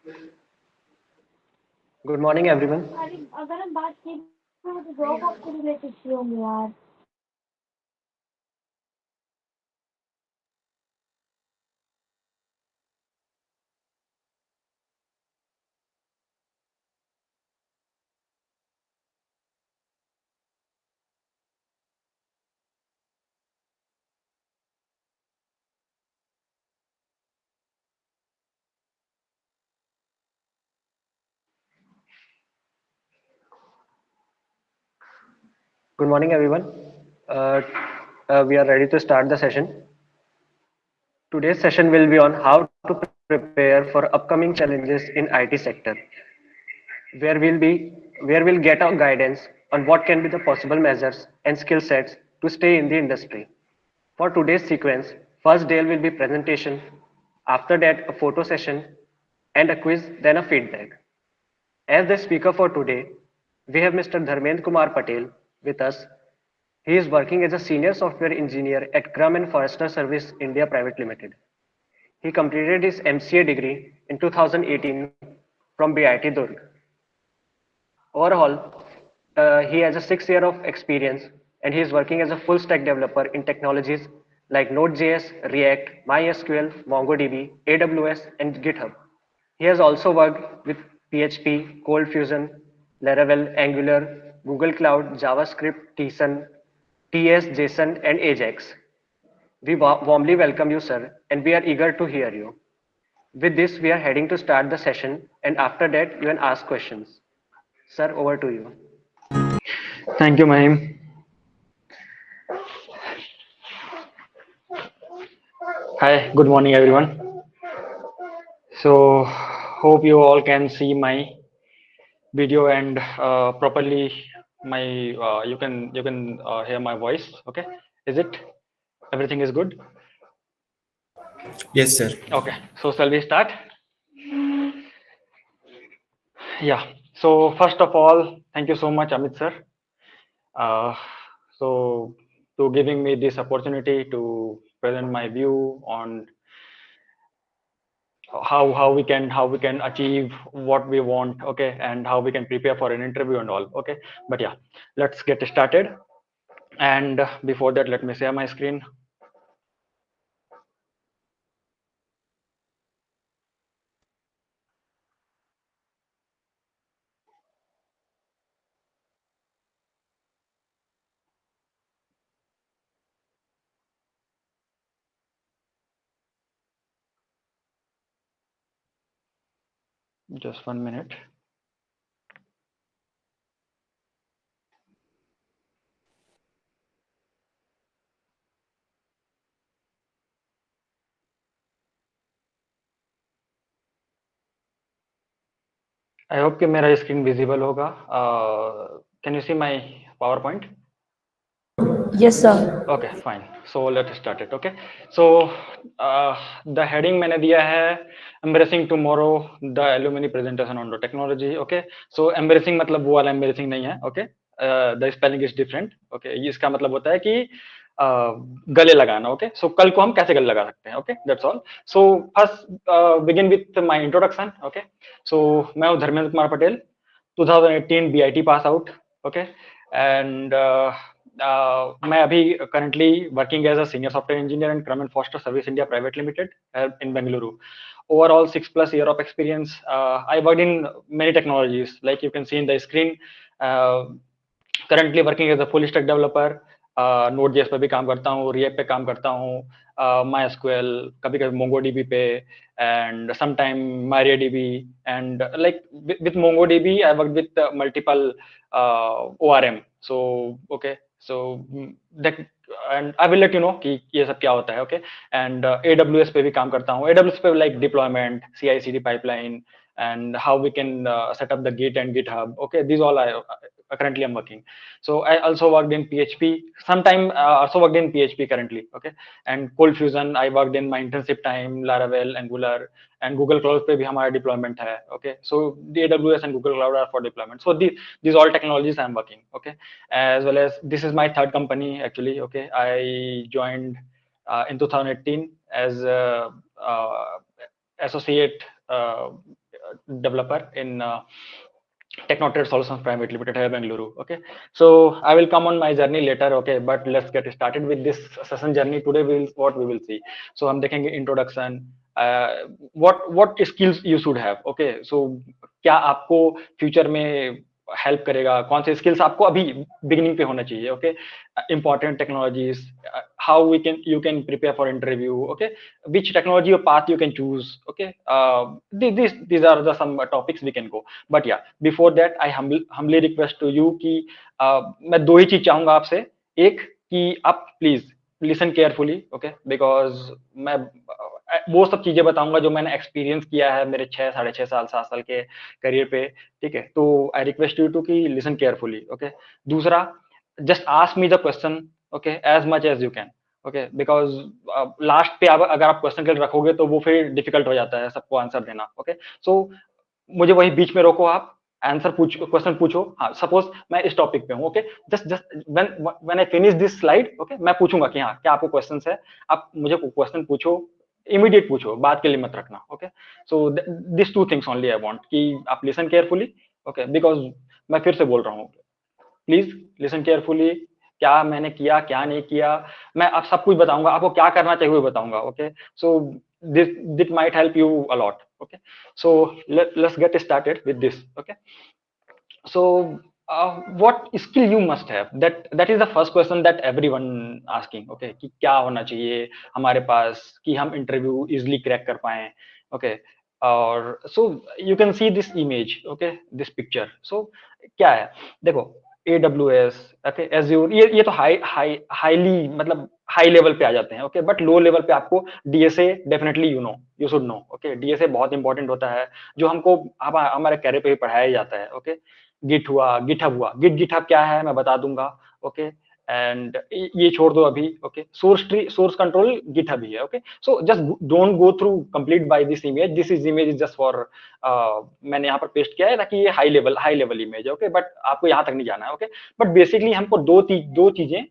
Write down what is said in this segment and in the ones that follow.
Good morning, everyone. अरे अगर हम बात की तो जॉब आपसे रिलेटेड की होंगे यार। Good morning, everyone. Uh, we are ready to start the session. Today's session will be on how to prepare for upcoming challenges in IT sector, where we'll get our guidance on what can be the possible measures and skill sets to stay in the industry. For today's sequence, first day will be presentation, after that a photo session, and a quiz, then a feedback. As the speaker for today, we have Mr. Dharmendra Kumar Patel with us. He is working as a senior software engineer at Crum and Forrester Service India Private Limited. He completed his MCA degree in 2018 from BIT Durg. Overall, he has a 6 year of experience and he is working as a full stack developer in technologies like Node.js, React, MySQL, MongoDB, AWS, and GitHub. He has also worked with PHP, Cold Fusion, Laravel, Angular, Google Cloud, JavaScript, TSON, TS, JSON, and Ajax. We warmly welcome you, sir, and we are eager to hear you. With this, we are heading to start the session, and after that, you can ask questions. Sir, over to you. Thank you, Mahim. Hi, good morning, everyone. So, hope you all can see my video and properly my you can hear my voice. Okay, is it everything is good? Yes, sir. Okay, so shall we start? Yeah. So first of all, thank you so much, Amit sir. Uh, so to giving me this opportunity to present my view on how we can achieve what we want, okay, and how we can prepare for an interview and all, okay. But yeah, let's get started. And before that, let me share my screen. Just 1 minute. I hope कि मेरा screen visible होगा. Can you see my PowerPoint? Yes, sir. Okay, fine. So let's start it. Okay. So the heading मैंने दिया है embracing tomorrow the alumni presentation on the technology. Okay. So embracing मतलब वो वाला embracing नहीं है. Okay. The spelling is different. Okay. ये इसका मतलब होता है कि गले लगाना. Okay. So कल को हम कैसे गले लगा सकते हैं. Okay. That's all. So first begin with my introduction. Okay. So मैं हूँ Dharmendra Kumar Patel. 2018 BIT pass out. Okay. And मैं अभी currently working as a senior software engineer in Crum and Foster Service India Private Limited in Bengaluru. Overall 6+ year of experience. I worked in many technologies like you can see in the screen. uh, Currently working as a full stack developer. Node.js पे भी काम करता हूँ, React पे काम करता हूँ, MySQL, कभी कभी MongoDB पे, and sometime MariaDB. And like with MongoDB I worked with multiple ORM. So okay, so that, and I will let you know कि ये सब क्या होता है. Okay. And AWS पे भी काम करता हूँ. AWS पे like deployment, CI/CD pipeline, and how we can set up the Git and GitHub. Okay, these all I currently I'm working. So I also worked in PHP. Sometime also worked in PHP currently. Okay, and Cold Fusion I worked in my internship time. Laravel, Angular, and Google Cloud पे भी हमारा deployment है. Okay, so the AWS and Google Cloud are for deployment. So these all technologies I'm working. Okay, as well as this is my third company actually. Okay, I joined in 2018 as associate developer in Technotrade Solutions Private Limited here, Bengaluru. Okay, so I will come on my journey later. Okay, but let's get started with this session journey. Today what we will see. So हम देखेंगे introduction, what skills you should have. Okay, so क्या आपको future में help करेगा, कौन से skills आपको अभी बिगिनिंग पे होना चाहिए. Okay, important technologies, how we can you can prepare for interview. Okay, which technology or path you can choose. Okay, these are the some topics we can go. But yeah, before that I humbly request to you कि मैं दो ही चीज चाहूंगा आपसे. एक कि आप please listen carefully. Okay, because मैं वो सब चीजें बताऊंगा जो मैंने एक्सपीरियंस किया है मेरे 6 साढ़े 6 साल 7 साल के करियर पे. ठीक है, तो आई रिक्वेस्ट यू टू कि लिसन केयरफुली. ओके, दूसरा, just ask me the question. Okay, as much as you can. Okay, because last पे अगर आप क्वेश्चन के रखोगे तो वो फिर डिफिकल्ट हो जाता है सबको आंसर देना. ओके, सो मुझे वही बीच में रोको, आप आंसर पूछो, क्वेश्चन पूछो. हाँ, सपोज मैं इस टॉपिक पे हूँ. Okay, just when I finish this slide, okay, मैं पूछूंगा कि हाँ क्या आपको क्वेश्चन है, आप मुझे क्वेश्चन पूछो, इमीडिएट पूछो, बाद के लिए मत रखना. Okay, so this two things only I want कि आप लिसन केयरफुली. ओके, बिकॉज मैं फिर से बोल रहा हूँ, प्लीज लिसन केयरफुली. क्या मैंने किया, क्या नहीं किया, मैं आप सब कुछ बताऊंगा. आपको क्या करना चाहिए वो बताऊंगा. Okay, so this might help you a lot. Okay, so let's get started with this. Okay, so what skill you must have, that is the first question that everyone asking. Okay, कि क्या होना चाहिए हमारे पास कि हम interview easily crack कर पाए. Okay, और so you can see this image. Okay, this picture. So क्या है, देखो, AWS, ओके, एज्योर, ये तो हाईली मतलब हाई लेवल पे आ जाते हैं. ओके, बट लो लेवल पे आपको DSA definitely you should know. Okay, DSA बहुत इंपॉर्टेंट होता है जो हमको हमारे कैरियर पे ही पढ़ाया जाता है. ओके, गिट हुआ, गिटहब हुआ. गिटहब क्या है मैं बता दूंगा. ओके, एंड ये छोड़ दो अभी. ओके, सोर्स कंट्रोल गिटहब ही है. Okay, so just don't go through complete by this image. This is image is just for, मैंने यहाँ पर पेस्ट किया है ताकि ये हाई लेवल इमेज है. ओके, बट आपको यहाँ तक नहीं जाना है. ओके, बट बेसिकली हमको दो चीजें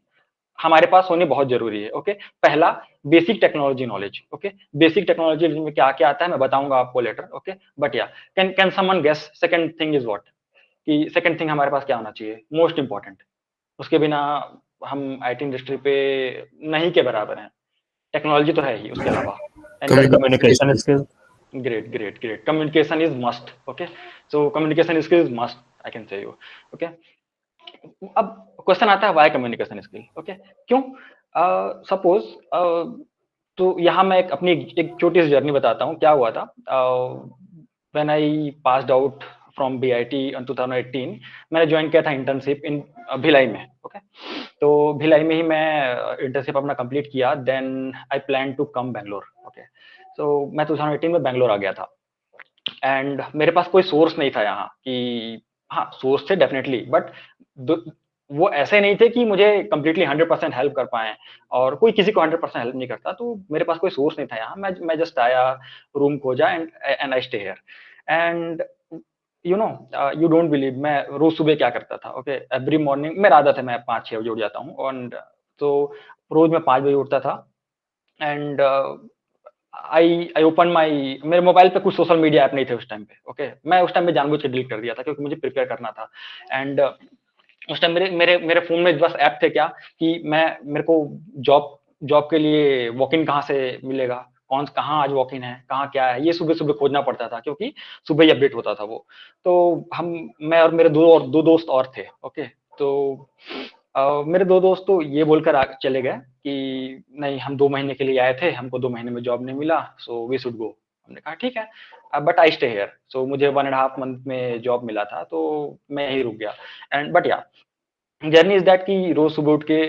हमारे पास होनी बहुत जरूरी है. ओके, पहला, basic technology knowledge. Okay, basic technology में क्या क्या आता है मैं बताऊंगा आपको लेटर. ओके, बट या can someone guess second thing is what, कि सेकंड थिंग हमारे पास क्या होना चाहिए, मोस्ट इंपॉर्टेंट. उसके बिना हम IT इंडस्ट्री पे नहीं के बराबर हैं. टेक्नोलॉजी तो है ही, उसके अलावा Communication skills. great, great, great. Communication is must. Okay, so communication skill is must, I can say you. Okay, अब क्वेश्चन आता है, वाई कम्युनिकेशन स्किल. ओके, क्यों, सपोज तो यहाँ मैं अपनी एक छोटी सी जर्नी बताता हूँ. क्या हुआ था, when I passed out from BIT इन 2018, मैंने ज्वाइन किया था इंटर्नशिप इन भिलाई में. ओके, तो भिलाई में ही मैं इंटर्नशिप अपना कंप्लीट किया. Then I plan to come Bangalore. Okay, so मैं 2018 में बैंगलोर आ गया था. एंड मेरे पास कोई सोर्स नहीं था यहाँ कि, हाँ सोर्स थे डेफिनेटली, बट वो ऐसे नहीं थे कि मुझे कंप्लीटली 100% हेल्प कर पाए, और कोई किसी को 100% हेल्प नहीं करता. तो मेरे पास कोई सोर्स नहीं था यहाँ. मैं जस्ट आया, रूम खोजा, and I stay here. And you don't believe मैं रोज सुबह क्या करता था. ओके, एवरी मॉर्निंग मेरा आदत है, मैं 5-6 बजे उठ जाता हूँ. एंड तो रोज मैं 5 बजे उठता था. एंड आई ओपन माई, मेरे मोबाइल पे कुछ सोशल मीडिया ऐप नहीं थे उस टाइम पे. ओके, मैं उस टाइम पे जानबूझ के डिलीट कर दिया था क्योंकि मुझे प्रिपेयर करना था. एंड उस टाइम मेरे मेरे मेरे फोन में बस ऐप थे क्या, कि मेरे को जॉब के लिए वॉक इन कहाँ से मिलेगा, कहाँ आज वॉक इन है, कहाँ क्या है, ये सुबह सुबह खोजना पड़ता था क्योंकि सुबह ही अपडेट होता था वो. तो मैं और मेरे दो दोस्त और थे. ओके, तो मेरे दो दोस्त तो ये बोलकर चले गए कि नहीं, हम 2 महीने के लिए आए थे, हमको 2 महीने में जॉब नहीं मिला, सो वी शुड गो. हमने कहा ठीक है, बट आई स्टे हियर. सो मुझे 1.5 मंथ में जॉब मिला था, तो मैं ही रुक गया. एंड बट या जर्नी इज दैट कि रोज सुबह उठ के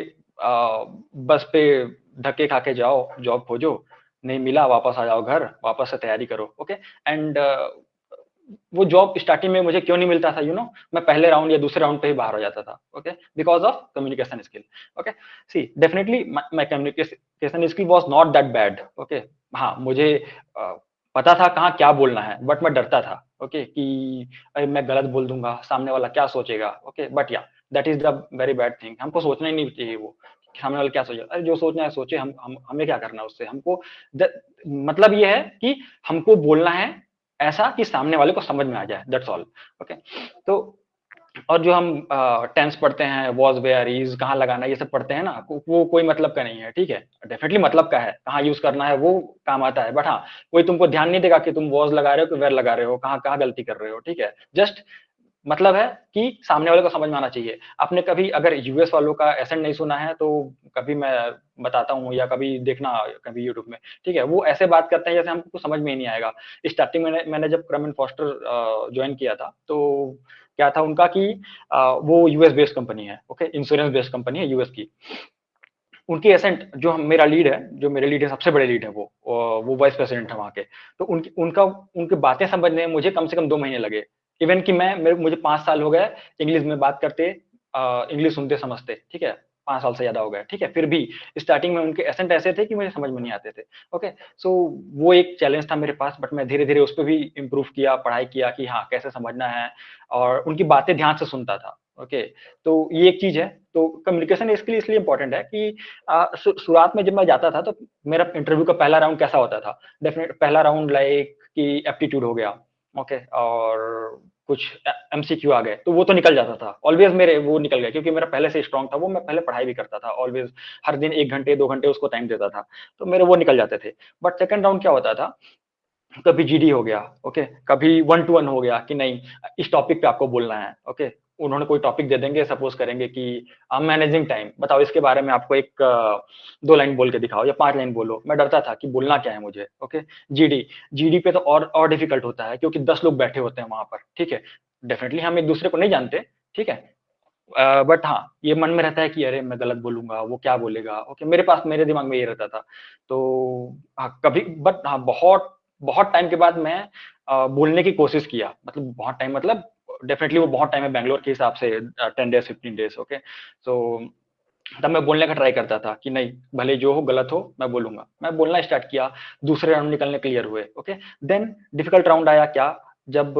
बस पे धक्के खा के जाओ, जॉब खोजो, नहीं मिला वापस आ जाओ घर, वापस से तैयारी करो. ओके, एंड वो जॉब स्टार्टिंग में मुझे क्यों नहीं मिलता था, मैं पहले राउंड या दूसरे राउंड पे ही बाहर हो जाता था. Okay, because of communication skill. Okay, see definitely my communication skill was not that bad. Okay, हाँ मुझे पता था कहाँ क्या बोलना है, बट मैं डरता था. ओके, कि अरे मैं गलत बोल दूंगा, सामने वाला क्या सोचेगा. ओके, बट या that is the very bad thing. हमको सोचना ही नहीं चाहिए वो, सामने वाला क्या सोचेगा. अरे जो सोचना है सोचे, हमें क्या करना उससे. हमको मतलब ये है कि हमको बोलना है ऐसा कि सामने वाले को समझ में आ जाए, दैट्स ऑल। ओके, तो और जो हम टेंस पढ़ते हैं, वॉज, वेयर, इज, कहाँ लगाना, ये सब पढ़ते हैं ना, वो कोई मतलब का नहीं है, ठीक है। डेफिनेटली मतलब का है, कहाँ यूज करना है वो काम आता है, बट हाँ, कोई तुमको ध्यान नहीं देगा कि तुम वॉज लगा रहे हो कि वेयर लगा रहे हो, कहाँ कहाँ गलती कर रहे हो, ठीक है। जस्ट मतलब है कि सामने वाले को समझ में आना चाहिए। आपने कभी अगर यूएस वालों का एसेंट नहीं सुना है तो कभी मैं बताता हूँ, या कभी देखना कभी यूट्यूब में, ठीक है। वो ऐसे बात करते हैं जैसे हमको कुछ समझ में ही नहीं आएगा। स्टार्टिंग में मैंने जब क्रम एंड फॉस्टर ज्वाइन किया था, तो क्या था उनका कि वो यूएस बेस्ड कंपनी है, ओके, इंश्योरेंस बेस्ड कंपनी है यूएस की। उनकी एसेंट जो मेरा लीड है, जो मेरे लीड है, सबसे बड़े लीड है, वो वाइस प्रेसिडेंट है वहाँ के। तो उनकी बातें समझने में मुझे कम से कम 2 महीने लगे। इवन कि मुझे 5 साल हो गए इंग्लिश में बात करते, इंग्लिश सुनते समझते, ठीक है। 5 साल से ज्यादा हो गए, ठीक है। फिर भी स्टार्टिंग में उनके एसेंट ऐसे थे कि मुझे समझ में नहीं आते थे। ओके, सो वो एक चैलेंज था मेरे पास, बट मैं धीरे धीरे उस पर भी इम्प्रूव किया, पढ़ाई किया कि हाँ कैसे समझना है, और उनकी बातें ध्यान से सुनता था। ओके, तो ये एक चीज है। तो कम्युनिकेशन इसके लिए इसलिए इंपॉर्टेंट है कि शुरुआत में जब मैं जाता था तो मेरा इंटरव्यू का पहला राउंड कैसा होता था। डेफिनेट पहला राउंड लाइक कि एप्टीट्यूड हो गया, ओके, और कुछ एमसीक्यू आ गए तो वो तो निकल जाता था ऑलवेज, मेरे वो निकल गए क्योंकि मेरा पहले से स्ट्रांग था वो। मैं पहले पढ़ाई भी करता था ऑलवेज, हर दिन 1 घंटे 2 घंटे उसको टाइम देता था, तो मेरे वो निकल जाते थे। बट सेकंड राउंड क्या होता था, कभी जीडी हो गया, ओके, कभी 1 to 1 हो गया कि नहीं इस टॉपिक पे आपको बोलना है, ओके। उन्होंने कोई टॉपिक दे देंगे, सपोज करेंगे कि मैनेजिंग टाइम, बताओ इसके बारे में आपको एक 2 लाइन बोल के दिखाओ या 5 लाइन बोलो। मैं डरता था कि बोलना क्या है मुझे, ओके। जीडी जीडी पे तो और डिफिकल्ट होता है क्योंकि 10 लोग बैठे होते हैं वहां पर, ठीक है। डेफिनेटली हम एक दूसरे को नहीं जानते, ठीक है, बट हाँ ये मन में रहता है कि अरे मैं गलत बोलूंगा, वो क्या बोलेगा, ओके। मेरे दिमाग में ये रहता था। तो हाँ कभी, बट हाँ बहुत बहुत टाइम के बाद मैं बोलने की कोशिश किया, मतलब बहुत टाइम, मतलब डेफिनेटली वो बहुत टाइम है बैंगलोर के हिसाब से, 10 डेज 15 डेज, ओके। सो तब मैं बोलने का ट्राई करता था कि नहीं भले जो हो गलत हो मैं बोलूंगा। मैं बोलना स्टार्ट किया, दूसरे राउंड निकलने क्लियर हुए, ओके। देन डिफिकल्ट राउंड आया क्या, जब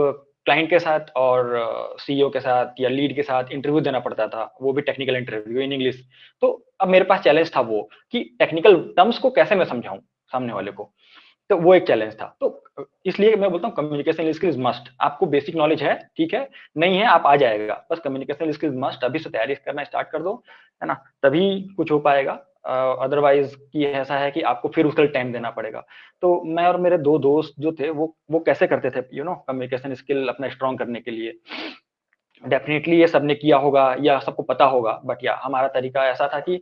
क्लाइंट के साथ और सीईओ के साथ या लीड के साथ इंटरव्यू देना पड़ता था, वो भी टेक्निकल इंटरव्यू इन इंग्लिश। तो अब मेरे पास चैलेंज था वो कि टेक्निकल टर्म्स को कैसे मैं समझाऊं सामने वाले को। तो वो एक चैलेंज था। तो इसलिए मैं बोलता हूँ कम्युनिकेशन स्किल्स मस्ट। आपको बेसिक नॉलेज है, ठीक है, नहीं है आप आ जाएगा, बस कम्युनिकेशन स्किल्स मस्ट। अभी से तैयारी करना स्टार्ट कर दो, है ना, तभी कुछ हो पाएगा। अदरवाइज कि ऐसा है कि आपको फिर उसका टाइम देना पड़ेगा। तो मैं और मेरे 2 दोस्त जो थे वो कैसे करते थे, कम्युनिकेशन स्किल अपना स्ट्रॉन्ग करने के लिए। डेफिनेटली ये सबने किया होगा या सबको पता होगा, बट या हमारा तरीका ऐसा था कि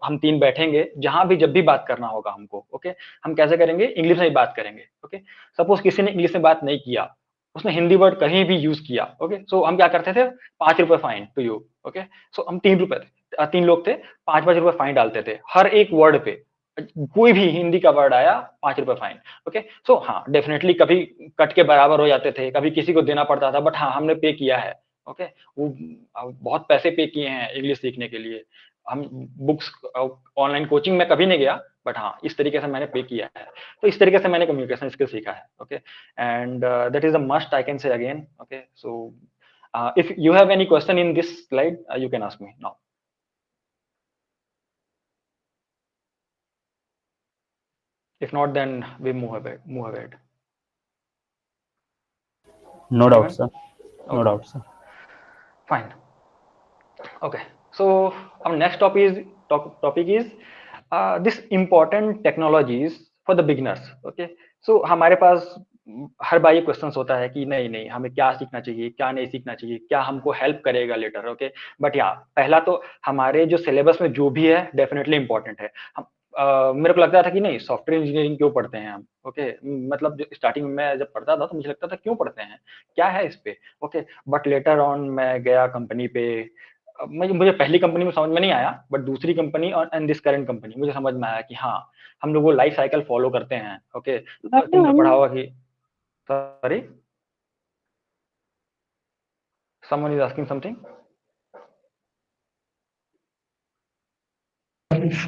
हम 3 बैठेंगे, जहां भी जब भी बात करना होगा हमको, ओके, हम कैसे करेंगे, इंग्लिश में ही बात करेंगे, ओके। सपोज किसी ने इंग्लिश में बात नहीं किया, उसने हिंदी वर्ड कहीं भी यूज किया, ओके, सो हम क्या करते थे, 5 रुपए फाइन टू यू, ओके। सो हम 3 रुपए थे, 3 लोग थे, 5-5 रुपए फाइन डालते थे हर एक वर्ड पे। कोई भी हिंदी का वर्ड आया, 5 रुपए फाइन, ओके। सो हाँ डेफिनेटली कभी कट के बराबर हो जाते थे, कभी किसी को देना पड़ता था, बट हाँ हमने पे किया है, ओके। वो बहुत पैसे पे किए हैं इंग्लिश सीखने के लिए। हम बुक्स, ऑनलाइन कोचिंग में कभी नहीं गया, बट हाँ इस तरीके से मैंने पे किया है। तो इस तरीके से मैंने कम्युनिकेशन स्किल सीखा है, okay. And that is a must I can से again, okay. So if you have any question in this slide you can ask me now. If not, then we move ahead. Move ahead. No doubt, Anyone? sir. No Okay, doubt, sir. fine. Okay. So our next topic is this important technologies for the beginners. Okay. So हमारे पास हर बार ये question होता है कि नहीं नहीं हमें क्या सीखना चाहिए, क्या नहीं सीखना चाहिए, क्या हमको हेल्प करेगा लेटर, ओके। बट या पहला तो हमारे जो सिलेबस में जो भी है डेफिनेटली इंपॉर्टेंट है। हम मेरे को लगता था कि नहीं सॉफ्टवेयर इंजीनियरिंग क्यों पढ़ते हैं हम, ओके। मतलब स्टार्टिंग में मैं जब पढ़ता था तो मुझे लगता था क्यों पढ़ते हैं, क्या है इस पे, ओके। बट लेटर ऑन मैं गया कंपनी पे, मुझे पहली कंपनी में समझ में नहीं आया, बट दूसरी कंपनी और एंड दिस करंट कंपनी मुझे समझ में आया कि हाँ हम लोग वो लाइफ साइकिल फॉलो करते हैं, ओके। तुमने पढ़ा होगा कि, sorry, someone is asking something.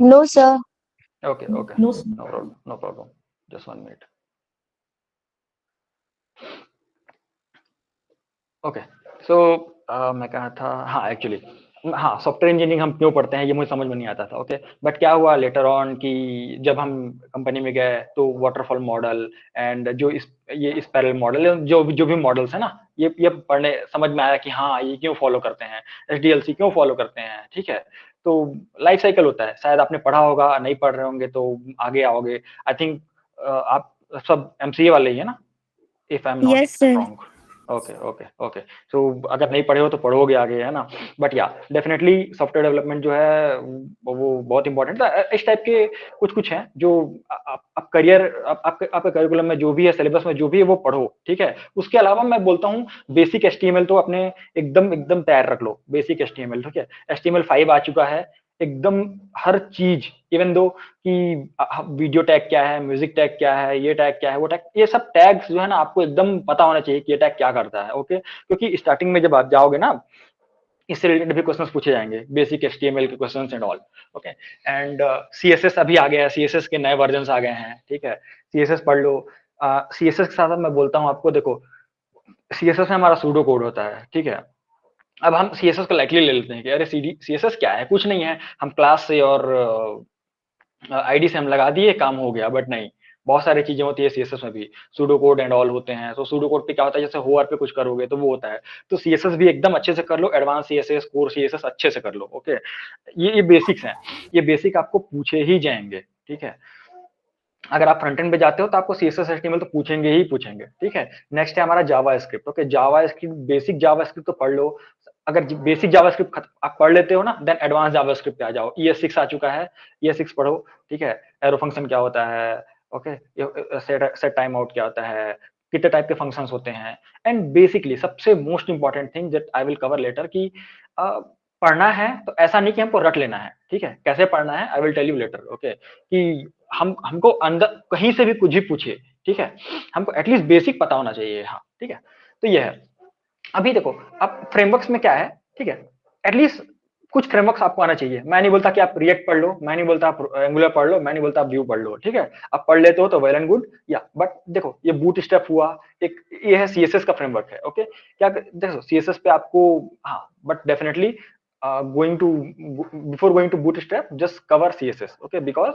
No, sir. Okay, okay, No, sir. no problem, no problem, just 1 minute. Okay, so मैं कहा था, हाँ एक्चुअली हाँ, सॉफ्टवेयर इंजीनियरिंग हम क्यों पढ़ते हैं ये मुझे समझ में नहीं आता था, ओके। बट क्या हुआ लेटर ऑन कि जब हम कंपनी में गए तो वाटरफॉल मॉडल एंड जो इस ये स्पाइरल मॉडल जो भी मॉडल्स है ना, ये पढ़ने समझ में आया कि हाँ ये क्यों फॉलो करते हैं, एसडीएलसी क्यों फॉलो करते हैं, ठीक है। तो लाइफ साइकिल होता है, शायद आपने पढ़ा होगा, नहीं पढ़ रहे होंगे तो आगे आओगे। आई थिंक आप सब एमसीए वाले ही है ना, if I am not Yes, sir. Wrong. Okay okay okay. So अगर नहीं पढ़े हो तो पढ़ोगे आगे, है ना। But yeah definitely software development जो है वो बहुत इंपॉर्टेंट है। इस टाइप के कुछ कुछ हैं जो आप करियर आपके करिकुलम में जो भी है, सिलेबस में जो भी है वो पढ़ो, ठीक है। उसके अलावा मैं बोलता हूँ बेसिक एचटीएमएल तो अपने एकदम एकदम तैयार रख लो, बेसिक एचटीएमएल, ठीक है। एचटीएमएल 5 आ चुका है, एकदम हर चीज, इवन दो कि वीडियो टैग क्या है, म्यूजिक टैग क्या है, ये टैग क्या है, वो टैग, ये सब टैग्स जो है ना आपको एकदम पता होना चाहिए कि ये टैग क्या करता है, ओके। क्योंकि स्टार्टिंग में जब आप जाओगे ना, इससे रिलेटेड भी क्वेश्चंस पूछे जाएंगे, बेसिक एचटीएमएल के questions and all, okay. And CSS अभी आ गया है, सीएसएस के नए वर्जन आ गए हैं, ठीक है। सीएसएस पढ़ लो। सीएसएस के साथ मैं बोलता हूँ आपको, देखो सीएसएस में हमारा सूडो कोड होता है, ठीक है। अब हम सीएसएस को लाइटली ले लेते हैं कि अरे सीएसएस क्या है, कुछ नहीं है, हम क्लास से और आईडी से हम लगा दिए, काम हो गया। बट नहीं, बहुत सारी चीजें होती है सीएसएस में भी, सूडो कोड एंड ऑल होते हैं। तो सूडो कोड पे क्या होता है, जैसे होवर पे कुछ करोगे तो वो होता है। तो सीएसएस भी एकदम अच्छे से कर लो, एडवांस सीएसएस, कोर सीएसएस अच्छे से कर लो, ओके। ये बेसिक्स हैं, ये बेसिक आपको पूछे ही जाएंगे, ठीक है। अगर आप फ्रंट एंड पे जाते हो तो आपको सीएसएस एचटीएमएल तो पूछेंगे ही पूछेंगे, ठीक है। नेक्स्ट है हमारा जावा स्क्रिप्ट, ओके। जावा स्क्रिप्ट, बेसिक जावा स्क्रिप्ट तो पढ़ लो। अगर बेसिक जावा स्क्रिप्ट आप पढ़ लेते हो ना, देन एडवांस जावा स्क्रिप्ट पे आ जाओ। ES6 आ चुका है, ES6 पढ़ो, ठीक है। एरो फंक्शन क्या होता है, ओके। सेट टाइम आउट क्या होता है, कितने टाइप के फंक्शंस होते हैं। एंड बेसिकली सबसे most important thing that I will cover later कि पढ़ना है तो ऐसा नहीं कि हमको रट लेना है, ठीक है। कैसे पढ़ना है I will tell you later, okay. कि हमको अंदर कहीं से भी कुछ भी पूछे, ठीक है, हमको एटलीस्ट बेसिक पता होना चाहिए, हाँ, ठीक है। तो ये है। अभी देखो, अब फ्रेमवर्क्स में क्या है, ठीक है, एटलीस्ट कुछ फ्रेमवर्क्स आपको आना चाहिए। मैं नहीं बोलता कि आप रिएक्ट पढ़ लो, मैं नहीं बोलता आप एंगुलर पढ़ लो, मैं नहीं बोलता आप व्यू पढ़ लो, ठीक है। आप पढ़ लेते हो तो वेल एंड गुड, या बट देखो ये बूट स्टेप हुआ, एक ये है सीएसएस का फ्रेमवर्क है, ओके। क्या देखो सीएसएस पे आपको, हाँ, but definitely going to before going to bootstrap just cover css, okay, because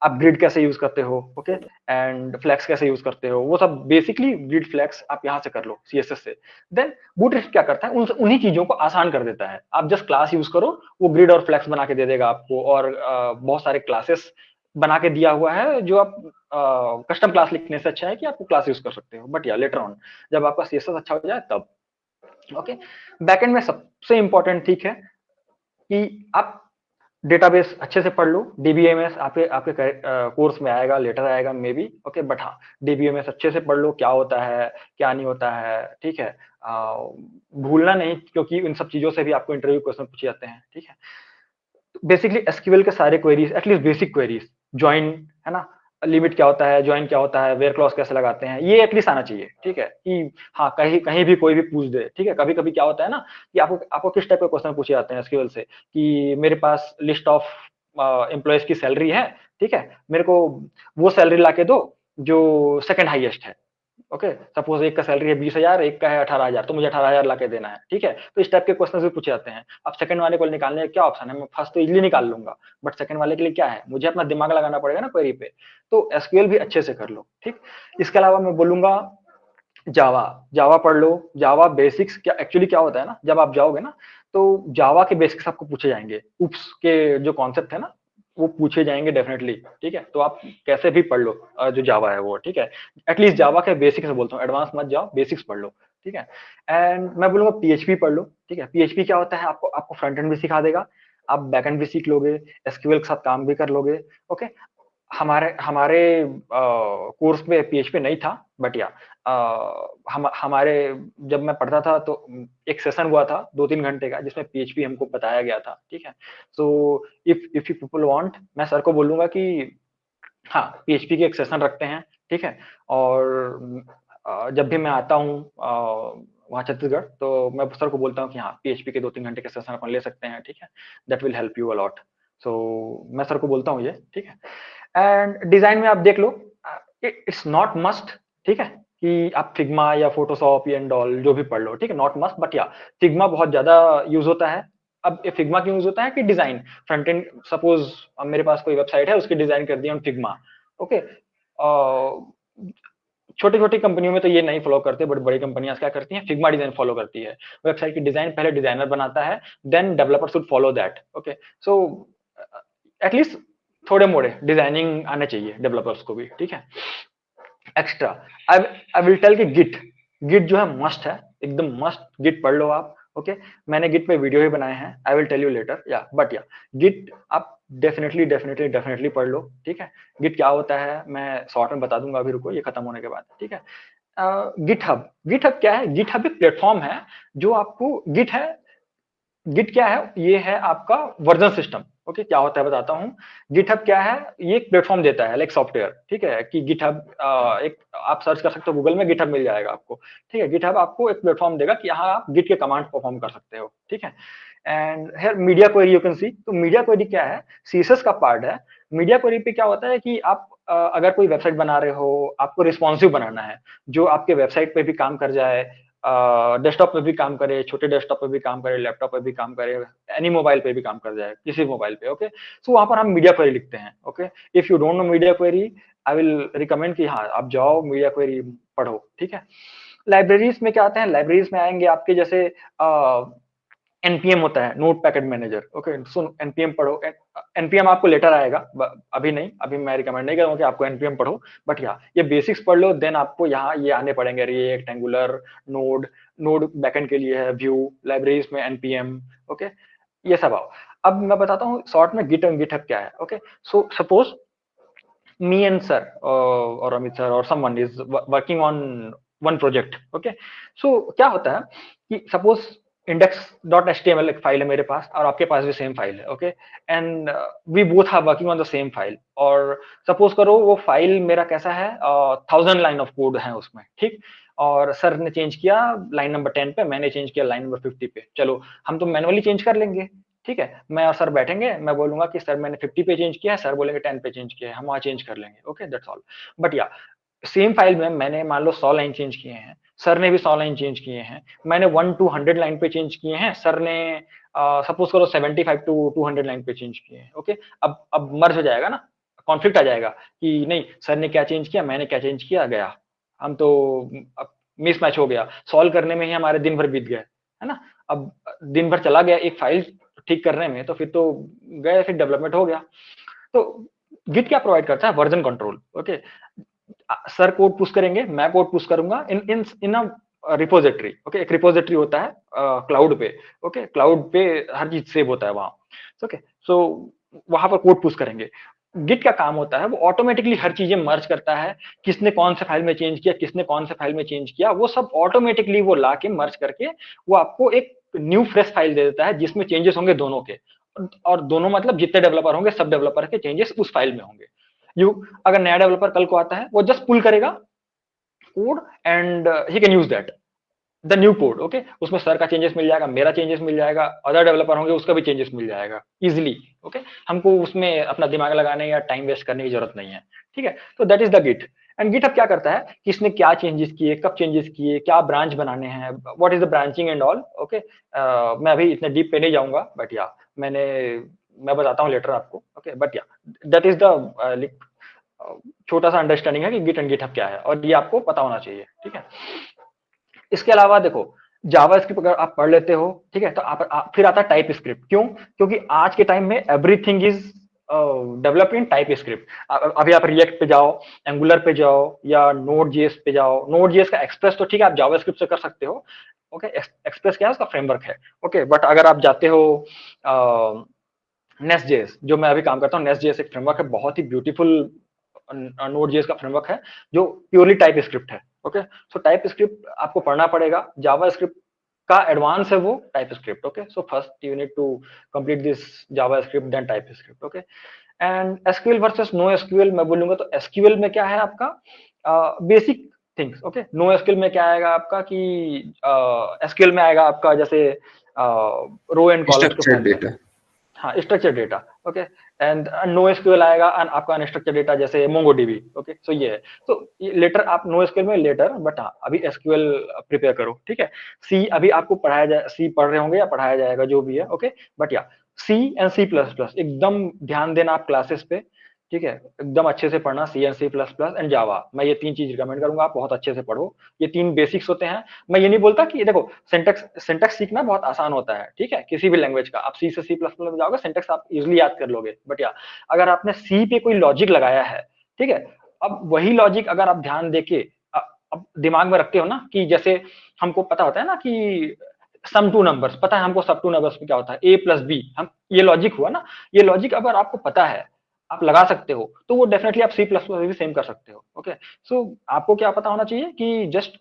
आप ग्रिड कैसे यूज करते हो, ओके, एंड फ्लैक्स कैसे यूज करते हो, वो सब बेसिकली ग्रिड फ्लैक्स आप यहाँ से कर लो सीएसएस से। देन बूटस्ट्रैप क्या करता है, उन्हीं चीजों को आसान कर देता है। आप जस्ट क्लास यूज करो, वो ग्रिड और फ्लैक्स बना के दे देगा आपको, और बहुत सारे क्लासेस बना के दिया हुआ है जो आप कस्टम क्लास लिखने से अच्छा है कि आपको क्लास यूज कर सकते हो। बट या लेटर ऑन जब आपका सीएसएस अच्छा हो जाए तब, ओके। बैकएंड में सबसे इंपॉर्टेंट ठीक है कि आप डेटाबेस अच्छे से पढ़ लो। डीबीएमएस आपके आपके कोर्स में आएगा, लेटर आएगा मे बी, ओके। बट हाँ, डीबीएमएस अच्छे से पढ़ लो, क्या होता है क्या नहीं होता है, ठीक है। भूलना नहीं, क्योंकि इन सब चीजों से भी आपको इंटरव्यू क्वेश्चन पूछे जाते हैं, ठीक है। बेसिकली एसक्यूएल के सारे queries, at least basic queries, join है ना, लिमिट क्या होता है, ज्वाइन क्या होता है, वेयर क्लॉज कैसे लगाते हैं, ये एटलीस्ट आना चाहिए, ठीक है। कि हाँ, कहीं कहीं भी कोई भी पूछ दे, ठीक है। कभी कभी क्या होता है ना कि आपको आपको किस टाइप के क्वेश्चन पूछे जाते हैं एसक्यूएल से, कि मेरे पास लिस्ट ऑफ एम्प्लॉयज की सैलरी है, ठीक है, मेरे को वो सैलरी ला के दो जो सेकंड हाईएस्ट है, ओके। सपोज एक का सैलरी है 20,000, एक का है 18,000, तो मुझे 18,000 ला के देना है, ठीक है। तो इस टाइप के क्वेश्चन भी पूछे जाते हैं। अब सेकंड वाले को निकालने का क्या ऑप्शन है, मैं फर्स्ट तो इजीली निकाल लूंगा, बट सेकंड वाले के लिए क्या है, मुझे अपना दिमाग लगाना पड़ेगा ना क्वेरी पे। तो एसक्यूएल भी अच्छे से कर लो, ठीक। इसके अलावा मैं बोलूंगा जावा, जावा पढ़ लो। जावा बेसिक्स क्या एक्चुअली क्या होता है ना, जब आप जाओगे ना तो जावा के बेसिक्स आपको पूछे जाएंगे, उप्स के जो कॉन्सेप्ट है ना वो पूछे जाएंगे डेफिनेटली, ठीक है। तो आप कैसे भी पढ़ लो जो जावा है वो, ठीक है। एटलीस्ट जावा के बेसिक्स में बोलता हूँ, एडवांस मत जाओ, बेसिक्स पढ़ लो, ठीक है। एंड मैं बोलूंगा पीएचपी पढ़ लो, ठीक है। पीएचपी क्या होता है, आपको आपको फ्रंट एंड भी सिखा देगा, आप बैक एंड भी सीख लोगे, एसक्यूएल के साथ काम भी कर लोगे, ओके। हमारे हमारे कोर्स में पीएचपी नहीं था, बट या हमारे जब मैं पढ़ता था तो एक सेशन हुआ था 2-3 घंटे का, जिसमें पीएचपी हमको बताया गया था, ठीक है। So if you people want, मैं सर को बोलूंगा कि हाँ, पीएचपी के एक सेशन रखते हैं, ठीक है। और जब भी मैं आता हूँ वहाँ छत्तीसगढ़, तो मैं सर को बोलता हूँ कि हाँ, पीएचपी के 2-3 घंटे के सेशन अपन ले सकते हैं, ठीक है। That will help you a lot. So मैं सर को बोलता हूँ ये, ठीक है। एंड डिजाइन में आप देख लो, इट्स नॉट मस्ट, ठीक है, कि आप फिग्मा या फोटोशॉप एंड ऑल जो भी पढ़ लो, ठीक है, नॉट मस्ट, बट या फिग्मा बहुत ज्यादा यूज होता है, अब ये फिग्मा क्यों यूज होता है कि डिजाइन फ्रंट एंड, सपोज अब मेरे पास कोई वेबसाइट है, उसकी डिजाइन कर दी ऑन फिग्मा, ओके। छोटी छोटी कंपनियों में तो ये नहीं फॉलो करते, बट बड़ी कंपनियां क्या करती हैं, फिग्मा डिजाइन फॉलो करती है। वेबसाइट की डिजाइन पहले डिजाइनर बनाता है, then developer should follow that, okay. So at least थोड़े मोड़े डिजाइनिंग आने चाहिए डेवलपर्स को भी, ठीक है। एक्स्ट्रा आई विल टेल कि गिट, गिट जो है मस्ट है, एकदम मस्ट, गिट पढ़ लो आप, ओके। मैंने गिट पे वीडियो ही बनाए हैं, I will tell you later, या बट या गिट आप डेफिनेटली डेफिनेटली डेफिनेटली पढ़ लो, ठीक है। गिट क्या होता है मैं शॉर्ट में बता दूंगा, अभी रुको ये खत्म होने के बाद, ठीक है। गिटहब, गिटहब क्या है, गिटहब एक प्लेटफॉर्म है जो आपको, गिट है, गिट क्या है, ये है आपका वर्जन सिस्टम, ओके। क्या होता है बताता हूँ। गिटहब क्या है, ये एक प्लेटफॉर्म देता है लाइक सॉफ्टवेयर, ठीक है, कि गिटहब एक आप सर्च कर सकते हो गूगल में, गिटहब मिल जाएगा आपको, ठीक है। गिटहब आपको एक प्लेटफॉर्म देगा कि यहाँ आप गिट के कमांड परफॉर्म कर सकते हो, ठीक है। And here media query you can सी, तो मीडिया क्वेरी क्या है, सीएसएस का पार्ट है। मीडिया क्वेरी पे क्या होता है कि आप अगर कोई वेबसाइट बना रहे हो, आपको रिस्पॉन्सिव बनाना है, जो आपके वेबसाइट पे भी काम कर जाए, डेस्कटॉप पे भी काम करे, छोटे डेस्कटॉप पे भी काम करे, लैपटॉप पे भी काम करे, एनी मोबाइल पे भी काम कर जाए, किसी मोबाइल पे, ओके। सो वहां पर हम मीडिया क्वेरी लिखते हैं, okay. If you don't know media query, I will recommend कि हाँ आप जाओ मीडिया क्वेरी पढ़ो, ठीक है। लाइब्रेरीज में क्या आते हैं, लाइब्रेरीज में आएंगे आपके जैसे एनपीएम होता है, नोट पैकेट मैनेजर, ओके। सो एनपीएम पढ़ो, एनपीएम आपको लेटर आएगा, अभी नहीं, अभी मैं रिकमेंड नहीं करूंगा कि आपको एनपीएम पढ़ो, बट या ये बेसिक्स पढ़ लो, देन आपको यहाँ ये आने पड़ेंगे, react, angular, node, node backend के लिए है, व्यू, लाइब्रेरीज में एनपीएम, ओके, ये सब आओ। अब मैं बताता हूँ शॉर्ट में गिट एंड गिटहब क्या है, okay. So suppose me and sir or Amit sir or someone is working on one project, okay। so क्या होता है कि suppose index.html एक फाइल है मेरे पास और आपके पास भी सेम फाइल है, okay. And we both are working on the same file, और सपोज करो वो फाइल मेरा कैसा है, 1000 लाइन ऑफ कोड है उसमें, ठीक। और सर ने चेंज किया लाइन नंबर 10 पे, मैंने चेंज किया लाइन नंबर 50 पे, चलो हम तो मैनुअली चेंज कर लेंगे, ठीक है। मैं और सर बैठेंगे, मैं बोलूंगा कि सर मैंने 50 पे चेंज किया है, सर बोलेंगे 10 पे चेंज किया है, हम वहां चेंज कर लेंगे, ओके, दैट्स ऑल। बट या सेम फाइल में मैंने मान लो 100 लाइन चेंज किए हैं, सर ने भी 100 लाइन चेंज किए हैं, मैंने 1 to 100 लाइन पे चेंज किए हैं, सर ने सपोज करो 75 to 200 लाइन पे चेंज किए हैं, ओके। अब मर्ज हो जाएगा ना, कॉन्फ्लिक्ट आ जाएगा कि नहीं सर ने क्या चेंज किया, मैंने क्या चेंज किया, गया हम तो मिस मैच हो गया, सॉल्व करने में ही हमारे दिन भर बीत गए, है ना। अब दिन भर चला गया एक फाइल ठीक करने में, तो फिर तो गए, फिर डेवलपमेंट हो गया। तो गिट क्या प्रोवाइड करता है, version control, okay. Sir code push करेंगे, मैं कोड पुश करूंगा इन इन इन अ रिपोजिटरी, ओके। एक रिपोजिटरी होता है क्लाउड पे, ओके, क्लाउड पे हर चीज सेव होता है वहां, ओके। सो वहां पर कोड पुश करेंगे। गिट का काम होता है वो ऑटोमेटिकली हर चीजें मर्ज करता है, किसने कौन से फाइल में चेंज किया, किसने कौन से फाइल में चेंज किया, वो सब ऑटोमेटिकली वो ला के मर्ज करके वो आपको एक न्यू फ्रेश फाइल दे देता है जिसमें चेंजेस होंगे दोनों के, और दोनों मतलब जितने डेवलपर होंगे सब डेवलपर के चेंजेस उस फाइल में होंगे। यू अगर नया डेवलपर कल को आता है, वो जस्ट पुल करेगा code and he can use that the new code, okay. उसमें सर का चेंजेस मिल जाएगा, मेरा चेंजेस मिल जाएगा, अदर डेवलपर होंगे उसका भी चेंजेस मिल जाएगा इजिली, ओके। हमको उसमें अपना दिमाग लगाने या टाइम वेस्ट करने की जरूरत नहीं है, ठीक है। तो that is the git. And GitHub क्या करता है, किसने क्या चेंजेस किए, कब चेंजेस किए, क्या ब्रांच बनाने हैं, what is the branching and all, okay. मैं अभी इतने डीप पे नहीं जाऊंगा, बट या मैं बताता हूँ लेटर आपको, ओके। बट या दैट इज द छोटा सा अंडरस्टैंडिंग है कि गिट एंड गिटहब क्या है, और ये आपको पता होना चाहिए, ठीक है। इसके अलावा देखो जावा स्क्रिप्ट अगर आप पढ़ लेते हो, ठीक है, तो फिर आता है टाइप स्क्रिप्ट। क्यों? क्योंकि आज के टाइम में everything is developed in type script. अभी आप रिएक्ट पे जाओ, एंगुलर पे जाओ, या नोड जेएस पे जाओ। नोड जेएस का एक्सप्रेस तो ठीक है आप जावा स्क्रिप्ट से कर सकते हो, ओके। एक्सप्रेस क्या है, उसका फ्रेमवर्क है, ओके। बट अगर आप जाते हो नेस्ट जेएस, जो मैं अभी काम करता हूँ, नेस्ट जेएस एक फ्रेमवर्क है, बहुत ही ब्यूटीफुल नोड जेएस का फ्रेमवर्क है जो प्योरली टाइप स्क्रिप्ट है, ओके। सो टाइप स्क्रिप्ट आपको पढ़ना पड़ेगा, जावा स्क्रिप्ट का एडवांस है वो TypeScript, okay. So first you need to complete this JavaScript then TypeScript, okay. And SQL versus no SQL मैं बोलूंगा तो एसक्यूएल में क्या है आपका basic things, okay. No SQL में क्या आएगा आपका कि एसक्यूएल में आएगा आपका जैसे रो एंड कॉलम्स के स्ट्रक्चर्ड फॉर्मेट, डेटा। हाँ structure data, okay. And no SQL आएगा and आपका अनस्ट्रक्चर्ड डेटा जैसे मोंगोडीबी, ओके, सो ये है। तो ये लेटर आप नो एसक्यूएल में लेटर, बट हाँ अभी एसक्यूएल प्रिपेयर करो, ठीक है। सी अभी आपको पढ़ाया जाए, सी पढ़ रहे होंगे या पढ़ाया जाएगा जो भी है, ओके, बट या सी एंड सी प्लस प्लस एकदम ध्यान देना आप क्लासेस पे, ठीक है, एकदम अच्छे से पढ़ना, C and C plus plus and Java, मैं ये 3 चीज रिकमेंड करूंगा, आप बहुत अच्छे से पढ़ो। ये 3 बेसिक्स होते हैं। मैं ये नहीं बोलता कि देखो सिंटैक्स सीखना बहुत आसान होता है, ठीक है, किसी भी लैंग्वेज का। आप सी से सी प्लस प्लस में जाओगे, सिंटैक्स आप इजीली याद कर लोगे, बट या अगर आपने सी पे कोई लॉजिक लगाया है, ठीक है, अब वही लॉजिक अगर आप ध्यान देके अब दिमाग में रखते हो ना, कि जैसे हमको पता होता है ना कि सम टू नंबर्स, पता है हमको सब टू नंबर्स में क्या होता है, ए प्लस बी, हम ये लॉजिक हुआ ना, ये लॉजिक अगर आपको पता है, आप लगा सकते हो, तो वो डेफिनेटली आप सी प्लस प्लस भी सेम कर सकते हो, ओके। सो आपको क्या पता होना चाहिए कि जस्ट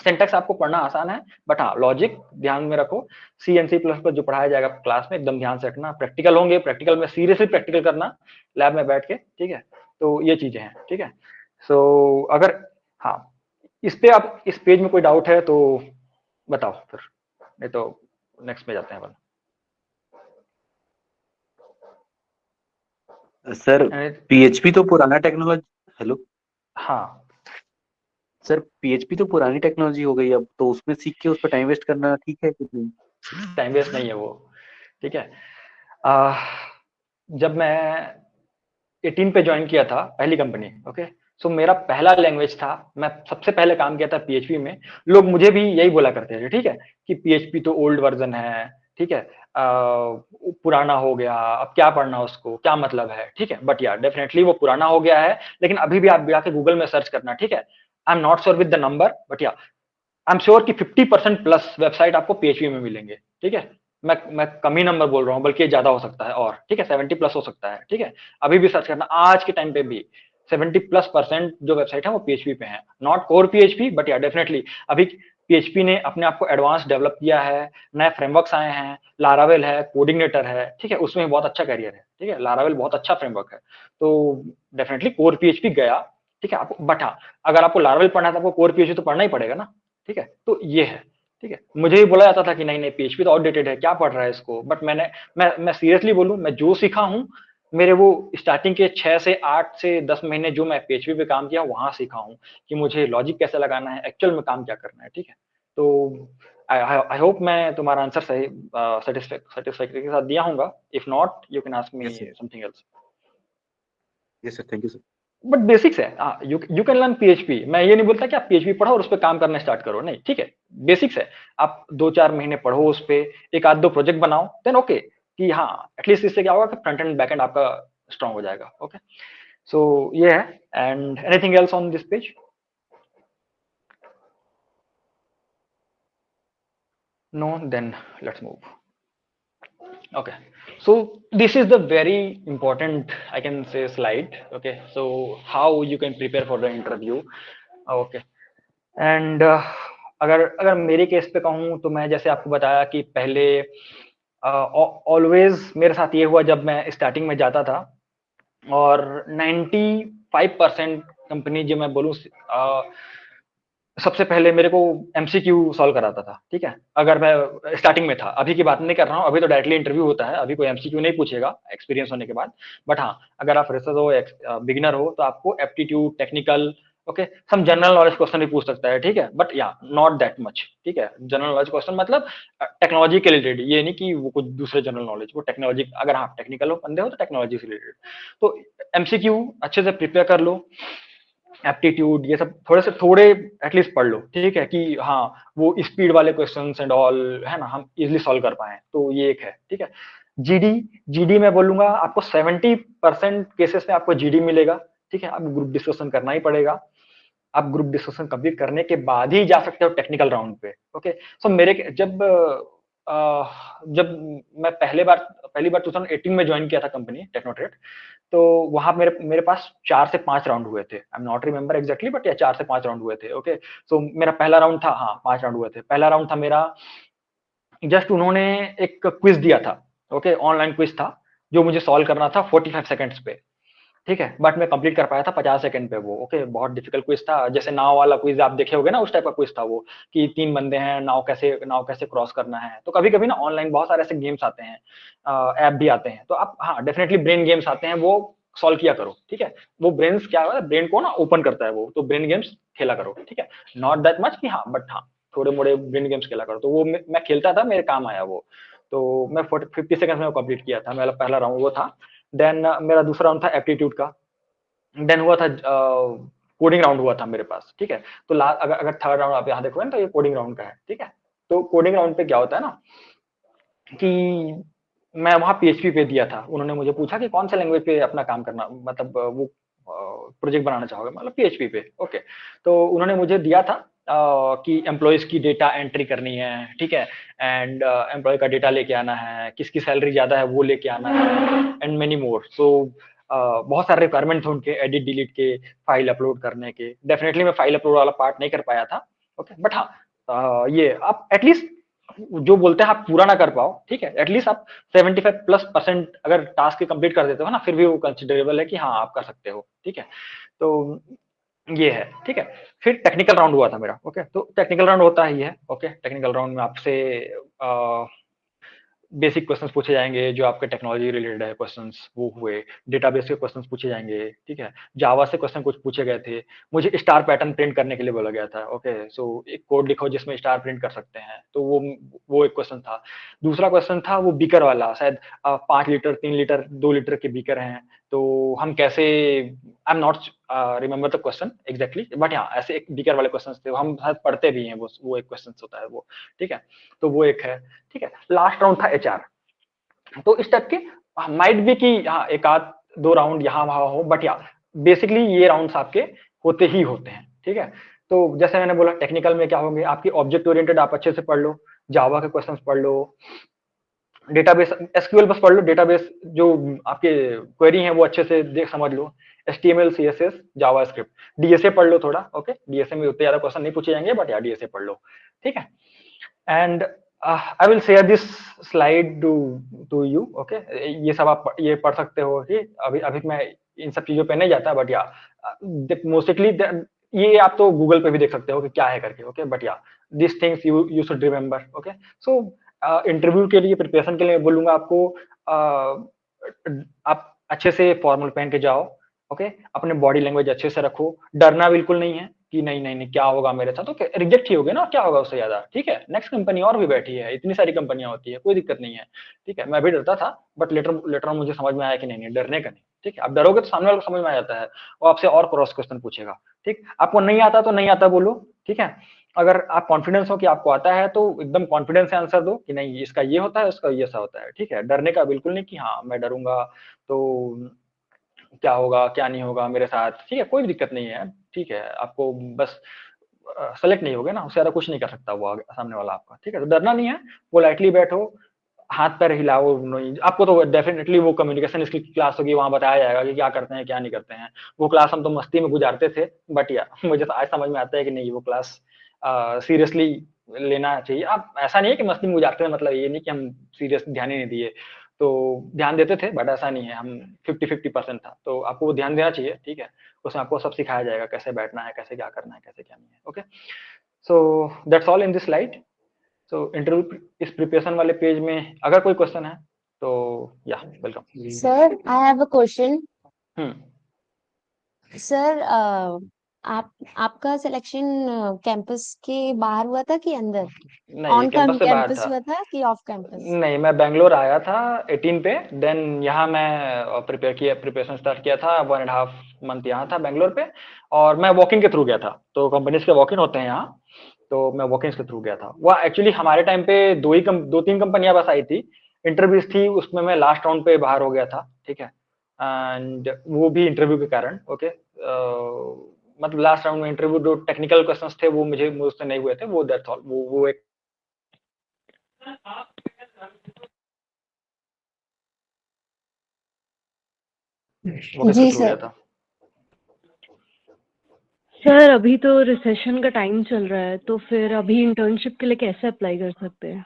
सिंटैक्स आपको पढ़ना आसान है, बट हाँ लॉजिक ध्यान में रखो। सी एंड सी प्लस प्लस जो पढ़ाया जाएगा क्लास में, एकदम ध्यान से रखना। प्रैक्टिकल होंगे, प्रैक्टिकल में सीरियसली प्रैक्टिकल करना लैब में बैठ के, ठीक है। तो ये चीजें हैं, ठीक है। सो अगर हाँ इस पे आप इस पेज में कोई डाउट है तो बताओ, फिर नहीं तो नेक्स्ट में जाते हैं अपन। सर पीएचपी तो पुराना टेक्नोलॉजी, हेलो हाँ सर, पीएचपी तो पुरानी टेक्नोलॉजी हो गई, अब तो उसमें सीख के उस पर टाइम वेस्ट करना ठीक है कि नहीं? टाइम वेस्ट नहीं है वो, ठीक है। जब मैं 18 पे ज्वाइन किया था पहली कंपनी, ओके, सो मेरा पहला लैंग्वेज था, मैं सबसे पहले काम किया था पीएचपी में। लोग मुझे भी यही बोला करते थे, ठीक है, कि पीएचपी तो ओल्ड वर्जन है, ठीक है, पुराना हो गया, अब क्या पढ़ना उसको, क्या मतलब है, ठीक है। बट यार डेफिनेटली वो पुराना हो गया है, लेकिन अभी भी आप जाके गूगल में सर्च करना, ठीक है। आई am not sure with the number, but या आई एम श्योर कि 50% प्लस वेबसाइट आपको पीएचपी में मिलेंगे, ठीक है। मैं कम ही नंबर बोल रहा हूँ, बल्कि ज्यादा हो सकता है, और ठीक है 70 प्लस हो सकता है, ठीक है। अभी भी सर्च करना, आज के टाइम पे भी 70+% जो वेबसाइट है वो पीएचपी पे है, not core PHP, but yeah definitely अभी पीएचपी ने अपने आप को एडवांस डेवलप किया है, नए फ्रेमवर्क्स आए हैं, लारावेल है, कोडिंगनेटर है, ठीक है, उसमें बहुत अच्छा करियर है, ठीक है, लारावेल बहुत अच्छा फ्रेमवर्क है। तो डेफिनेटली कोर पीएचपी गया, ठीक है आपको, बट हाँ अगर आपको लारावेल पढ़ना है तो आपको कोर पीएचपी तो पढ़ना ही पड़ेगा ना, ठीक है। तो ये है, ठीक है। मुझे भी बोला जाता था कि नहीं नहीं पीएचपी तो आउटडेटेड है, क्या पढ़ रहा है इसको, बट मैं सीरियसली बोलूं, मैं जो सीखा हूं, मेरे वो स्टार्टिंग के 6 से 8 से 10 महीने जो मैं पीएचपी पे काम किया वहां सीखा हूं कि मुझे लॉजिक कैसे लगाना है, एक्चुअल में काम क्या करना है, ठीक है। तो आई होप मैं तुम्हारा आंसर सही सेटिस्फैक्टरी के साथ दिया होगा। If not you can ask me Yes, sir. Something else. Yes sir, thank you sir. But basics है, यू कैन लर्न पीएचपी। मैं ये नहीं बोलता कि आप पीएचपी पढ़ो और उस पर काम करना स्टार्ट करो, नहीं, ठीक है, बेसिक्स है। आप 2-4 महीने पढ़ो उस पे, एक आध दो प्रोजेक्ट बनाओ, देन ओके, कि हाँ एटलीस्ट इससे क्या होगा कि फ्रंट एंड बैक एंड आपका स्ट्रांग हो जाएगा, ओके। सो ये है, and anything else on this page? No, then let's move. Okay, so this is the very important, I can say, slide, okay, so how you can prepare for the interview, okay। And अगर अगर मेरे case पे कहूँ तो मैं जैसे आपको बताया कि पहले ऑलवेज मेरे साथ ये हुआ जब मैं स्टार्टिंग में जाता था, और 95% कंपनी जो मैं बोलूँ सबसे पहले मेरे को एमसीक्यू सॉल्व कराता था, ठीक है। अगर मैं स्टार्टिंग में था, अभी की बात नहीं कर रहा हूँ, अभी तो डायरेक्टली इंटरव्यू होता है, अभी कोई एमसीक्यू नहीं पूछेगा एक्सपीरियंस होने के बाद। बट हाँ अगर आप फ्रेशर हो, बिगिनर हो, तो आपको aptitude, technical, okay, some general knowledge question भी पूछ सकता है, ठीक है, बट या नॉट दैट मच, ठीक है। जनरल नॉलेज क्वेश्चन मतलब टेक्नोलॉजी के रिलेटेड, ये नहीं कि वो कुछ दूसरे जनरल नॉलेज, वो टेक्नोलॉजी, अगर हाँ टेक्निकल हो बंदे हो तो टेक्नोलॉजी से रिलेटेड। तो एमसीक्यू अच्छे से प्रिपेयर कर लो, एप्टीट्यूड ये सब थोड़े एटलीस्ट पढ़ लो, ठीक है, कि हाँ वो स्पीड वाले क्वेश्चंस एंड ऑल है ना, हम इजिली सॉल्व कर पाए, तो ये एक है, ठीक है। जीडी जीडी मैं बोलूंगा आपको 70% केसेस में आपको जीडी मिलेगा, ठीक है। आपको ग्रुप डिस्कशन करना ही पड़ेगा, आप ग्रुप डिस्कशन कंप्लीट करने के बाद ही जा सकते हो टेक्निकल राउंड पे, ओके। सो जब मैं पहली बार 2018 में ज्वाइन किया था कंपनी टेक्नोट्रेड, तो वहां मेरे मेरे पास 4 से 5 राउंड हुए थे, आई am not remember exactly, but या 4 से 5 राउंड हुए थे, ओके। सो मेरा पहला राउंड था, हाँ 5 राउंड हुए थे। पहला राउंड था मेरा, जस्ट उन्होंने एक क्विज दिया था, ओके, ऑनलाइन क्विज था जो मुझे सॉल्व करना था 45 सेकंड्स पे। ठीक है, बट मैं कंप्लीट कर पाया था 50 सेकंड पे वो। ओके, बहुत डिफिकल्ट क्विज था, जैसे नाव वाला क्विज आप देखे होगे ना, उस टाइप का क्विज था वो, कि 3 बंदे हैं, नाव कैसे क्रॉस करना है। तो कभी-कभी ना ऑनलाइन बहुत सारे ऐसे गेम्स आते हैं, ऐप भी आते हैं, तो आप हाँ, डेफिनिटली ब्रेन गेम्स आते हैं, वो सॉल्व किया करो, ठीक है? वो ब्रेन्स क्या है, ब्रेन को ना ओपन करता है वो, तो ब्रेन गेम्स खेला करो, ठीक है? नॉट दैट मच कि हाँ, बट हाँ, थोड़े-मोड़े ब्रेन गेम्स खेला करो। तो वो मैं खेलता था, मेरे काम आया वो। तो मैं 50 सेकंड्स में वो कंप्लीट किया था, मेरा पहला राउंड वो था। देन मेरा दूसरा राउंड था एप्टीट्यूड का। देन हुआ था कोडिंग राउंड हुआ था मेरे पास, ठीक है? तो अगर अगर थर्ड राउंड आप यहाँ देखोगे ना, तो ये कोडिंग राउंड का है, ठीक है? तो कोडिंग राउंड पे क्या होता है ना, कि मैं वहाँ पीएचपी पे दिया था। उन्होंने मुझे पूछा कि कौन से लैंग्वेज पे अपना काम करना, मतलब वो प्रोजेक्ट बनाना चाहोगे, मतलब पीएचपी पे। ओके, तो उन्होंने मुझे दिया था कि एम्प्लॉइज की डेटा एंट्री करनी है, ठीक है? एंड एम्प्लॉय का डेटा लेके आना है, किसकी सैलरी ज्यादा है वो लेके आना है, एंड मेनी मोर। सो बहुत सारे रिक्वायरमेंट थे उनके, एडिट डिलीट के, फाइल अपलोड करने के। डेफिनेटली मैं फाइल अपलोड वाला पार्ट नहीं कर पाया था। ओके, बट हाँ, ये आप एटलीस्ट, जो बोलते हैं आप पूरा ना कर पाओ, ठीक है, एटलीस्ट आप 75+% अगर टास्क कंप्लीट कर देते हो ना, फिर भी वो कंसिडरेबल है कि हाँ, आप कर सकते हो, ठीक है? तो ये है, ठीक है? फिर टेक्निकल राउंड हुआ था मेरा। ओके, तो टेक्निकल राउंड होता ही है। ओके, टेक्निकल राउंड में आपसे बेसिक क्वेश्चंस पूछे जाएंगे, जो आपके टेक्नोलॉजी रिलेटेड है क्वेश्चंस वो हुए, डेटाबेस के क्वेश्चंस पूछे जाएंगे, ठीक है? जावा से क्वेश्चन कुछ पूछे गए थे, मुझे स्टार पैटर्न प्रिंट करने के लिए बोला गया था। ओके, सो एक कोड लिखो जिसमें स्टार प्रिंट कर सकते हैं, तो वो एक क्वेश्चन था। दूसरा क्वेश्चन था वो बीकर वाला, शायद 5 लीटर, 3 लीटर, 2 लीटर के बीकर हैं, तो हम कैसे, आई am not remember the question exactly, but हाँ, ऐसे एक बीकर वाले क्वेश्चन थे, हम शायद पढ़ते भी हैं, वो एक क्वेश्चन होता है वो, ठीक है? तो वो एक है, ठीक है? लास्ट राउंड था एचआर। तो इस टाइप के माइट भी कि हाँ, एक आध 2 राउंड यहाँ वहां हो, बट या बेसिकली ये राउंड्स आपके होते ही होते हैं, ठीक है? तो जैसे मैंने बोला, टेक्निकल में क्या होंगे आपकी, ऑब्जेक्ट ओरिएंटेड आप अच्छे से पढ़ लो, जावा के क्वेश्चंस पढ़ लो, डेटाबेस एसक्यूएल बस पढ़ लो, डेटाबेस जो आपके क्वेरी है वो अच्छे से देख समझ लो, एचटीएमएल, सीएसएस, जावास्क्रिप्ट, डीएसए पढ़ लो थोड़ा। ओके, डीएसए में उतने ज्यादा क्वेश्चन नहीं पूछे जाएंगे, बट यार डीएसए पढ़ लो, ठीक है? And I will share this slide to you. Okay, ये सब आप ये पढ़ सकते हो, ठीक? अभी अभी मैं इन सब चीजों पे नहीं जाता, बट या मोस्टली ये आप तो गूगल पे भी देख सकते हो कि क्या है करके। ओके, बट या this things you should remember. Okay, so interview के लिए, प्रिपरेशन के लिए मैं बोलूंगा आपको, आप अच्छे से फॉर्मल पहन के जाओ। ओके, अपने बॉडी लैंग्वेज अच्छे से रखो, डरना बिल्कुल नहीं है कि नहीं नहीं नहीं क्या होगा मेरे साथ, तो रिजेक्ट ही होगे ना, क्या होगा उससे ज्यादा, ठीक है? नेक्स्ट कंपनी और भी बैठी है, इतनी सारी कंपनियां होती है, कोई दिक्कत नहीं है, ठीक है? मैं भी डरता था, बट लेटर लेटर मुझे समझ में आया कि नहीं नहीं, डरने का नहीं, ठीक है? आप डरोगे तो सामने वाले को समझ में आ जाता है, वो आपसे और क्रॉस क्वेश्चन पूछेगा, ठीक? आपको नहीं आता तो नहीं आता बोलो, ठीक है? अगर आप कॉन्फिडेंस हो कि आपको आता है, तो एकदम कॉन्फिडेंस से आंसर दो कि नहीं, इसका ये होता है, उसका ये ऐसा होता है, ठीक है? डरने का बिल्कुल नहीं कि हाँ, मैं डरूंगा तो क्या होगा, क्या नहीं होगा मेरे साथ, ठीक है? कोई दिक्कत नहीं है, ठीक है? आपको बस सेलेक्ट नहीं होगे ना, उससे ज्यादा कुछ नहीं कर सकता वो सामने वाला आपका, ठीक है? तो डरना नहीं है, पोलाइटली बैठो, हाथ पैर हिलाओ नहीं, आपको तो डेफिनेटली वो कम्युनिकेशन स्किल की क्लास होगी, वहां बताया जाएगा कि क्या करते हैं क्या नहीं करते हैं। वो क्लास हम तो मस्ती में गुजारते थे, बट या मुझे तो आज समझ में आता है कि नहीं, वो क्लास सीरियसली लेना चाहिए। आप ऐसा नहीं है कि मस्ती में गुजारते हैं, मतलब ये नहीं कि हम सीरियस ध्यान ही नहीं दिए, तो ध्यान देते थे, बट ऐसा नहीं है, हम 50-50% था, तो आपको वो ध्यान देना चाहिए, ठीक है? उसमें आपको सब सिखाया जाएगा, कैसे बैठना है, कैसे क्या करना है, कैसे क्या नहीं है। Okay, so that's all in this slide. So interview इस प्रिपरेशन वाले पेज में अगर कोई क्वेश्चन है तो या welcome. Sir, I have a question. Hmm, sir, आपका सिलेक्शन कैंपस के बाहर हुआ था कि अंदर? नहीं, ऑन कैंपस से बाहर कैंपस था। हुआ था कि ऑफ कैंपस? नहीं, मैं बैंगलोर आया था 18 पे, देन यहाँ मैं प्रिपरेशन स्टार्ट किया था, 1.5 मंथ यहाँ था बैंगलोर पे, और मैं वॉकिंग के थ्रू गया था, तो कंपनीज के वॉकिंग होते हैं यहाँ, तो मैं वॉकिंग के थ्रू गया था। वो एक्चुअली हमारे टाइम पे 2-3 कंपनियां बस आई थी, इंटरव्यूज थी, उसमें मैं लास्ट राउंड पे बाहर हो गया था, ठीक है? एंड वो भी इंटरव्यू के कारण। ओके, मतलब लास्ट राउंड में इंटरव्यू, जो टेक्निकल क्वेश्चंस थे वो मुझसे नहीं हुए थे, वो दैट्स ऑल, वो एक वॉकिंग के जी थ्रू गया सर। था। सर, अभी तो रिसेशन का टाइम चल रहा है, तो फिर अभी इंटर्नशिप के लिए कैसे अप्लाई कर सकते हैं?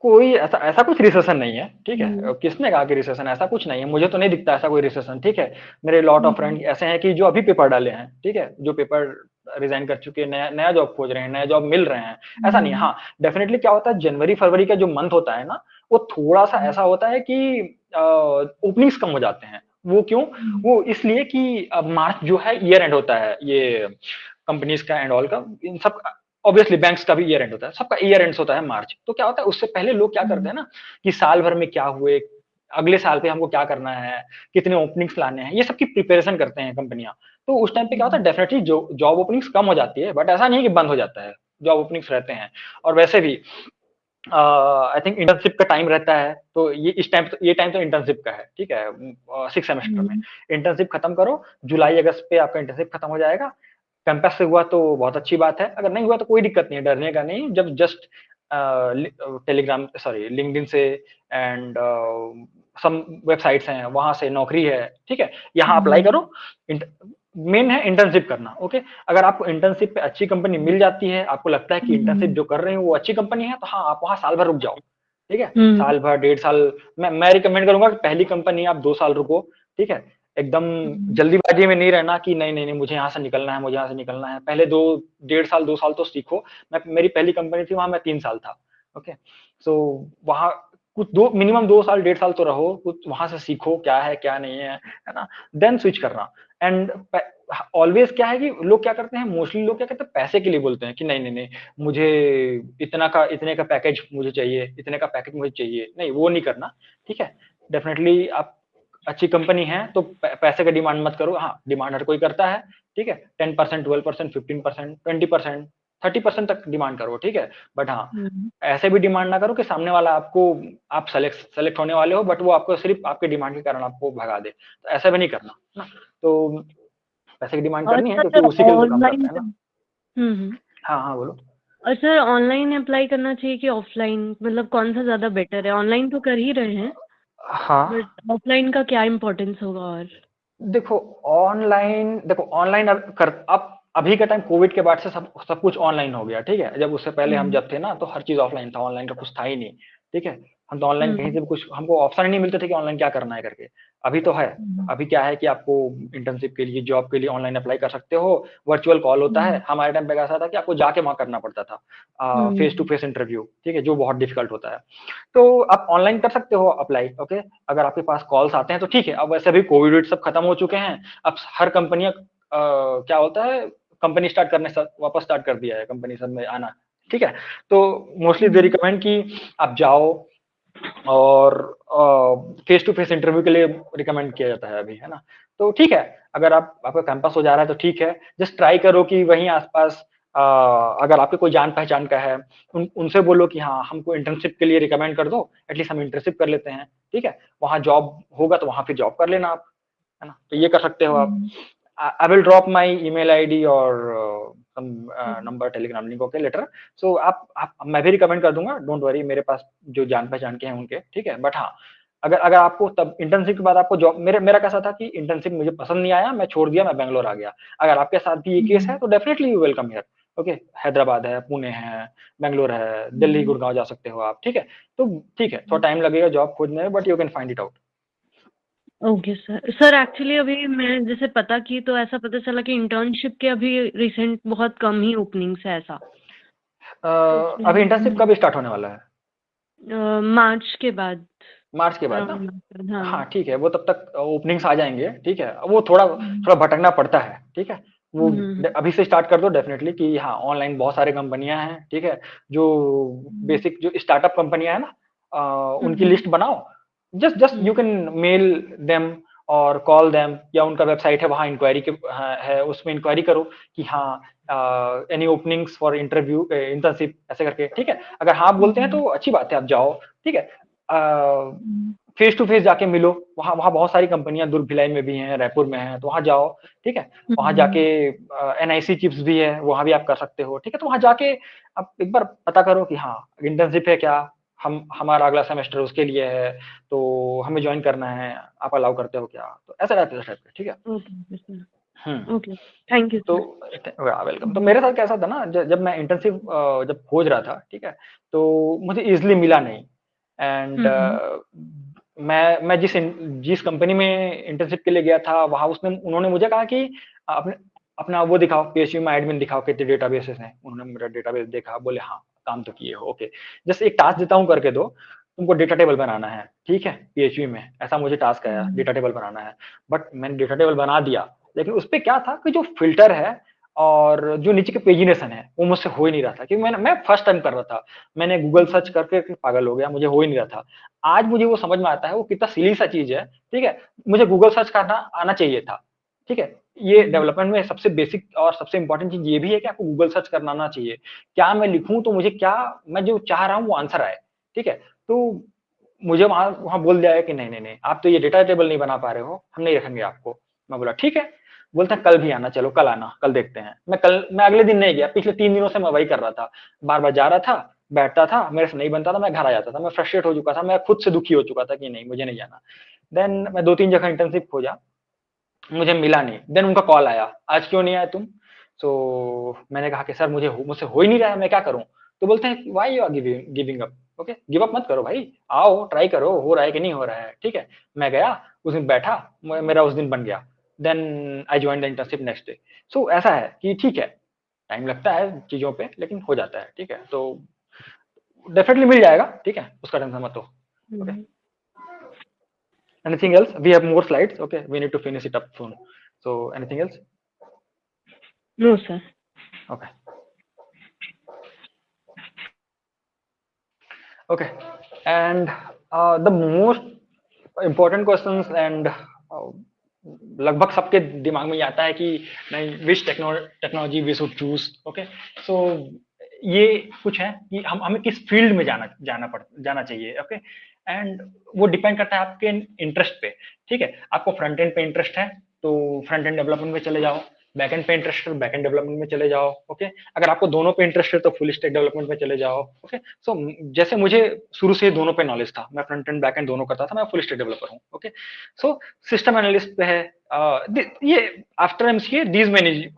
कोई ऐसा ऐसा कुछ रिसेशन नहीं है, ठीक है? किसने कहा कि रिसेशन? ऐसा कुछ नहीं है, मुझे तो नहीं दिखता ऐसा कोई रिसेशन, ठीक है? मेरे लॉट ऑफ फ्रेंड ऐसे हैं कि जो अभी पेपर डाले हैं, ठीक है? जो पेपर रिजाइन कर चुके हैं, नया नया जॉब खोज रहे हैं, नया जॉब मिल रहे हैं, ऐसा नहीं है। हाँ, डेफिनेटली क्या होता है, जनवरी फरवरी का जो मंथ होता है ना, वो थोड़ा सा ऐसा होता है कि ओपनिंग्स कम हो जाते हैं। वो क्यों? वो इसलिए कि मार्च जो है ईयर एंड होता है, ये कंपनीज का एंड ऑल का, इन सब ऑब्वियसली बैंक्स का भी ईयर एंड होता है, सबका ईयर एंड होता है मार्च। तो क्या होता है, उससे पहले लोग क्या करते हैं ना, कि साल भर में क्या हुए, अगले साल पे हमको क्या करना है, कितने ओपनिंग्स लाने हैं, ये सब की प्रिपरेशन करते हैं कंपनियां। तो उस टाइम पे क्या होता है, डेफिनेटली जो जॉब ओपनिंग्स कम हो जाती है, बट ऐसा नहीं है कि बंद हो जाता है, जॉब ओपनिंग्स रहते हैं। और वैसे भी आई थिंक इंटर्नशिप का टाइम रहता है, तो ये टाइम तो इंटर्नशिप का है, ठीक है? 6 सेमेस्टर में इंटर्नशिप खत्म करो, जुलाई अगस्त पे आपका इंटर्नशिप खत्म हो जाएगा। कैंपस से हुआ तो बहुत अच्छी बात है, अगर नहीं हुआ तो कोई दिक्कत नहीं है, डरने का नहीं। जब जस्ट टेलीग्राम सॉरी लिंक्डइन से एंड सम वेबसाइट्स हैं, वहां से नौकरी है, ठीक है? यहाँ अप्लाई करो। मेन है इंटर्नशिप करना, ओके? अगर आपको इंटर्नशिप पे अच्छी कंपनी मिल जाती है, आपको लगता है कि इंटर्नशिप जो कर रहे हैं वो अच्छी कंपनी है, तो हाँ, आप वहाँ साल भर रुक जाओ, ठीक है? साल भर, 1.5 साल। मैं रिकमेंड करूंगा कि पहली कंपनी आप 2 साल रुको, ठीक है? एकदम जल्दीबाजी में नहीं रहना कि नहीं नहीं नहीं मुझे यहाँ से निकलना है, मुझे यहाँ से निकलना है। पहले 1.5 साल 2 साल तो सीखो। मेरी पहली कंपनी थी, वहां मैं 3 साल था, ओके? सो वहां कुछ दो मिनिमम 2 साल 1.5 साल तो रहो, कुछ वहां से सीखो क्या है क्या नहीं है ना? देन स्विच करना। एंड ऑलवेज क्या है कि लोग क्या करते हैं, मोस्टली लोग क्या करते हैं, पैसे के लिए बोलते हैं कि नहीं नहीं नहीं मुझे इतने का पैकेज मुझे चाहिए, इतने का पैकेज मुझे चाहिए। नहीं, वो नहीं करना, ठीक है? डेफिनेटली आप अच्छी कंपनी है तो पैसे का डिमांड मत करो। हाँ, डिमांड हर कोई करता है, ठीक है? 10%, 12%, 15%, 20%, 30% तक डिमांड करो, ठीक है? बट हाँ, ऐसे भी डिमांड ना करो कि सामने वाला आपको, आप सेलेक्ट होने वाले हो, बट वो आपको सिर्फ आपके डिमांड के कारण आपको भगा दे, तो ऐसा भी नहीं करना ना। तो पैसे की डिमांड और करनी है, क्योंकि सर उसी के लिए तो काम ऑनलाइन करते हैं ना। हाँ हाँ, बोलो। और सर ऑनलाइन अप्लाई करना चाहिए कि ऑफलाइन, मतलब कौन सा ज्यादा बेटर है? ऑनलाइन तो कर ही रहे हैं, हाँ, बट ऑफलाइन का क्या इम्पोर्टेंस होगा? और देखो ऑनलाइन अब अभी का टाइम, कोविड के बाद से सब सब कुछ ऑनलाइन हो गया, ठीक है? जब उससे पहले हम जब थे ना, तो हर चीज ऑफलाइन था, ऑनलाइन का कुछ था ही नहीं, ठीक है? हम तो ऑनलाइन कहीं से भी कुछ, हमको ऑप्शन ही नहीं मिलते थे कि ऑनलाइन क्या करना है करके। अभी तो है। अभी क्या है कि आपको इंटर्नशिप के लिए, जॉब के लिए ऑनलाइन अप्लाई कर सकते हो। वर्चुअल कॉल होता है। हमारे टाइम पे ऐसा था कि आपको जाके वहां करना पड़ता था, फेस टू फेस इंटरव्यू, ठीक है? जो बहुत डिफिकल्ट होता है। तो आप ऑनलाइन कर सकते हो अप्लाई, ओके? अगर आपके पास कॉल्स आते हैं तो ठीक है। अब वैसे भी कोविड सब खत्म हो चुके हैं। अब हर कंपनियां क्या होता है, कंपनी स्टार्ट करने से वापस स्टार्ट कर दिया है कंपनी सब में आना, ठीक है? तो मोस्टली दे रिकमेंड कि आप जाओ, और फेस टू फेस इंटरव्यू के लिए रिकमेंड किया जाता है अभी, है ना? तो ठीक है, अगर आपका कैंपस हो जा रहा है तो ठीक है। जस्ट ट्राई करो कि वहीं आसपास, अगर आपके कोई जान पहचान का है, उनसे बोलो कि हाँ, हमको इंटर्नशिप के लिए रिकमेंड कर दो, एटलीस्ट हम इंटर्नशिप कर लेते हैं, ठीक है? वहां जॉब होगा तो वहां फिर जॉब कर लेना आप, है ना? तो ये कर सकते हो आप। I will drop my email ID और some number, Telegram link, okay, later. So आप मैं भी रिकमेंड कर दूंगा, डोंट वरी, मेरे पास जो जान पहचान के हैं उनके, ठीक है? बट हाँ, अगर अगर आपको तब इंटर्नशिप के बाद आपको जॉब, मेरा कैसा था कि इंटर्नशिप मुझे पसंद नहीं आया, मैं छोड़ दिया, मैं बैंगलोर आ गया। अगर आपके साथ भी ये केस है तो definitely you welcome here, okay? Hyderabad है, पुणे है, बैंगलोर है, दिल्ली, गुड़गांव जा सकते हो आप, ठीक है? तो ठीक है, थोड़ा टाइम लगेगा जॉब खोजने में, but you can find it out. Okay sir. Sir actually अभी मैं जैसे पता की तो ऐसा पता चला कि इंटर्नशिप के अभी रिसेंट बहुत कम ही ओपनिंग्स है ऐसा। अभी इंटर्नशिप कब स्टार्ट होने वाला है? मार्च के बाद। मार्च के बाद ना? अराउंड, हाँ। हाँ, ठीक है, वो तब तक ओपनिंग्स आ जाएंगे, ठीक है? वो थोड़ा थोड़ा भटकना पड़ता है, ठीक है? वो अभी से स्टार्ट कर दो डेफिनेटली कि हाँ, ऑनलाइन बहुत सारे कंपनियां हैं, ठीक है? जो बेसिक जो स्टार्टअप कंपनियां हैं ना, उनकी लिस्ट बनाओ। Just just you can mail them और कॉल देम, या उनका वेबसाइट है, वहाँ इंक्वायरी के है, उसमें इंक्वायरी करो कि हाँ, any openings for interview, internship, ऐसे करके, ठीक है? अगर हाँ बोलते हैं तो अच्छी बात है, आप जाओ, ठीक है? फेस टू फेस जाके मिलो। वहाँ वहाँ बहुत सारी कंपनियां दुर्ग भिलाई में भी हैं, रायपुर में हैं, तो वहाँ जाओ, ठीक है? वहाँ जाके एनआईसी चिप्स भी है, वहाँ भी आप कर सकते हो, ठीक है? तो वहाँ जाके आप एक बार पता करो कि हाँ, इंटर्नशिप है क्या, हमारा अगला सेमेस्टर उसके लिए है, तो हमें ज्वाइन करना है, आप अलाउ करते हो क्या? तो ऐसा रहता है, ठीक है? Okay sir. Okay, thank you तो सर। वेलकम। तो मेरे साथ कैसा था ना, जब मैं इंटर्नशिप जब खोज रहा था, ठीक है, तो मुझे इजीली मिला नहीं। एंड मैं जिस कंपनी में इंटर्नशिप के लिए गया था, वहां उन्होंने मुझे कहा कि अपने अपना वो दिखाओ, पीएचपी में एडमिन दिखाओ, कितने डेटाबेसेस हैं। उन्होंने मेरा डेटाबेस देखा, बोले हाँ काम तो किए हो, ओके। जैसे एक टास्क देता हूँ करके दो, तुमको डेटा टेबल बनाना है, ठीक है, पीएचपी में ऐसा मुझे टास्क आया, डेटा टेबल बनाना है। बट मैंने डेटा टेबल बना दिया, लेकिन उस पे क्या था कि जो फिल्टर है और जो नीचे के पेजिनेशन है वो मुझसे हो ही नहीं रहा था, क्योंकि मैं फर्स्ट टाइम कर रहा था। मैंने गूगल सर्च करके पागल हो गया, मुझे हो ही नहीं रहा था। आज मुझे वो समझ में आता है वो कितना सिली सा चीज है, ठीक है। मुझे गूगल सर्च करना आना चाहिए था, ठीक है। ये डेवलपमेंट में सबसे बेसिक और सबसे इंपॉर्टेंट चीज ये भी है कि आपको गूगल सर्च करना आना चाहिए। क्या मैं लिखूं तो मुझे क्या मैं जो चाह रहा हूँ वो आंसर आए, ठीक है। तो मुझे वहां वहां बोल दिया है कि नहीं नहीं नहीं, आप तो ये डेटा टेबल नहीं बना पा रहे हो, हम नहीं रखेंगे आपको। मैं बोला ठीक है। बोलते हैं कल भी आना, चलो कल आना, कल देखते हैं। मैं अगले दिन नहीं गया, पिछले 3 दिनों से मैं वही कर रहा था। बार बार जा रहा था, बैठता था, मेरे से नहीं बनता था, मैं घर आ जाता था। मैं फ्रस्ट्रेट हो चुका था, मैं खुद से दुखी हो चुका था कि नहीं मुझे नहीं जाना। देन मैं 2-3 जगह इंटर्नशिप खोजा, मुझे मिला नहीं। देन उनका कॉल आया, आज क्यों नहीं आए तुम? सो मैंने कहा कि सर मुझसे हो ही नहीं रहा है, मैं क्या करूं? तो बोलते हैं why you are giving up? Okay, give up मत करो भाई, आओ ट्राई करो, हो रहा है कि नहीं हो रहा है, ठीक है। मैं गया, उस दिन बैठा, मेरा उस दिन बन गया। Then I join the internship next day. So ऐसा है कि ठीक है, टाइम लगता है चीजों पे, लेकिन हो जाता है, ठीक है। तो डेफिनेटली मिल जाएगा, ठीक है, उसका टेंशन मत लो। Okay, anything else? We have more slides, okay, we need to finish it up soon. So anything else? No sir. Okay. Okay. And the most important questions and लगभग सबके दिमाग में ये आता है कि नहीं, which technology we should choose, okay. So ये कुछ है कि हमें किस फील्ड में जाना चाहिए, ओके। एंड वो डिपेंड करता है आपके इंटरेस्ट पे, ठीक है। आपको फ्रंट एंड पे इंटरेस्ट है तो फ्रंट एंड डेवलपमेंट में चले जाओ, बैक एंड पे इंटरेस्ट है तो बैक एंड डेवलपमेंट में चले जाओ, ओके। अगर आपको दोनों पे इंटरेस्ट है तो फुल स्टैक डेवलपमेंट में चले जाओ, ओके। सो जैसे मुझे शुरू से दोनों पे नॉलेज था, मैं फ्रंट एंड बैक एंड दोनों करता था, मैं फुल स्टैक डेवलपर हूँ, ओके। सो सिस्टम एनालिस्ट पे है, ये after MCA these many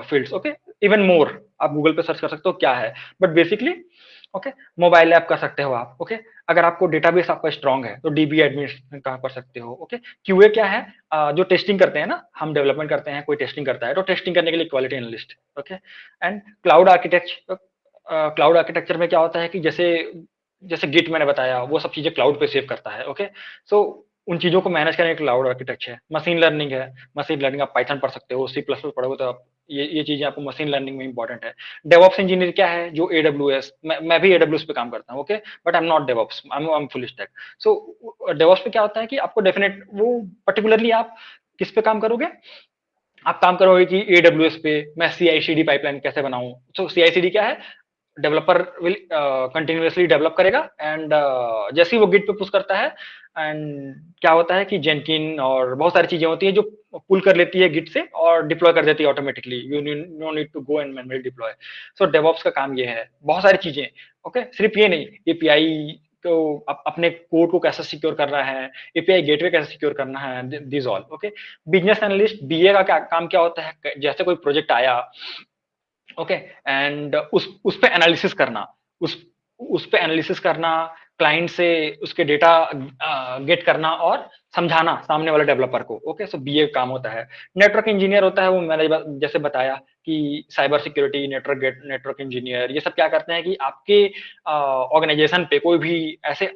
fields, okay. Even more आप गूगल पे सर्च कर सकते हो क्या है, but basically okay, mobile app कर सकते हो आप, ओके। अगर आपको डेटाबेस आपका स्ट्रांग है तो डीबी एडमिन का कर सकते हो, ओके। क्यूए क्या है? जो टेस्टिंग करते हैं ना, हम डेवलपमेंट करते हैं, कोई टेस्टिंग करता है तो टेस्टिंग करने के लिए quality analyst, okay. And cloud architecture में क्या होता है कि जैसे जैसे गिट मैंने बताया, वो सब चीजें क्लाउड पे सेव करता है, ओके। सो उन चीजों को मैनेज करने के क्लाउड आर्किटेक्चर है। मशीन लर्निंग है, मशीन लर्निंग आप पाइथन पढ़ सकते हो, सी प्लस प्लस पढ़ोगे तो आप ये चीजें आपको मशीन लर्निंग में इंपॉर्टेंट है। डेवऑप्स इंजीनियर क्या है? जो एडब्ल्यूएस, मैं भी एडब्ल्यूएस पे काम करता हूँ, okay, but I am not DevOps, I am full stack. So DevOps पे क्या होता है कि आपको डेफिनेट वो पर्टिकुलरली आप किस पे काम करोगे? आप काम करोगे कि एडब्ल्यूएस पे मैं सीआईसीडी पाइपलाइन कैसे बनाऊं। सो सीआईसीडी क्या है? डेवलपर विल कंटिन्यूअसली डेवलप करेगा एंड जैसे ही वो गिट पे पुश करता है, एंड क्या होता है कि जेनकिन और बहुत सारी चीजें होती है जो पुल कर लेती है गिट से और डिप्लॉय कर देती है automatically, you no need to go and manually deploy. So DevOps का काम ये है, बहुत सारी चीजें, ओके। सिर्फ ये नहीं, एपीआई को अपने कोड को कैसे सिक्योर करना है, एपीआई गेटवे कैसे सिक्योर करना है, this all, okay. Business analyst BA का काम क्या होता है? जैसे कोई प्रोजेक्ट आया, ओके, एंड उस पे एनालिसिस करना, उस पे एनालिसिस करना, क्लाइंट से उसके डेटा गेट करना और समझाना सामने वाले डेवलपर को, ओके। सो बीए काम होता है। नेटवर्क इंजीनियर होता है, वो मैंने जैसे बताया कि साइबर सिक्योरिटी, नेटवर्क इंजीनियर, ये सब क्या करते हैं कि आपके ऑर्गेनाइजेशन पे कोई भी ऐसे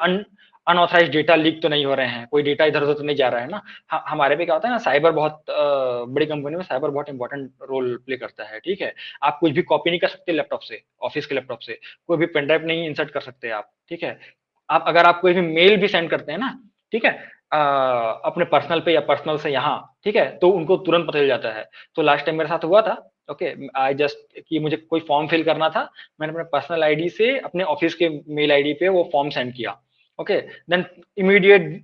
अनऑथराइज डेटा लीक तो नहीं हो रहे हैं, कोई डेटा इधर उधर तो नहीं जा रहा है ना। हमारे पे क्या होता है ना, साइबर बहुत बड़ी कंपनी में साइबर बहुत इंपॉर्टेंट रोल प्ले करता है, ठीक है। आप कुछ भी कॉपी नहीं कर सकते लैपटॉप से, ऑफिस के लैपटॉप से कोई भी पेनड्राइव नहीं इंसर्ट कर सकते आप, ठीक है। आप अगर आप कोई भी मेल भी सेंड करते हैं ना, ठीक है, अपने पर्सनल पे या पर्सनल से यहाँ, ठीक है, तो उनको तुरंत पता चल जाता है। तो लास्ट टाइम मेरे साथ हुआ था, ओके, आई जस्ट कि मुझे कोई फॉर्म फिल करना था, मैंने अपने पर्सनल आईडी से अपने ऑफिस के मेल आईडी पे वो फॉर्म सेंड किया, okay, then immediate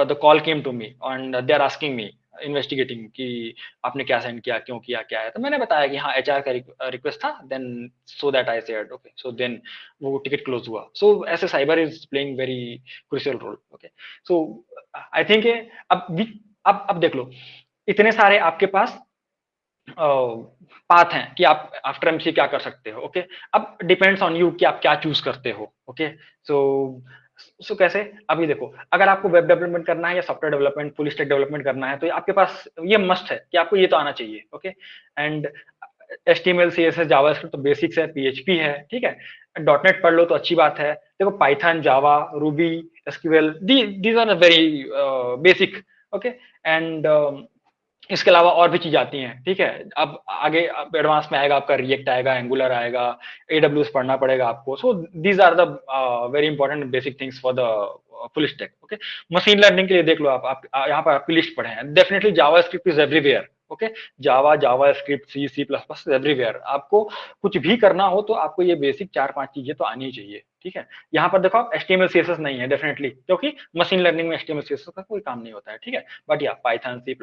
the call came to me and they are asking me, investigating कि आपने क्या सेंड किया, क्यों किया, क्या है। तो मैंने बताया कि हाँ एचआर का रिक्वेस्ट था, then so that I said okay, so then वो टिकट क्लोज हुआ। सो ऐसे cyber is playing very crucial role, okay. So I think अब अब देख लो, इतने सारे आपके पास पाथ हैं कि आप आफ्टर एमसीए क्या कर सकते हो। ओके, अब डिपेंड्स ऑन यू कि आप क्या चूज करते हो। ओके, सो कैसे, अभी देखो, अगर आपको वेब डेवलपमेंट करना है या software development, full stack development करना है, तो आपके पास ये मस्ट है कि आपको ये तो आना चाहिए। Okay, and HTML CSS JavaScript तो बेसिक्स है, PHP है, ठीक है। .NET पढ़ लो तो अच्छी बात है। देखो Python, Java, Ruby, SQL, these are very basic. Okay, and इसके अलावा और भी चीज आती हैं, ठीक है। अब आगे एडवांस में आएगा, आपका रिएक्ट आएगा, एंगुलर आएगा, AWS पढ़ना पड़ेगा आपको। So these are the very important basic things for the full stack. Okay, machine learning के लिए देख लो, आप यहाँ पर आपकी लिस्ट पढ़े हैं, definitely Java script is everywhere. Okay, Java script, C++ everywhere. आपको कुछ भी करना हो तो आपको ये बेसिक 4-5 चीजें तो आनी ही चाहिए, ठीक है। यहाँ पर देखो आप HTML CSS नहीं है डेफिनेटली, क्योंकि मशीन लर्निंग में HTML CSS का कोई काम नहीं होता है, ठीक है। बट या पाइथन, C++,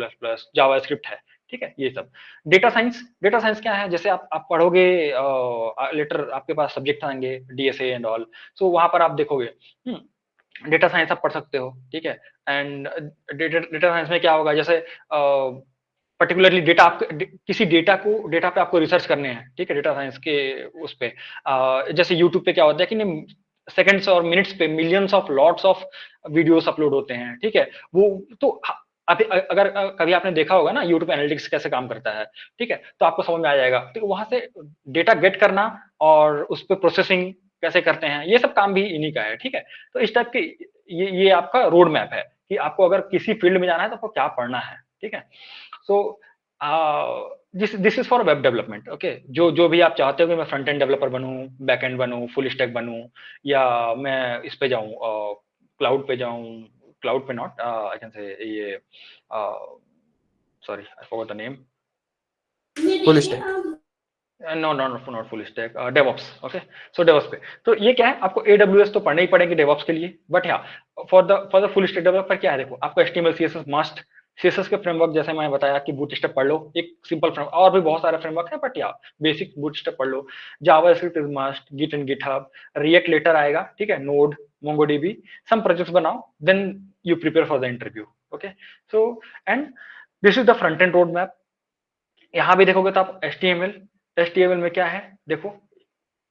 जावास्क्रिप्ट है, ठीक है, ये सब। डेटा साइंस क्या है, जैसे आप पढ़ोगे लेटर, आपके पास सब्जेक्ट आएंगे DSA एंड ऑल, सो वहां पर आप देखोगे डेटा साइंस आप पढ़ सकते हो, ठीक है। एंड डेटा साइंस में क्या होगा, जैसे पर्टिकुलरली डेटा, आप किसी डेटा पे आपको रिसर्च करने हैं, ठीक है, डेटा साइंस के उस पे जैसे यूट्यूब पे क्या होता है कि नहीं, सेकंड्स और मिनट्स पे millions of lots of videos upload होते हैं, ठीक है। वो तो अभी अगर कभी आपने देखा होगा ना यूट्यूब एनालिटिक्स कैसे काम करता है, ठीक है, तो आपको समझ में आ जाएगा। तो वहां से डेटा गेट करना और उस पर प्रोसेसिंग कैसे करते हैं, ये सब काम भी इन्हीं का है, ठीक है। तो इस टाइप के ये आपका रोड मैप है कि आपको अगर किसी फील्ड में जाना है तो आपको क्या पढ़ना है, ठीक है। So this is for web development. Okay, जो भी आप चाहते हो कि मैं फ्रंट एंड डेवलपर बनूं, बैक एंड बनूं, फुल स्टैक बनूं, या मैं इस पे जाऊं, क्लाउड पे जाऊं, क्लाउड पे नॉट, आई कैन से ये, sorry I forgot the name, full stack. No no no not full stack, DevOps. Okay, so DevOps पे तो ये क्या है, आपको AWS तो पढ़ना ही पड़ेगी डेवऑप्स के लिए, बट हाँ for the full stack developer क्या है, देखो आपको HTML CSS मस्ट, CSS के फ्रेमवर्क जैसे मैंने बताया कि बूटस्ट्रैप पढ़ लो, एक सिंपल फ्रेमवर्क, और भी बहुत सारे फ्रेमवर्क है, बट या बेसिक बूटस्ट्रैप पढ़ लो। JavaScript is must, Git and GitHub, React later आएगा, ठीक है, नोड, MongoDB, सम प्रोजेक्ट्स बनाओ, then you prepare for the interview. Okay, so and this is the front end road map. यहाँ भी देखोगे तो आप HTML में क्या है, देखो,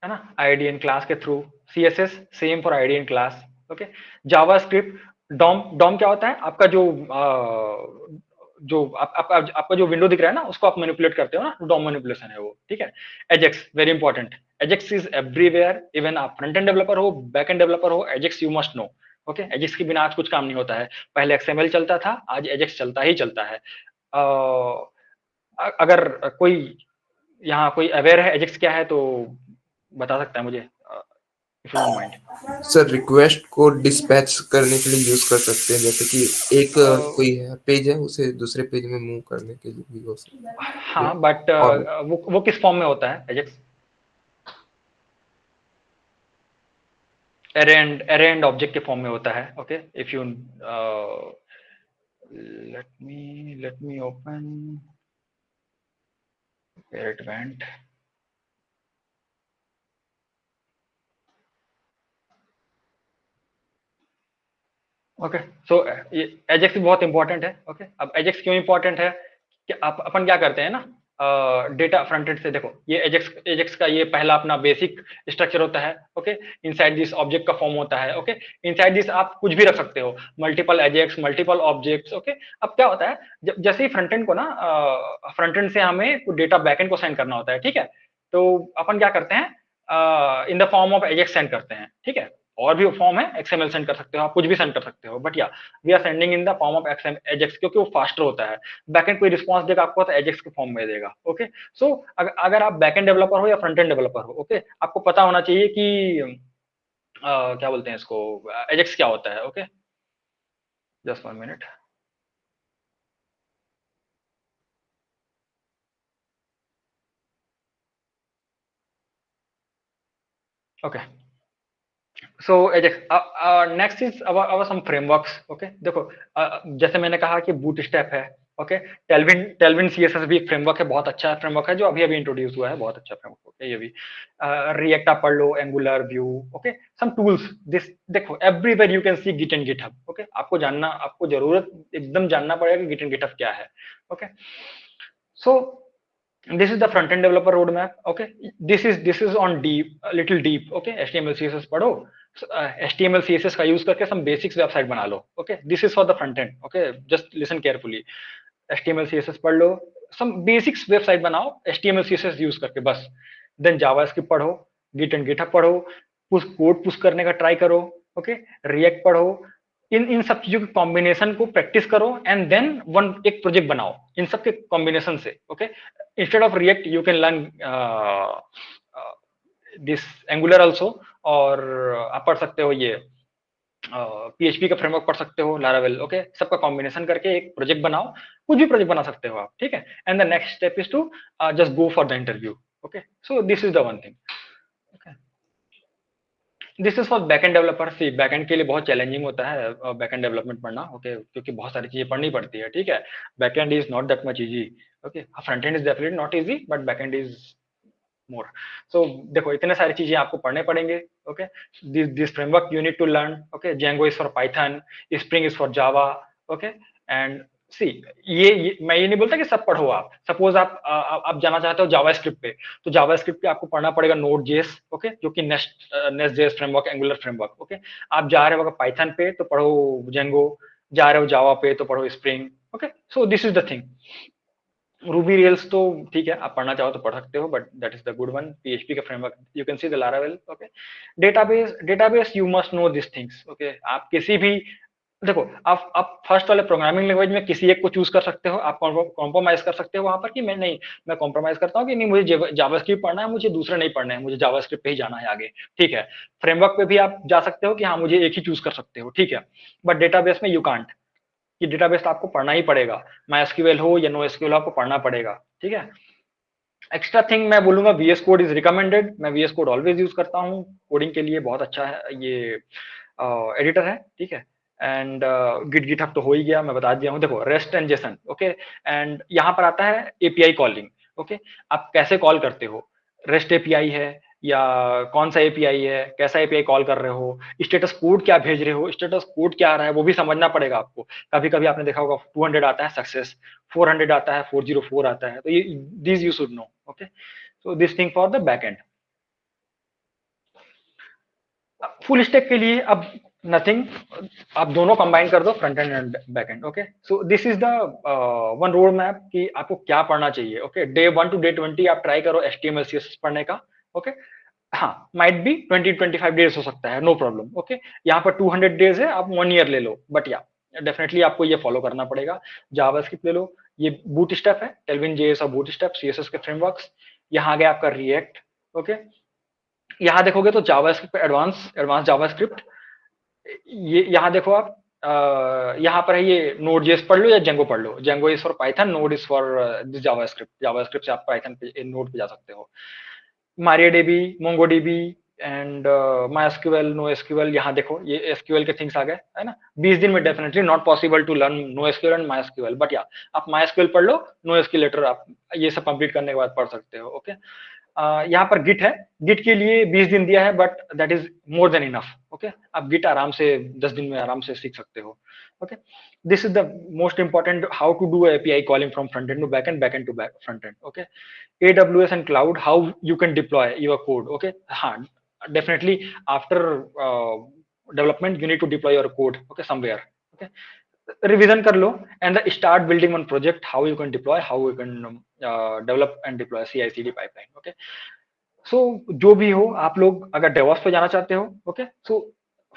है ना, IDN क्लास के थ्रू, CSS same for IDN class. Okay, JavaScript, DOM क्या होता है, आपका आपका जो विंडो दिख रहा है ना, उसको आप मैनिपुलेट करते हो ना, डॉम मैनिपुलेशन है वो, ठीक है। Ajax very important, Ajax is everywhere, even आप फ्रंट एंड डेवलपर हो, बैक एंड डेवलपर हो, Ajax you must know. Okay, Ajax के बिना आज कुछ काम नहीं होता है, पहले XML चलता था, आज एजेक्स चलता ही चलता है। अगर कोई यहाँ कोई अवेयर है एजेक्स क्या है तो बता सकता है मुझे, if you don't mind. Sir request को डिस्पैच करने के लिए यूज कर सकते हैं, जैसे कि एक कोई पेज है उसे दूसरे पेज में मूव करने के लिए भी हो सकता है। हाँ, बट वो किस फॉर्म में होता है एजेक्स? एरे एंड ऑब्जेक्ट के फॉर्म में होता है। Okay, if you let me open where it went. Okay, so ये एजेक्स भी बहुत इंपॉर्टेंट है। ओके, अब एजेक्स क्यों इंपॉर्टेंट है कि अपन क्या करते हैं ना, डेटा फ्रंट एंड से, देखो ये एजेक्स का ये पहला अपना बेसिक स्ट्रक्चर होता है। ओके, इनसाइड दिस ऑब्जेक्ट का फॉर्म होता है। ओके, इनसाइड दिस आप कुछ भी रख सकते हो, multiple Ajax, multiple objects. Okay, अब क्या होता है, जैसे ही फ्रंट एंड को ना, फ्रंट एंड से हमें डेटा बैक एंड को सेंड करना होता है, ठीक है, तो अपन क्या करते हैं, इन the form of Ajax send करते हैं, ठीक है। और भी फॉर्म है, XML सेंड कर सकते हो, आप कुछ भी सेंड कर सकते हो, बट या we are sending in the form of AJAX, क्योंकि वो फास्टर होता है। बैकएंड कोई रिस्पांस देगा आपको तो एजेक्स के फॉर्म में देगा। ओके, सो अगर आप बैकएंड डेवलपर हो या फ्रंट एंड डेवलपर हो, ओके, आपको पता होना चाहिए कि क्या बोलते हैं इसको, एजेक्स क्या होता है। Okay, just 1 minute. Okay, so AJAX, next is our some frameworks. Okay, देखो जैसे मैंने कहा कि बूटस्ट्रैप है। ओके, टेलविन CSS भी एक फ्रेमवर्क है, बहुत अच्छा फ्रेमवर्क है, जो अभी इंट्रोड्यूस हुआ है, बहुत अच्छा फ्रेमवर्क है ये भी। रिएक्ट आप पढ़ लो, Angular, Vue. Okay, some tools, this देखो everywhere you can see Git and GitHub. Okay, आपको जरूरत एकदम जानना पड़ेगा कि गिट एंड गिटहब क्या है। Okay, so This is the front end developer roadmap. Okay, this is on deep, a little deep. Okay, HTML CSS पढ़ो, HTML CSS का यूज करके some basics वेबसाइट बना लो. Okay, this is for the front end. Okay, just listen carefully. HTML CSS पढ़ लो, some basics website बनाओ HTML CSS use करके बस. Then JavaScript पढ़ो, Git and GitHub पढ़ो, कोड पुश करने का ट्राई करो. ओके, React पढ़ो. इन सब चीजों के कॉम्बिनेशन को प्रैक्टिस करो एंड देन एक प्रोजेक्ट बनाओ इन सब के कॉम्बिनेशन से. Okay, instead of react you can learn this angular also, और आप पढ़ सकते हो ये PHP का फ्रेमवर्क पढ़ सकते हो, लारावेल. ओके, सबका कॉम्बिनेशन करके एक प्रोजेक्ट बनाओ, कुछ भी प्रोजेक्ट बना सकते हो आप. ठीक है, and the next step is to just go for the interview. Okay, so this is the one thing. This is for backend developer. See, backend के लिए बहुत चैलेंजिंग होता है बैकएंड डेवलपमेंट पढ़ना. ओके, क्योंकि बहुत सारी चीजें पढ़नी पड़ती है. ठीक है, backend is not that much easy. Okay, front end is definitely not easy, but backend is more. So देखो, इतने सारी चीजें आपको पढ़ने पड़ेंगे. Okay, this framework you need to learn. Okay, Django is for Python, Spring is for Java. Okay, and see, ये मैं ये नहीं बोलता कि सब पढ़ो आप. सपोज आप जाना चाहते हो जावास्क्रिप्ट पे, तो जावास्क्रिप्ट पे आपको पढ़ना पड़ेगा Node.js. ओके, जो कि नेस्ट.js फ्रेमवर्क, एंगुलर फ्रेमवर्क. ओके, आप जा रहे हो पाइथन पे तो पढ़ो Django, जा रहे हो जावा पे तो पढ़ो spring. Okay, so this is the thing. Ruby rails तो ठीक है, आप पढ़ना चाहो तो पढ़ सकते हो, but that is the good one. PHP का framework you can see the Laravel. Okay, database you must know this things. Okay, आप किसी भी, देखो, आप फर्स्ट वाले प्रोग्रामिंग लैंग्वेज में किसी एक को चूज कर सकते हो. आप कॉम्प्रोमाइज कर सकते हो वहां पर कि मैं कॉम्प्रोमाइज करता हूँ कि नहीं, मुझे जावास्क्रिप्ट पढ़ना है, मुझे दूसरा नहीं पढ़ना है, मुझे जावास्क्रिप्ट पे ही जाना है आगे. ठीक है, फ्रेमवर्क पे भी आप जा सकते हो कि हाँ मुझे एक ही चूज कर सकते हो. ठीक है, बट डेटाबेस में यू कांट. कि डेटाबेस आपको पढ़ना ही पड़ेगा, MySQL हो या NoSQL आपको पढ़ना पड़ेगा. ठीक है, एक्स्ट्रा थिंग मैं बोलूंगा, VS कोड इज रिकमेंडेड. मैं VS कोड ऑलवेज यूज करता हूँ कोडिंग के लिए, बहुत अच्छा है ये एडिटर है. ठीक है, एंड गिटहब तो हो ही गया, मैं बता दिया हूँ. देखो, rest and Jason. Okay, and यहाँ पर आता है API कॉलिंग. ओके, आप कैसे कॉल करते हो, रेस्ट API है या कौन सा API है, कैसा API कॉल कर रहे हो, स्टेटस कोड क्या भेज रहे हो, स्टेटस कोड क्या आ रहा है वो भी समझना पड़ेगा आपको. कभी कभी आपने देखा होगा 200 आता है सक्सेस, 400 आता है, 404 आता है, तो ये this you should know. Okay, so this thing for the back and. Full stack के लिए अब नथिंग, आप दोनों कंबाइन कर दो, front end and back and. Okay, so this is the one road map कि आपको क्या पढ़ना चाहिए. ओके, डे 1 to day 20 आप ट्राई करो HTML CSS पढ़ने का. ओके, हाँ, माइट बी 20-25 डेज हो सकता है, नो प्रॉब्लम. ओके, यहाँ पर 200 डेज है, आप 1 ईयर ले लो, बट या डेफिनेटली आपको ये फॉलो करना पड़ेगा. जावास्क्रिप्ट ले लो, ये बूटस्ट्रैप है, Tailwind.js और बूटस्ट्रैप CSS के फ्रेमवर्क्स. यहाँ आ गया आपका React. ओके, यहाँ देखोगे तो जावास्क्रिप्ट पे एडवांस जावास्क्रिप्ट. ये यहाँ देखो आप, यहाँ पर है ये Node.js पढ़ लो या Django पढ़ लो. Django is for Python, Node is for this JavaScript से आप पाइथन पे, नोड पे जा सकते हो. MariaDB, MongoDB and MySQL, NoSQL. यहाँ देखो ये SQL के थिंग्स आ गए, है ना. 20 दिन में definitely not possible to learn NoSQL and MySQL, but yeah आप MySQL पढ़ लो, NoSQL लेटर आप ये सब कंप्लीट करने के बाद पढ़ सकते हो. ओके, यहाँ पर गिट है, गिट के लिए 20 दिन दिया है, but that is more than enough. Okay, आप गिट आराम से 10 दिन में आराम से सीख सकते हो. Okay, this is the most important, how to do API calling from front end to back end to back front end. Okay, AWS and cloud, how you can deploy your code. Okay, हाँ, definitely after development you need to deploy your code. Okay, somewhere. Okay, revision कर लो and start building one project, how you can deploy, how you can develop and deploy CI/CD pipeline. Okay, so जो भी हो, आप लोग अगर DevOps पे जाना चाहते हो, okay, so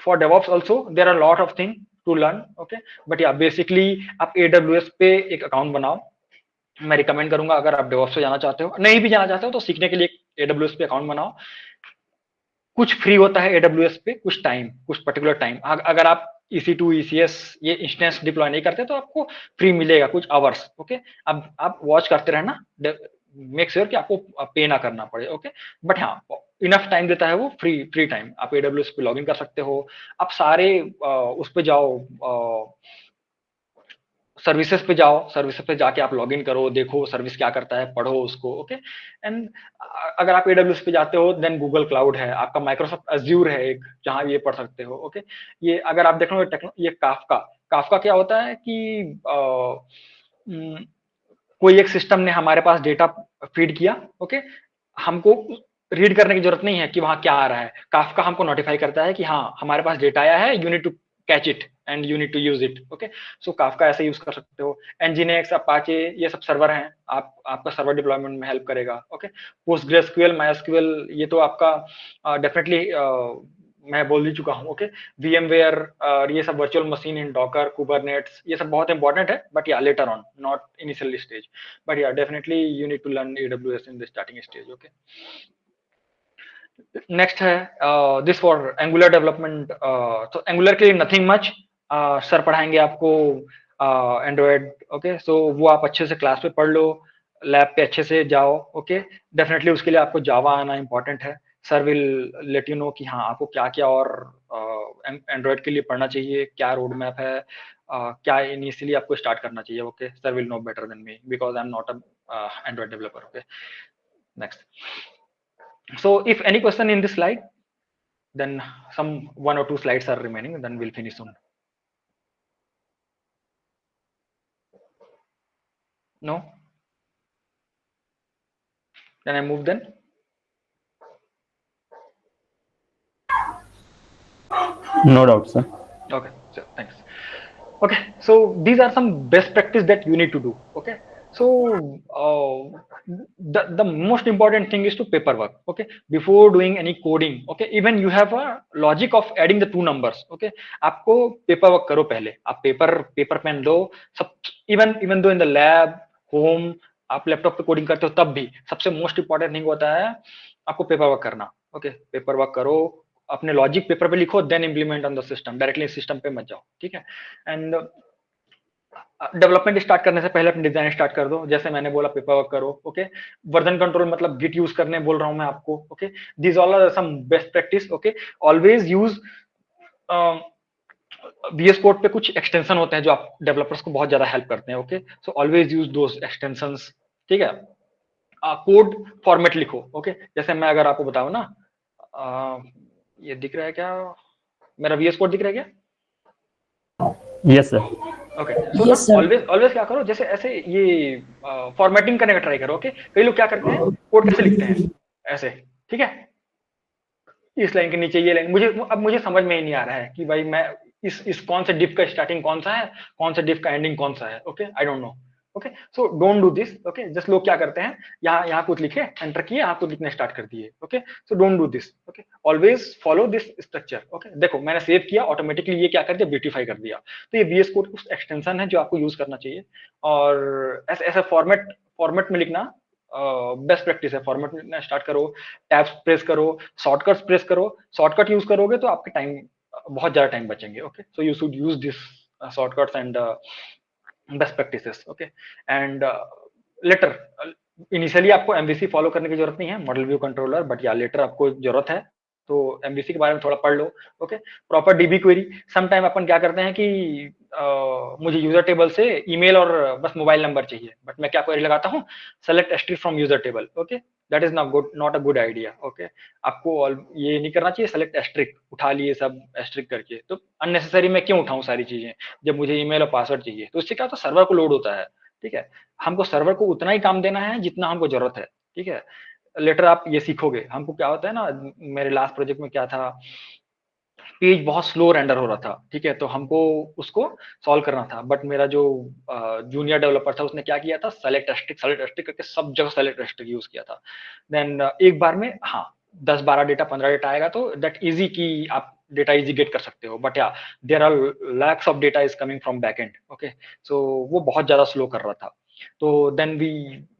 for DevOps also there are lot of thing to learn. Okay, but yeah basically आप AWS पे एक अकाउंट बनाओ. मैं रिकमेंड करूंगा, अगर आप डेवॉप्स पे जाना चाहते हो, नहीं भी जाना चाहते हो तो सीखने के लिए AWS पे अकाउंट बनाओ. कुछ फ्री होता है AWS पे, कुछ पर्टिकुलर टाइम. अगर आप EC2 ECS ये इंस्टेंस डिप्लॉय नहीं करते तो आपको फ्री मिलेगा कुछ आवर्स. ओके, अब आप वॉच करते रहना, मेक श्योर कि आपको पे ना करना पड़े. ओके, बट हाँ, इनफ टाइम देता है वो, फ्री टाइम. आप AWS पे लॉगिन कर सकते हो, आप सारे उस पे जाओ, सर्विसेज पे जाओ, सर्विसेज पे जाके आप लॉगिन करो, देखो सर्विस क्या करता है, पढ़ो उसको. ओके, एंड अगर आप AWS पे जाते हो देन गूगल क्लाउड है, आपका माइक्रोसॉफ्ट अज्यूर है एक, जहां ये पढ़ सकते हो. ओके, ये अगर आप देख लो ये काफका क्या होता है कि कोई एक सिस्टम ने हमारे पास डेटा फीड किया, ओके, हमको रीड करने की जरूरत नहीं है कि वहां क्या आ रहा है, काफका हमको नोटिफाई करता है कि हाँ हमारे पास डेटा आया है, you need to catch it and you need to use it, okay. सो काफका ऐसे यूज कर सकते हो। nginx, अपाचे, ये सब सर्वर हैं, आपका सर्वर डिप्लॉयमेंट में हेल्प करेगा, ओके। पोस्टग्रेसक्यूएल, मायस्क्यूएल, ये तो आपका डेफिनेटली मैं बोल ही चुका हूँ, ओके। VMware, ये सब virtual machine in Docker, Kubernetes, ये सब बहुत इंपॉर्टेंट है, but yeah later on, not initial stage, but yeah definitely you need to learn AWS in the starting stage, okay. Next है दिस फॉर एंगुलर डेवलपमेंट। तो Angular के लिए nothing much, sir पढ़ाएंगे आपको एंड्रॉयड, ओके। सो वो आप अच्छे से क्लास पे पढ़ लो, लैब पे अच्छे से जाओ, ओके। डेफिनेटली उसके लिए आपको जावा आना इंपॉर्टेंट है। Sir will let you know कि हाँ आपको क्या क्या और एंड्रॉयड के लिए पढ़ना चाहिए, क्या रोड मैप है, क्या इनिशियली आपको स्टार्ट करना चाहिए, okay. Sir will know better than me because I am not a android developer, okay. Next, so if any question in this slide, then some 1 or 2 slides are remaining, then we'll finish soon. No, then I move then. No doubt, sir. Okay, so thanks. Okay, so these are some best practice that you need to do, okay. So the most important thing is to paperwork, okay, before doing any coding, okay. Even you have a logic of adding the two numbers, okay. आपको paperwork करो पहले, आप paper pen लो सब, even though in the lab, home, आप laptop पे coding करते हो तब भी सबसे मोस्ट इंपॉर्टेंट थिंग होता है आपको पेपर वर्क करना, ओके। पेपर वर्क करो, अपने लॉजिक पेपर पे लिखो, then implement on the system, directly system पे मत जाओ, ठीक है। एंड डेवलपमेंट स्टार्ट करने से पहले अपनी डिजाइन स्टार्ट कर दो, जैसे मैंने बोला पेपर वर्क करो, ओके। वर्जन कंट्रोल मतलब गिट यूज करने बोल रहा हूं मैं आपको, okay. This all are some best practice, okay. Always use VS code पे कुछ एक्सटेंशन होते हैं जो आप डेवलपर्स को बहुत ज्यादा हेल्प करते हैं, ओके। सो ऑलवेज यूज दोस एक्सटेंशंस, ठीक है। कोड फॉर्मेट लिखो, ओके। जैसे मैं अगर आपको बताऊं ना, ये दिख रहा है क्या, मेरा VS कोड दिख रहा है क्या? Yes, sir. ओके, सो ना ऑलवेज क्या करो, जैसे ऐसे ये फॉर्मेटिंग करने का ट्राई करो, ओके। कई लोग क्या करते हैं, कोड कैसे लिखते हैं ऐसे, ठीक है, इस लाइन के नीचे ये लाइन, मुझे समझ में ही नहीं आ रहा है कि भाई मैं इस कौन से डिफ का स्टार्टिंग कौन सा है, कौन से डिफ का एंडिंग कौन सा है, okay. I don't know, okay. So don't do this, okay. Just लोग क्या करते हैं, यहाँ कुछ लिखे, एंटर किए, यहाँ कुछ लिखना स्टार्ट कर दिए, okay. So don't do this, okay. Always follow this structure, okay. देखो मैंने सेव किया, ऑटोमेटिकली ये क्या कर दिया, ब्यूटीफाई कर दिया। तो ये VS कोड कुछ एक्सटेंशन है जो आपको यूज करना चाहिए, और ऐसे फॉर्मेट में लिखना बेस्ट प्रैक्टिस है। फॉर्मेट में लिखना स्टार्ट करो, टैब्स प्रेस करो, शॉर्टकट्स प्रेस करो। शॉर्टकट यूज करोगे तो आपके टाइम बहुत ज्यादा टाइम बचेंगे, okay. So you should use this shortcuts and best practices, okay. And later, initially आपको MVC फॉलो करने की जरूरत नहीं है, model view controller, but yeah letter आपको जरूरत है, तो MVC के बारे में थोड़ा पढ़ लो, okay. Proper DB query, some time अपन क्या करते हैं कि मुझे यूजर टेबल से ईमेल और बस मोबाइल नंबर चाहिए, बट मैं क्या क्वेरी लगाता हूँ, select asterisk from user table, okay. That is not a good idea, okay. आपको ये नहीं करना चाहिए, सेलेक्ट एस्ट्रिक उठा लिए सब एस्ट्रिक करके, तो अननेसेसरी मैं क्यों उठाऊं सारी चीजें, जब मुझे ईमेल और पासवर्ड चाहिए। तो इससे क्या होता है, सर्वर को लोड होता है, ठीक है। हमको सर्वर को उतना ही काम देना है जितना हमको जरूरत है, ठीक है। लेटर आप ये सीखोगे, हमको क्या होता है ना, मेरे लास्ट प्रोजेक्ट में क्या था, पेज बहुत स्लो रेंडर हो रहा था, ठीक है। तो हमको उसको सॉल्व करना था, बट मेरा जो जूनियर डेवलपर था उसने क्या किया था, सेलेक्ट एस्ट्रिक करके सब जगह सेलेक्ट एस्ट्रिक यूज किया था। देन एक बार में हाँ 10-12 डेटा 15 डेटा आएगा, तो दैट इजी कि आप डेटा इजी गेट कर सकते हो, but yeah there are lakhs of data is coming from backend, okay. So वो बहुत ज्यादा स्लो कर रहा था। तो देन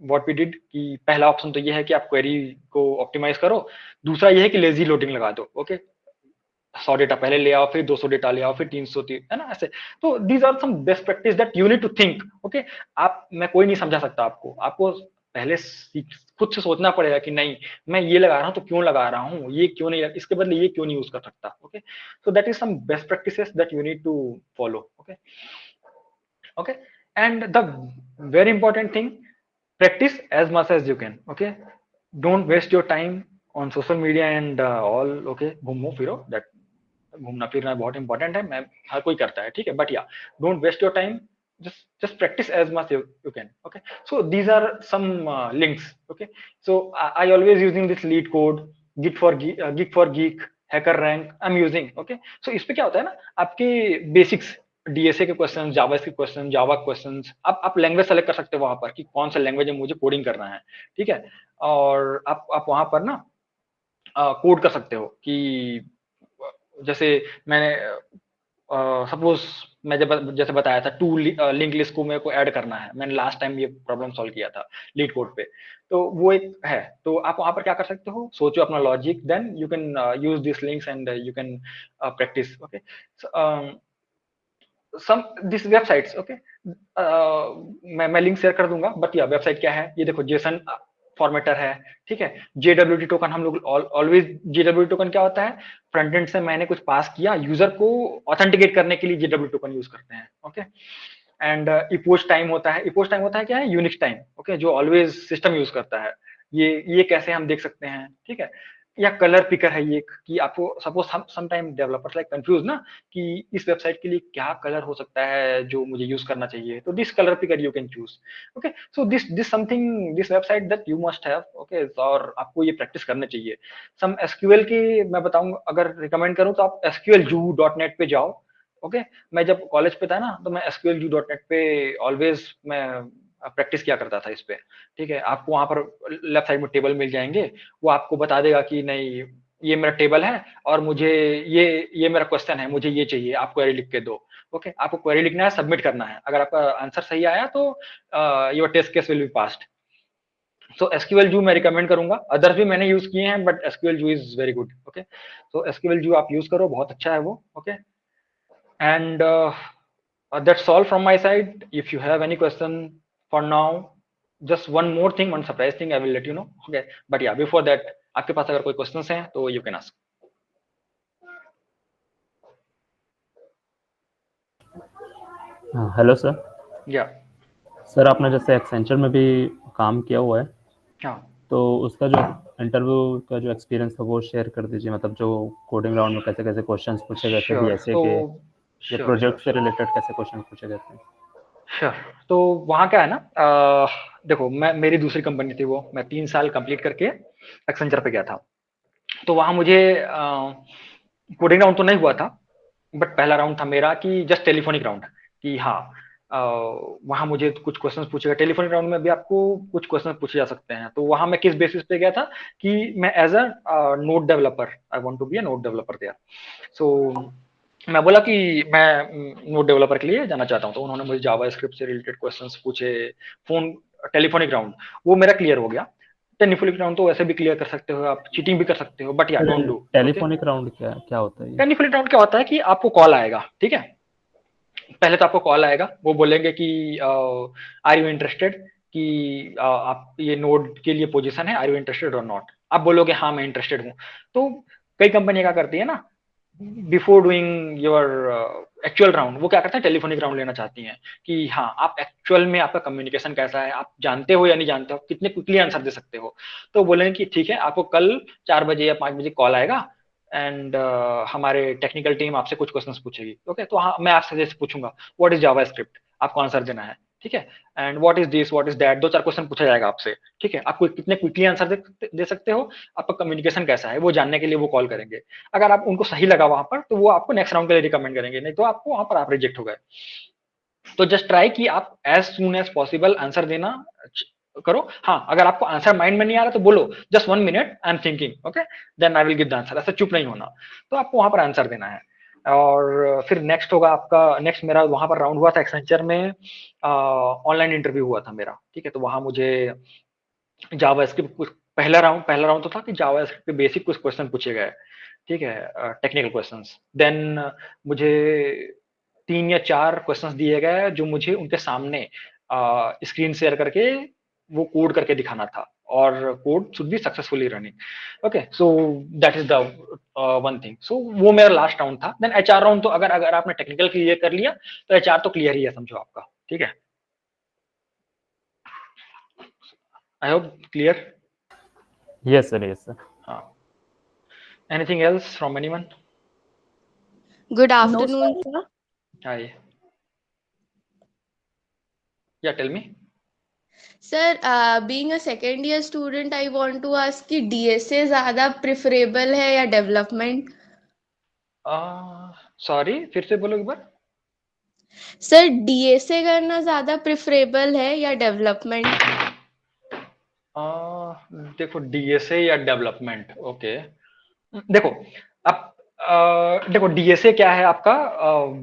व्हाट वी डिड कि पहला ऑप्शन तो ये है कि आप क्वेरी को ऑप्टिमाइज करो, दूसरा ये है कि लेजी लोडिंग लगा दो, ओके। 100 डेटा पहले ले आओ, फिर 200 डेटा ले आओ, फिर 300, है ना ऐसे। तो these are some best practice that you need to think, okay. मैं कोई नहीं समझा सकता आपको पहले खुद से सोचना पड़ेगा कि नहीं मैं ये लगा रहा हूँ तो क्यों लगा रहा हूँ, ये क्यों नहीं, इसके बदले ये क्यों नहीं यूज कर सकता, okay. So that is some best practices that you need to follow, okay. Okay, and the very important thing, practice as much as you can, okay. Don't waste your time on social media and all, okay. घूमो फिरो, that घूमना फिरना बहुत important है, मैं हर कोई करता है, ठीक है, but yeah don't waste your time just practice as much you can. Okay, so these are some links. Okay, so I always using this lead code, Geek for Geek, HackerRank I am using. Okay, so इस पे क्या होता है ना, आपके basics DSA के question, Java के question, Java question, आप लैंग्वेज सेलेक्ट कर सकते हो वहां पर कि कौन सा लैंग्वेज में मुझे कोडिंग करना है. ठीक है, और आप वहां पर ना कोड कर सकते हो कि जैसे मैंने सपोज मैं जब जैसे बताया था टू लिंक लिस्ट को मेरे को ऐड करना है, मैंने लास्ट टाइम ये प्रॉब्लम सॉल्व किया था लीड कोड पे, तो वो एक है. तो आप वहां पर क्या कर सकते हो, सोचो अपना logic, then you can use this links and you can practice. Okay, some this websites. Okay, मैं लिंक शेयर कर दूंगा, बट या वेबसाइट क्या है ये देखो, जेसन फॉर्मेटर है. ठीक है, JWT टोकन, हम लोग ऑलवेज JWT टोकन क्या होता है, फ्रंट एंड से मैंने कुछ पास किया, यूजर को ऑथेंटिकेट करने के लिए JWT टोकन यूज करते हैं. ओके, एंड इपोज टाइम होता है. इपोज टाइम होता है क्या है, यूनिक्स टाइम. ओके, जो ऑलवेज सिस्टम यूज करता है. ये कैसे हम देख सकते हैं. ठीक है, या कलर पिकर है ये, कि आपको suppose some time developers like confuse ना कि इस वेबसाइट के लिए क्या कलर हो सकता है जो मुझे यूज करना चाहिए, तो this colour picker you can choose. Okay, so this something, this website that you must have. Okay, और आपको ये प्रैक्टिस करने चाहिए. सम एसक्यूएल की मैं बताऊंगा, अगर रिकमेंड करूं तो आप SQLU.net पे जाओ. ओके, मैं जब कॉलेज पे था ना, तो मैं SQLU.net पे ऑलवेज मैं प्रैक्टिस किया करता था इस पे. ठीक है, आपको वहां पर लेफ्ट साइड में टेबल मिल जाएंगे, वो आपको बता देगा कि नहीं ये मेरा टेबल है और मुझे ये मेरा क्वेश्चन है, मुझे ये चाहिए, आप क्वेरी लिख के दो. ओके, आपको क्वेरी लिखना है, सबमिट करना है. अगर आपका आंसर सही आया तो your test case will be passed. So SQLU मैं रिकमेंड करूंगा, अदर्स भी मैंने यूज किए हैं, but SQLU is very good. Okay, so SQLU आप यूज करो, बहुत अच्छा है वो. Okay, and that's all from my side. If you have any question for now, just one more thing, one surprise thing I will let you know. Okay, but yeah, before that, आपके पास अगर कोई questions हैं तो you can ask. Hello sir. Yeah. Sir आपने जैसे Accenture में भी काम किया हुआ है, हाँ, तो उसका जो इंटरव्यू का जो एक्सपीरियंस था वो शेयर कर दीजिए. मतलब जो कोडिंग राउंड में कैसे कैसे क्वेश्चंस पूछे गए थे sure. डीएसए तो के, या प्रोजेक्ट से रिलेटेड कैसे क्वेश्चन पूछे गए थे. श्योर. तो वहाँ क्या है ना, देखो मेरी दूसरी कंपनी थी, वो मैं 3 साल कंप्लीट करके एक्सेंचर पे गया था. तो वहाँ मुझे कोडिंग राउंड तो नहीं हुआ था, बट पहला राउंड था मेरा कि जस्ट टेलीफोनिक राउंड, कि हाँ वहाँ मुझे कुछ क्वेश्चंस पूछे गए. टेलीफोनिक राउंड में भी आपको कुछ क्वेश्चंस पूछे जा सकते हैं. तो वहाँ मैं किस बेसिस पे गया था कि मैं as a node developer, I want to be a node developer there. So मैं बोला कि मैं नोड डेवलपर के लिए जाना चाहता हूँ. तो उन्होंने मुझे जावा स्क्रिप्ट से रिलेटेड क्वेश्चंस पूछे. फोन टेलीफोनिक राउंड वो मेरा क्लियर हो गया. टेलीफोनिक राउंड तो वैसे भी क्लियर कर सकते हो आप, चीटिंग भी कर सकते हो, but yeah don't do. Telephonic round क्या क्या होता है ये? टेलीफोनिक राउंड क्या होता है कि आपको कॉल आएगा. ठीक है, पहले तो आपको कॉल आएगा, वो बोलेंगे कि आर यू इंटरेस्टेड, कि आप ये नोड के लिए पोजीशन है, आर यू इंटरेस्टेड और नॉट. आप बोलोगे हाँ मैं इंटरेस्टेड हूँ. तो कई कंपनी क्या करती है ना, before doing your actual round, वो क्या करते हैं, टेलीफोनिक राउंड लेना चाहती हैं कि हाँ आप एक्चुअल में आपका कम्युनिकेशन कैसा है, आप जानते हो या नहीं जानते हो, कितने क्विकली आंसर दे सकते हो. तो बोलेंगे कि ठीक है, आपको कल 4 बजे या 5 बजे कॉल आएगा, एंड हमारे टेक्निकल टीम आपसे कुछ क्वेश्चंस पूछेगी. ओके, तो हाँ मैं आपसे जैसे पूछूंगा व्हाट इज जावा स्क्रिप्ट, आपको आंसर देना है. ठीक है, and what is this, what is that, 2-4 question पूछा जाएगा आपसे. ठीक है, आपको कितने क्विकली आंसर दे सकते हो, आपका कम्युनिकेशन कैसा है, वो जानने के लिए वो कॉल करेंगे. अगर आप उनको सही लगा वहां पर, तो वो आपको नेक्स्ट राउंड के लिए रिकमेंड करेंगे, नहीं तो आपको वहां पर आप रिजेक्ट हो गए. तो जस्ट ट्राई कि आप as soon as possible answer देना करो. हाँ, अगर आपको आंसर माइंड में नहीं आ रहा तो बोलो just 1 minute I am thinking, okay then I will give the answer. ऐसा चुप नहीं होना. तो आपको वहां पर आंसर देना है. और फिर नेक्स्ट होगा आपका, नेक्स्ट मेरा वहां पर राउंड हुआ था एक्सेंचर में, ऑनलाइन इंटरव्यू हुआ था मेरा. ठीक है, तो वहां मुझे जावा स्क्रिप्ट कुछ पहला राउंड तो था कि जावा स्क्रिप्ट के बेसिक कुछ क्वेश्चन पूछे गए. ठीक है, टेक्निकल क्वेश्चंस. देन मुझे 3 या 4 क्वेश्चंस दिए गए जो मुझे उनके सामने स्क्रीन शेयर करके वो कोड करके दिखाना था, और code should be successfully running. Okay, so that is the one thing. So वो मेरा लास्ट राउंड था. देन HR राउंड, तो अगर आपने टेक्निकल क्लियर कर लिया तो HR तो क्लियर ही है समझो आपका. ठीक है, I hope clear. Yes sir, yes sir. हाँ, anything else from anyone? Good afternoon, sir. Hi. Yeah tell me. Sir being a second year student I want to ask कि डीएसए ज्यादा preferable है या डेवलपमेंट? सॉरी, फिर से बोलो एक बार। Sir DSA करना ज्यादा प्रेफरेबल है या डेवलपमेंट? देखो डीएसए या डेवलपमेंट, ओके। देखो अब देखो डीएसए क्या है आपका,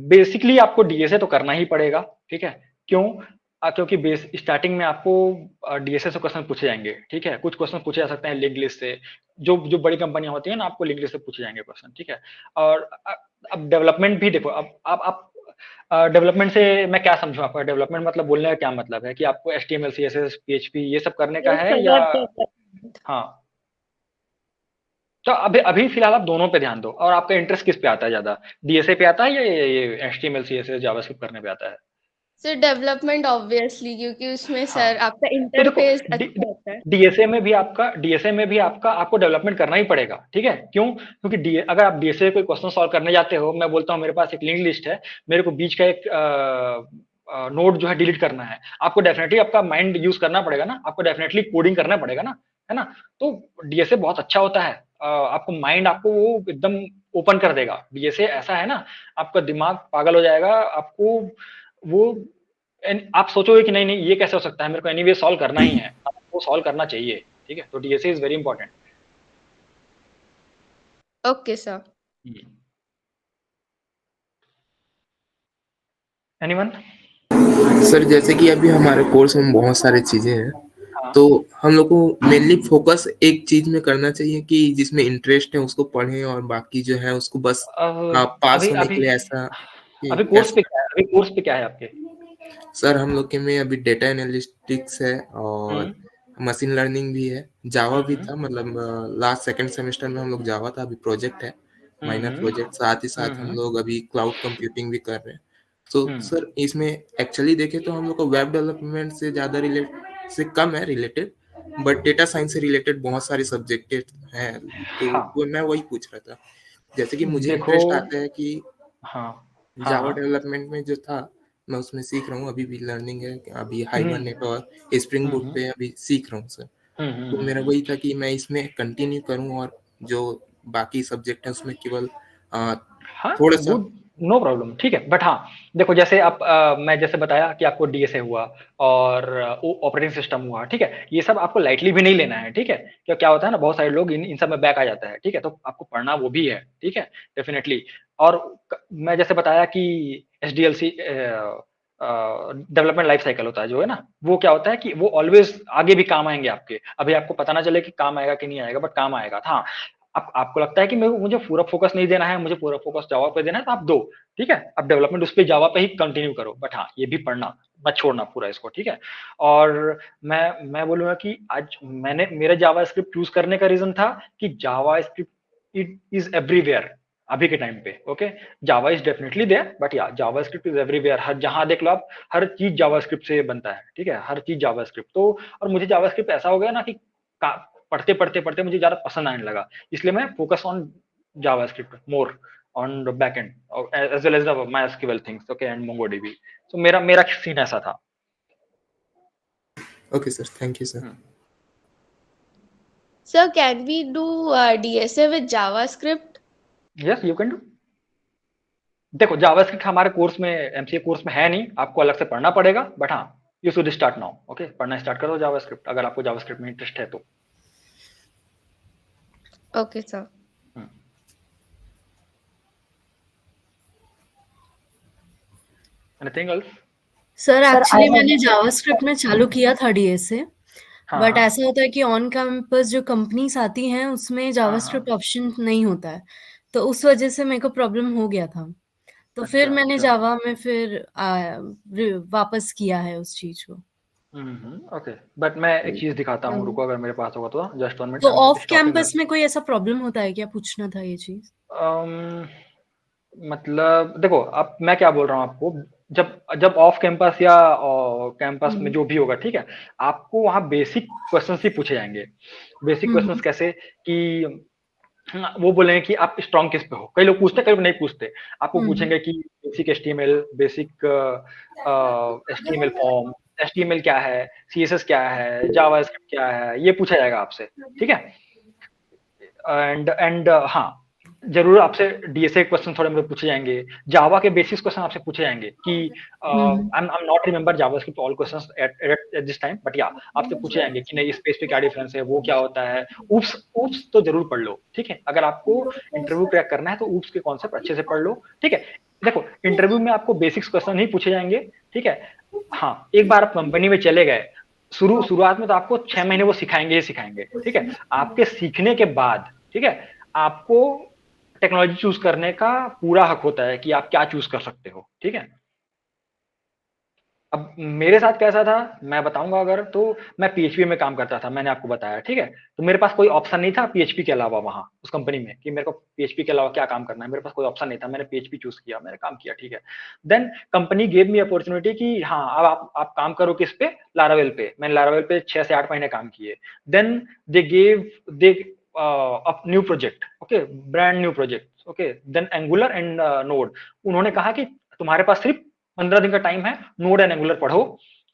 बेसिकली आपको डीएसए तो करना ही पड़ेगा, ठीक है। क्यों? क्योंकि बेस स्टार्टिंग में आपको डीएसए से क्वेश्चन पूछे जाएंगे, ठीक है। कुछ क्वेश्चन पूछे जा सकते हैं लिंक लिस्ट से, जो जो बड़ी कंपनियां होती हैं ना, आपको लिंक लिस्ट से पूछे जाएंगे क्वेश्चन, ठीक है। और अब डेवलपमेंट भी देखो, अब आप डेवलपमेंट से मैं क्या समझूं, आपका डेवलपमेंट मतलब बोलने का क्या मतलब है कि आपको HTML CSS PHP ये सब करने का है या? हाँ, तो अभी अभी फिलहाल आप दोनों पे ध्यान दो, और आपका इंटरेस्ट किस पे आता है ज्यादा, डीएसए पे आता है या ये HTML CSS जावास्क्रिप्ट करने पे आता है? सर डेवलपमेंट ऑब्वियसली, क्योंकि उसमें हाँ, सर आपका तो देखो इंटरफेस अच्छा होता है। डीएसए में भी आपका आपको डेवलपमेंट करना ही पड़ेगा, ठीक है। क्यों? क्योंकि अगर आप डीएसए कोई क्वेश्चन सॉल्व करने जाते हो, मैं बोलता हूँ मेरे पास एक लिंक लिस्ट है, मेरे को बीच का एक नोड जो है डिलीट करना है, आपको डेफिनेटली आपका माइंड यूज करना पड़ेगा ना, आपको डेफिनेटली कोडिंग करना पड़ेगा ना, है ना। तो डीएसए बहुत अच्छा होता है, आपको माइंड आपको वो एकदम ओपन कर देगा। डीएसए ऐसा है ना, आपका दिमाग पागल हो जाएगा, आपको वो आप सोचोगे कि नहीं नहीं ये कैसे हो सकता है, मेरे को एनीवे सॉल्व करना ही है, आपको सॉल्व करना चाहिए, ठीक है। तो DSA is very important. Okay sir. Anyone? Sir जैसे कि अभी हमारे कोर्स में बहुत सारी चीजें हैं, हाँ, तो हम लोग को मेनली फोकस एक चीज में करना चाहिए कि जिसमें इंटरेस्ट है उसको पढ़ें, और बाकी जो है उसको बस पास अभी होने के अभी लिए ऐसा कि अभी कोर्स पे क्या है, अभी कोर्स पे क्या है आपके? सर हम लोग के में अभी डेटा एनालिटिक्स है और हम्म मशीन लर्निंग भी है, जावा भी हम्म था, मतलब लास्ट सेकंड सेमेस्टर में हम लोग जावा था, अभी प्रोजेक्ट है, माइनर हम्म प्रोजेक्ट, साथ ही साथ हम हम्म लोग अभी क्लाउड कंप्यूटिंग भी कर रहे हैं। तो हम्म सर इसमें एक्चुअली देखें तो हम लोग को वेब डेवलपमेंट से ज़्यादा रिलेट से कम है रिलेटेड, बट डेटा साइंस से रिलेटेड बहुत सारे सब्जेक्ट हैं, तो हाँ, वो मैं वही पूछ रहा था। जैसे कि मुझे देखो, इंटरेस्ट आता है कि हाँ हाँ जावा हाँ, डेवलपमेंट में जो था मैं उसमें सीख रहा हूँ, अभी भी लर्निंग है, अभी हम्म हाइबरनेट और स्प्रिंग बूट हम्म पे अभी सीख रहा हूँ सर। तो मेरा हम्म। वही था कि मैं इसमें कंटिन्यू करूँ और जो बाकी सब्जेक्ट है उसमें केवल हाँ, थोड़ा सा। गुड, नो प्रॉब्लम, ठीक है। बट हाँ, देखो जैसे आप मैं जैसे बताया कि आपको डीएसए हुआ और ऑपरेटिंग सिस्टम हुआ, ठीक है, ये सब आपको लाइटली भी नहीं लेना है, ठीक है। क्या क्या होता है ना, बहुत सारे लोग इन सब में बैक आ जाता है, ठीक है। तो आपको पढ़ना वो भी है, ठीक है, डेफिनेटली। और मैं जैसे बताया कि एसडीएलसी डेवलपमेंट लाइफ साइकिल होता है जो है ना, वो क्या होता है कि वो ऑलवेज आगे भी काम आएंगे आपके, अभी आपको पता ना चले कि काम आएगा कि नहीं आएगा, बट काम आएगा। हाँ, आपको लगता है कि मुझे पूरा फोकस नहीं देना है, मुझे पूरा फोकस जावा पे देना है, तो आप दो, ठीक है। अब डेवलपमेंट उस पे जावा पे ही कंटिन्यू करो, बट हाँ ये भी पढ़ना मत छोड़ना पूरा इसको, ठीक है। और मैं बोलूंगा कि आज मैंने मेरा जावा स्क्रिप्ट चूज करने का रीजन था कि JavaScript it is everywhere अभी के टाइम पे, okay. Java is definitely there, but yeah JavaScript is everywhere, हर जहां देख लो आप, हर चीज जावा स्क्रिप्ट से बनता है, ठीक है, हर चीज जावा स्क्रिप्ट। तो और मुझे जावा स्क्रिप्ट ऐसा हो गया ना कि पढ़ते पढ़ते पढ़ते मुझे ज्यादा पसंद आने लगा, इसलिए मैं focus on JavaScript more on the backend as well as the MySQL things, okay, and MongoDB। सो मेरा सीन ऐसा था। Okay sir, thank you sir. Sir can we do DSA with JavaScript? Yes, you can do. देखो JavaScript हमारे course में, MCA course में है नहीं, आपको अलग से पढ़ना पड़ेगा, बट हाँ you should start now, okay. पढ़ना स्टार्ट करो जावास्क्रिप्ट, अगर आपको जावास्क्रिप्ट में इंटरेस्ट है तो। Okay sir. Anything else? Sir actually मैंने जावास्क्रिप्ट में चालू किया था डीएसए, हाँ बट हाँ ऐसा होता है कि ऑन कैंपस जो कंपनीज आती हैं उसमें जावास्क्रिप्ट ऑप्शन नहीं होता है, तो उस वजह से मेरे को प्रॉब्लम हो गया था। तो फिर अच्छा मैंने अच्छा, जावा में फिर वापस किया है उस चीज को। ओके। बट मैं एक चीज दिखाता हूँ, रुको, अगर मेरे पास होगा तो, जस्ट 1 मिनट, तो I am of stopping. Campus में कोई ऐसा प्रॉब्लम होता है क्या, पूछना था ये चीज। मतलब देखो, अब मैं क्या बोल रहा हूँ आपको, जब जब ऑफ कैंपस या कैंपस में जो भी होगा, ठीक है, आपको वहाँ बेसिक क्वेश्चंस ही पूछे जाएंगे। बेसिक क्वेश्चंस कैसे कि वो बोलेंगे कि आप स्ट्रांग किस पे हो, कई लोग पूछते हैं, कई लोग नहीं पूछते। आपको पूछेंगे कि basic HTML, basic HTML form, HTML क्या है, CSS क्या है, जावास्क्रिप्ट क्या है, ये पूछा जाएगा आपसे, ठीक है। एंड हाँ, जरूर आपसे DSA क्वेश्चन थोड़े बहुत पूछे जाएंगे, जावा के बेसिक्स क्वेश्चन आपसे पूछे जाएंगे कि आई am not remember JavaScript all questions at this time, but या आपसे पूछे जाएंगे कि नहीं इस पेज पे क्या डिफरेंस है, वो क्या होता है। ऊप्स तो जरूर पढ़ लो, ठीक है। अगर आपको इंटरव्यू क्रैक करना है तो ऊप्स के कॉन्सेप्ट अच्छे से पढ़ लो, ठीक है। देखो इंटरव्यू में आपको बेसिक्स क्वेश्चन नहीं पूछे जाएंगे, ठीक है। हाँ, एक बार आप कंपनी में चले गए, शुरुआत में तो आपको 6 महीने वो सिखाएंगे ही सिखाएंगे, ठीक है। आपके सीखने के बाद, ठीक है, आपको टेक्नोलॉजी चूज करने का पूरा हक होता है कि आप क्या चूज कर सकते हो, ठीक है। अब मेरे साथ कैसा था मैं बताऊंगा, अगर तो मैं PHP में काम करता था, मैंने आपको बताया, ठीक है। तो मेरे पास कोई ऑप्शन नहीं था PHP के अलावा वहां उस कंपनी में कि मेरे को PHP के अलावा क्या काम करना है, मेरे पास कोई ऑप्शन नहीं था, मैंने PHP चूज किया, मैंने काम किया, ठीक है। Then company gave me opportunity कि हाँ अब आप काम करो किस पे, लारावेल पे। मैंने लारावेल पे 6 से 8 महीने काम किए। Then they new project, okay, brand new project, okay. Then Angular and Node. उन्होंने कहा कि तुम्हारे पास सिर्फ 15 दिन का टाइम है, नोड एंड एंगुलर पढ़ो,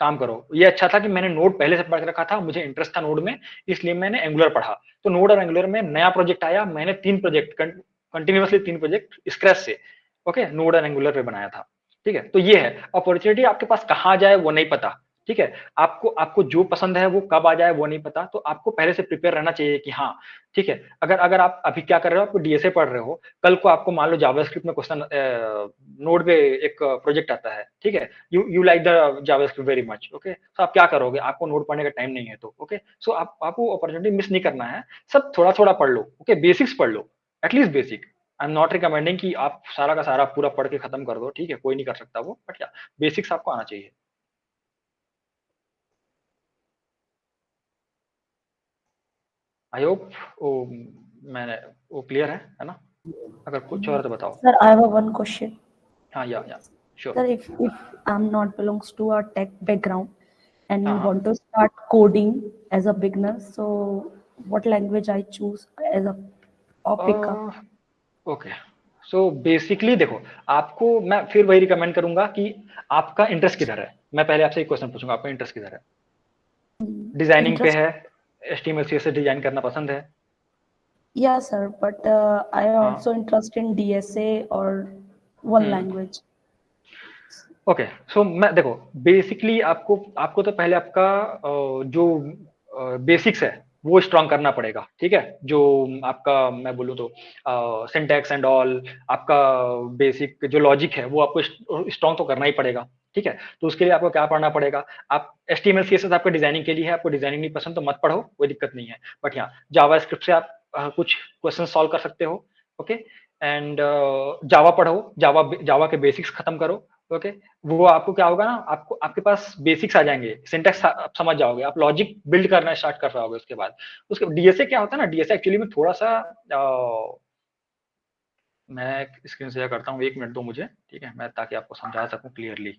काम करो। ये अच्छा था कि मैंने नोड पहले से पढ़ के रखा था, मुझे इंटरेस्ट था नोड में, इसलिए मैंने एंगुलर पढ़ा। तो नोड और एंगुलर में नया प्रोजेक्ट आया, मैंने 3 प्रोजेक्ट कंटिन्यूअसली 3 प्रोजेक्ट स्क्रैच से, ओके, नोड और एंगुलर पे बनाया था, ठीक है। तो ये है अपॉर्चुनिटी, आपके पास कहाँ जाए वो नहीं पता, ठीक है। आपको जो पसंद है वो कब आ जाए वो नहीं पता, तो आपको पहले से प्रिपेयर रहना चाहिए कि हाँ, ठीक है। अगर आप अभी क्या कर रहे हो, आपको DSA पढ़ रहे हो, कल को आपको मान लो जावास्क्रिप्ट में क्वेश्चन नोड पे एक प्रोजेक्ट आता है, ठीक है। You like the JavaScript very much, okay. तो आप क्या करोगे, आपको नोड पढ़ने का टाइम नहीं है तो, ओके। सो आपको अपॉर्चुनिटी मिस नहीं करना है, सब थोड़ा थोड़ा पढ़ लो, ओके, बेसिक्स पढ़ लो, at least basic. I am not recommending कि आप सारा का सारा पूरा पढ़ के खत्म कर दो, ठीक है, कोई नहीं कर सकता वो, बट क्या बेसिक्स आपको आना चाहिए। आई होप वो क्लियर है ना। अगर कुछ और तो बताओ। Sir, I have one question. हाँ, या sure. Sir, if I'm not belongs to a tech background and हाँ, want to start coding as a beginner, so what language I choose as a pickup? Okay. So basically देखो, आपको मैं फिर वही recommend करूंगा कि आपका इंटरेस्ट किधर है। मैं पहले आपसे एक क्वेश्चन पूछूंगा, आपका इंटरेस्ट किधर है? डिजाइनिंग पे Interest? है, HTML CSS डिजाइन करना पसंद है? Yeah, sir, but I हाँ। also interest in DSA or one language. Okay. So मैं देखो बेसिकली आपको तो पहले आपका जो बेसिक्स है वो स्ट्रॉन्ग करना पड़ेगा, ठीक है। जो आपका मैं बोलूँ तो सिंटैक्स एंड ऑल, आपका बेसिक जो लॉजिक है वो आपको स्ट्रॉन्ग तो करना ही पड़ेगा, ठीक है। तो उसके लिए आपको क्या पढ़ना पड़ेगा, आप HTML CSS आपके डिजाइनिंग के लिए है, आपको डिजाइनिंग नहीं पसंद तो मत पढ़ो, कोई दिक्कत नहीं है। बट यहाँ जावास्क्रिप्ट से आप कुछ क्वेश्चन सॉल्व कर सकते हो, ओके। एंड जावा पढ़ो, जावा के बेसिक्स खत्म करो, ओके। वो आपको क्या होगा ना, आपको आपके पास बेसिक्स आ जाएंगे, सिंटैक्स आप समझ जाओगे, आप लॉजिक बिल्ड करना स्टार्ट कर पाओगे। उसके बाद उसके DSA क्या होता है ना, DSA एक्चुअली में थोड़ा सा मैं स्क्रीन शेयर करता हूँ, 1 मिनट दो मुझे, ठीक है, मैं ताकि आपको समझा सकूं क्लियरली।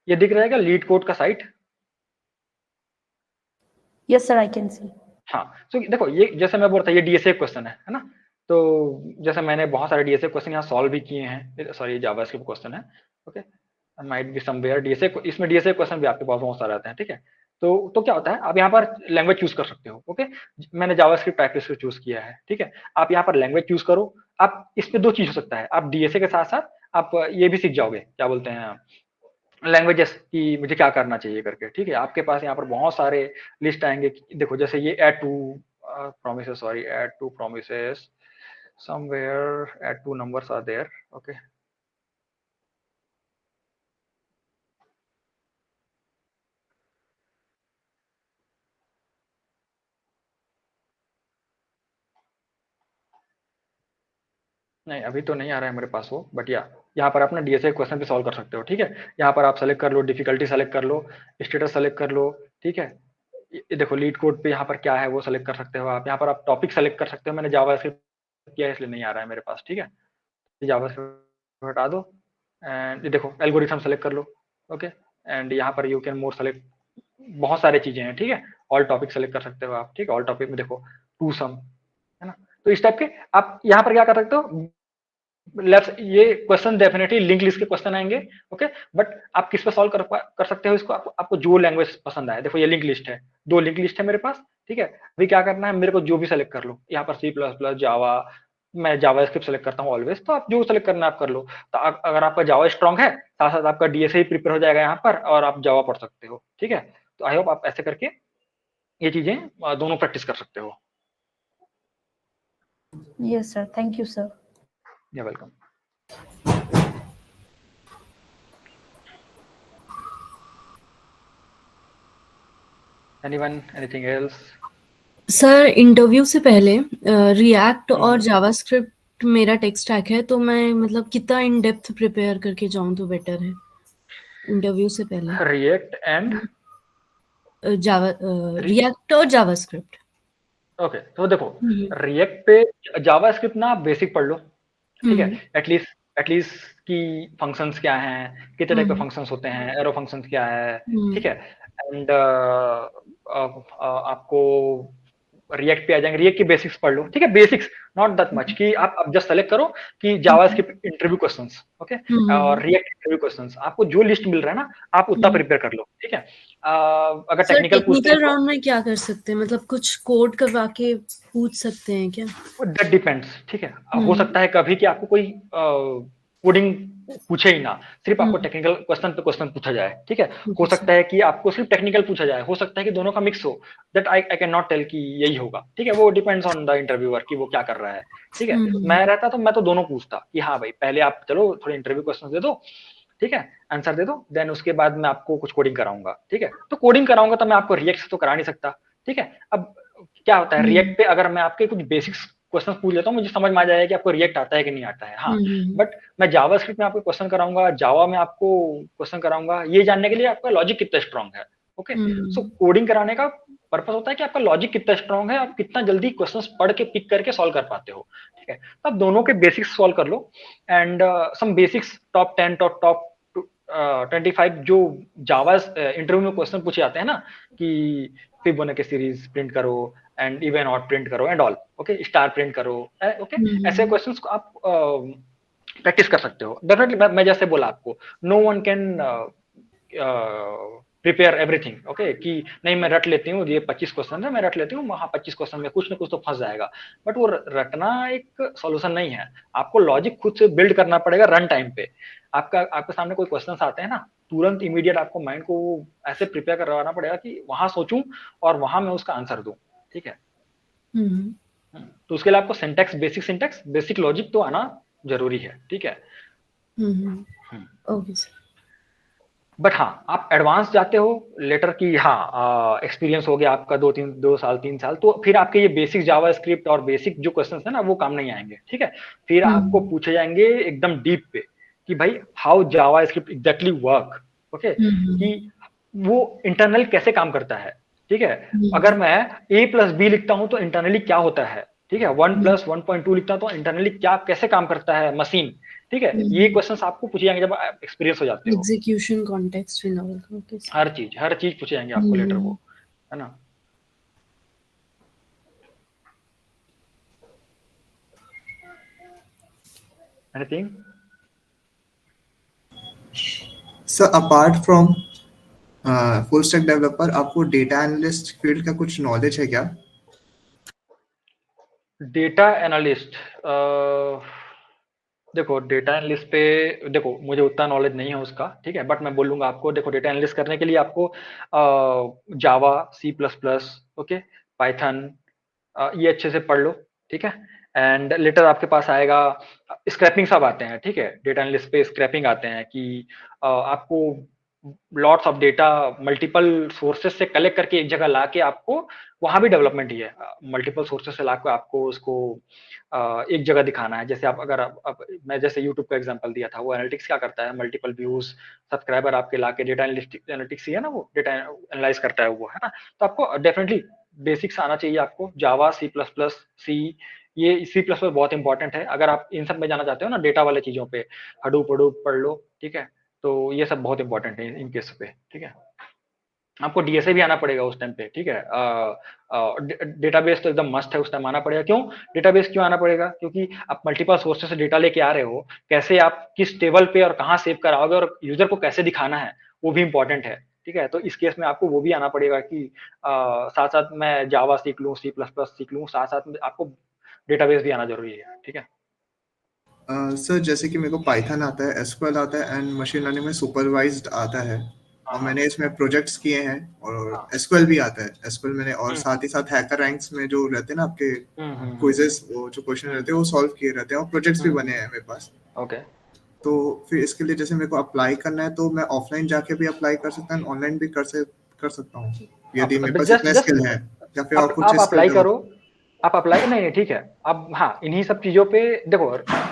ये दिख रहा है क्या लीड कोड का site? Yes, sir, I can see. हाँ, तो देखो ये जैसे मैं बोल रहा था, ये DSA क्वेश्चन है ना। तो जैसे मैंने बहुत सारे DSA क्वेश्चन यहाँ सॉल्व भी किए हैं, सॉरी जावास्क्रिप्ट क्वेश्चन है, okay. Might be somewhere DSA, इसमें DSA क्वेश्चन भी आपके पास बहुत सारे आते हैं, ठीक है। तो क्या होता है, आप यहाँ पर लैंग्वेज चूज कर सकते हो, ओके। मैंने जावास्क्रिप्ट टाइपस्क्रिप्ट से चूज किया है, ठीक है। आप यहाँ पर लैंग्वेज चूज करो। आप इसमें 2 चीज हो सकता है, आप DSA के साथ साथ आप ये भी सीख जाओगे, क्या बोलते हैं, लैंग्वेजेस की मुझे क्या करना चाहिए करके, ठीक है। आपके पास यहाँ पर बहुत सारे लिस्ट आएंगे, देखो जैसे ये add to promises, sorry, add two promises somewhere, add two numbers are there, okay। नहीं अभी तो नहीं आ रहा है मेरे पास वो, बट यहाँ पर आप ना DSA क्वेश्चन भी सॉल्व कर सकते हो, ठीक है। यहाँ पर आप सेलेक्ट कर लो, डिफिकल्टी सेलेक्ट कर लो, स्टेटस सेलेक्ट कर लो, ठीक है। ये देखो लीड कोड पे यहाँ पर क्या है वो सेलेक्ट कर सकते हो आप। यहाँ पर आप टॉपिक सेलेक्ट कर सकते हो, मैंने जावास्क्रिप्ट किया है इसलिए नहीं आ रहा है मेरे पास, ठीक है। जावास्क्रिप्ट हटा दो एंड ये देखो एल्गोरिथम सेलेक्ट कर लो, ओके। एंड यहाँ पर यू कैन मोर सेलेक्ट, बहुत सारी चीजें हैं, ठीक है। ऑल टॉपिक सेलेक्ट कर सकते हो आप, ठीक है। ऑल टॉपिक में देखो टू सम, है ना। तो इस टाइप के आप यहाँ पर क्या कर सकते हो, लेफ्ट ये क्वेश्चन डेफिनेटली लिंक लिस्ट के क्वेश्चन आएंगे, ओके। बट आप किस पे सॉल्व कर सकते हो इसको, आपको जो लैंग्वेज पसंद आए। देखो ये लिंक लिस्ट है, 2 लिंक लिस्ट है मेरे पास, ठीक है। अभी क्या करना है, मेरे को जो भी सेलेक्ट कर लो, यहाँ पर सी प्लस प्लस जावा, मैं जावा स्क्रिप्ट सेलेक्ट करता हूँ ऑलवेज, तो आप जो सेलेक्ट करना है आप कर लो। तो अगर आपका जावा स्ट्रांग है, साथ साथ आपका डीएसए ही प्रिपेयर हो जाएगा यहाँ पर, और आप जावा पढ़ सकते हो, ठीक है। तो आई होप आप ऐसे करके ये चीजें दोनों प्रैक्टिस कर सकते हो। Yes, sir. Thank you, sir. You're welcome. Anyone, anything else? Sir interview से पहले रिएक्ट और जावास्क्रिप्ट मेरा टेक स्टैक है, तो मैं मतलब कितना इन डेप्थ प्रिपेयर करके जाऊं तो बेटर है इंटरव्यू से पहले? रिएक्ट एंड रिएक्ट और जावास्क्रिप्ट। ओके, तो देखो रिएक्ट पे जावास्क्रिप्ट ना आप बेसिक पढ़ लो, ठीक है। एटलीस्ट की फंक्शंस क्या हैं, कितने टाइप के फंक्शंस होते हैं, एरो फंक्शंस क्या है, ठीक है। एंड आपको रिएक्ट पे आ जाएंगे, रिएक्ट की बेसिक्स पढ़ लो, ठीक है। बेसिक्स नॉट दैट मच कि आप जस्ट सेलेक्ट करो कि जावास्क्रिप्ट इंटरव्यू क्वेश्चंस, ओके, और रिएक्ट इंटरव्यू क्वेश्चंस, आपको जो लिस्ट मिल रहा है ना आप उतना प्रिपेयर कर लो, ठीक है। अगर टेक्निकल राउंड में क्या कर सकते हैं, मतलब कुछ कोड करवा के पूछ सकते हैं क्या? दैट डिपेंड्स, ठीक है। हो सकता है कभी कि आपको कोई कोडिंग पूछे ही ना, सिर्फ आपको टेक्निकल क्वेश्चन पे क्वेश्चन पूछा जाए, ठीक है। हो सकता है कि आपको सिर्फ टेक्निकल पूछा जाए, हो सकता है कि दोनों का मिक्स हो, that I can not tell कि यही होगा, ठीक है। वो डिपेंड्स ऑन द इंटरव्यूअर कि वो क्या कर रहा है, ठीक है। मैं रहता तो मैं तो दोनों पूछता कि हाँ भाई पहले आप चलो थोड़े इंटरव्यू क्वेश्चन दे दो, ठीक है, आंसर दे दो, देन उसके बाद मैं आपको कुछ कोडिंग कराऊंगा, ठीक है। तो कोडिंग कराऊंगा तो मैं आपको रिएक्ट से तो करा नहीं सकता, ठीक है। अब क्या होता है रिएक्ट पे अगर मैं आपके कुछ बेसिक्स क्वेश्चन पूछ लेता हूँ, मुझे समझ में आ जाएगा कि आपको रिएक्ट आता है कि नहीं आता है, हाँ। बट मैं जावास्क्रिप्ट में आपको क्वेश्चन कराऊंगा, जावा में आपको क्वेश्चन कराऊंगा, ये जानने के लिए आपका लॉजिक कितना स्ट्रांग है, ओके। सो कोडिंग कराने का पर्पस होता है कि आपका लॉजिक कितना स्ट्रांग है, आप कितना जल्दी क्वेश्चंस पढ़ के पिक करके सॉल्व कर पाते हो, ठीक है। तो आप दोनों के बेसिक्स सॉल्व कर लो, and some basics top 10 top 25 जो जावा इंटरव्यू में क्वेश्चन पूछे जाते हैं ना, कि फिबोनाची सीरीज प्रिंट करो एंड इवन ऑड प्रिंट करो and all, okay, star print करो, ओके। ऐसे क्वेश्चंस को आप प्रैक्टिस कर सकते हो डेफिनेटली। मैं जैसे बोला आपको, no one can prepare everything, okay, कि नहीं मैं रट लेती हूँ, ये 25 क्वेश्चन है मैं रट लेती हूँ, वहाँ 25 क्वेश्चन में कुछ ना कुछ तो फंस जाएगा। बट वो रटना एक सॉल्यूशन नहीं है, आपको लॉजिक खुद से बिल्ड करना पड़ेगा रन टाइम पे। आपके सामने कोई क्वेश्चन आते हैं ना, तुरंत इमीडिएट आपको माइंड को ऐसे प्रिपेयर करवाना पड़ेगा कि वहां सोचूं और वहां मैं उसका आंसर दूं, ठीक है। तो उसके लिए आपको सिंटैक्स, बेसिक लॉजिक तो आना जरूरी है, ठीक है। Okay sir. बट हाँ आप एडवांस जाते हो लेटर की, हाँ एक्सपीरियंस हो गया आपका 2 साल 3 साल, तो फिर आपके ये बेसिक जावास्क्रिप्ट और बेसिक जो क्वेश्चंस है ना वो काम नहीं आएंगे, ठीक है। फिर आपको पूछे जाएंगे एकदम डीप पे कि भाई how JavaScript exactly work, okay, कि वो इंटरनल कैसे काम करता है, ठीक है। अगर मैं a+b लिखता हूं तो इंटरनली क्या होता है, ठीक है। 1+1.2 लिखता हूं तो इंटरनली क्या कैसे काम करता है मशीन, ठीक है। ये क्वेश्चंस आपको पूछे जाएंगे जब आप एक्सपीरियंस हो जाते हो, execution context and all, okay, हर चीज पूछे जाएंगे आपको लेटर वो, है ना। Anything sir apart from full stack developer आपको डेटा एनालिस्ट फील्ड का कुछ नॉलेज है क्या? डेटा एनालिस्ट, देखो डेटा एनालिस्ट पे देखो मुझे उतना नॉलेज नहीं है उसका, ठीक है। बट मैं बोलूंगा आपको, देखो डेटा एनालिस्ट करने के लिए आपको जावा, C++, ओके, पाइथन, ये अच्छे से पढ़ लो, ठीक है। एंड लेटर आपके पास आएगा, स्क्रैपिंग सब आते हैं, ठीक है। डेटा एनालिस्ट पे स्क्रैपिंग आते हैं कि आपको lots of data multiple sources से कलेक्ट करके एक जगह ला के आपको, वहां भी डेवलपमेंट ही है, मल्टीपल सोर्सेस से लाकर आपको उसको एक जगह दिखाना है। जैसे आप अगर मैं जैसे यूट्यूब का एग्जांपल दिया था, वो एनालिटिक्स क्या करता है, मल्टीपल व्यूज सब्सक्राइबर आपके लाके डेटा एनालिटिक्स ही है ना, वो डेटा एनालाइज करता है वो, है ना। तो आपको डेफिनेटली बेसिक्स आना चाहिए आपको, जावा, C++, ये C++ बहुत इंपॉर्टेंट है। अगर आप इन सब में जाना चाहते हो ना डेटा वाले चीजों पे, हडूप पढ़ लो, ठीक है। तो ये सब बहुत इंपॉर्टेंट है इन केस पे, ठीक है। आपको डीएसए भी आना पड़ेगा उस टाइम पे, ठीक है। डेटाबेस तो एकदम मस्ट है, उस टाइम आना पड़ेगा। क्यों डेटाबेस क्यों आना पड़ेगा? क्योंकि आप मल्टीपल सोर्सेस से डेटा लेके आ रहे हो, कैसे आप किस टेबल पे और कहाँ सेव कराओगे और यूजर को कैसे दिखाना है, वो भी इंपॉर्टेंट है, ठीक है। तो इस केस में आपको वो भी आना पड़ेगा कि साथ साथ मैं जावा सीख लूँ, C++ सीख लूँ, साथ साथ में आपको डेटाबेस भी आना जरूरी है, ठीक है। सर जैसे कि मेरे को पाइथन आता है, एसक्यूएल आता है एंड मशीन लर्निंग में सुपरवाइज्ड आता है, और मैंने इसमें प्रोजेक्ट्स किए हैं, और एसक्यूएल भी आता है। एसक्यूएल मैंने, और साथ ही साथ हैकर रैंक्स में जो रहते हैं ना आपके क्विजेस, वो जो क्वेश्चन रहते हैं वो सॉल्व किए रहते हैं, और प्रोजेक्ट्स भी बने हैं मेरे पास। ओके। तो फिर इसके लिए जैसे मेरे को अप्लाई करना है, तो मैं ऑफलाइन जाके भी अप्लाई कर सकता हूँ, ऑनलाइन भी कर सकता हूँ, यदि मेरे पास इतना स्किल है, या फिर और कुछ आप अप्लाई स्किल करो, आप अप्लाई नहीं, ठीक है। अब हाँ, इन्हीं सब चीजों पे देखो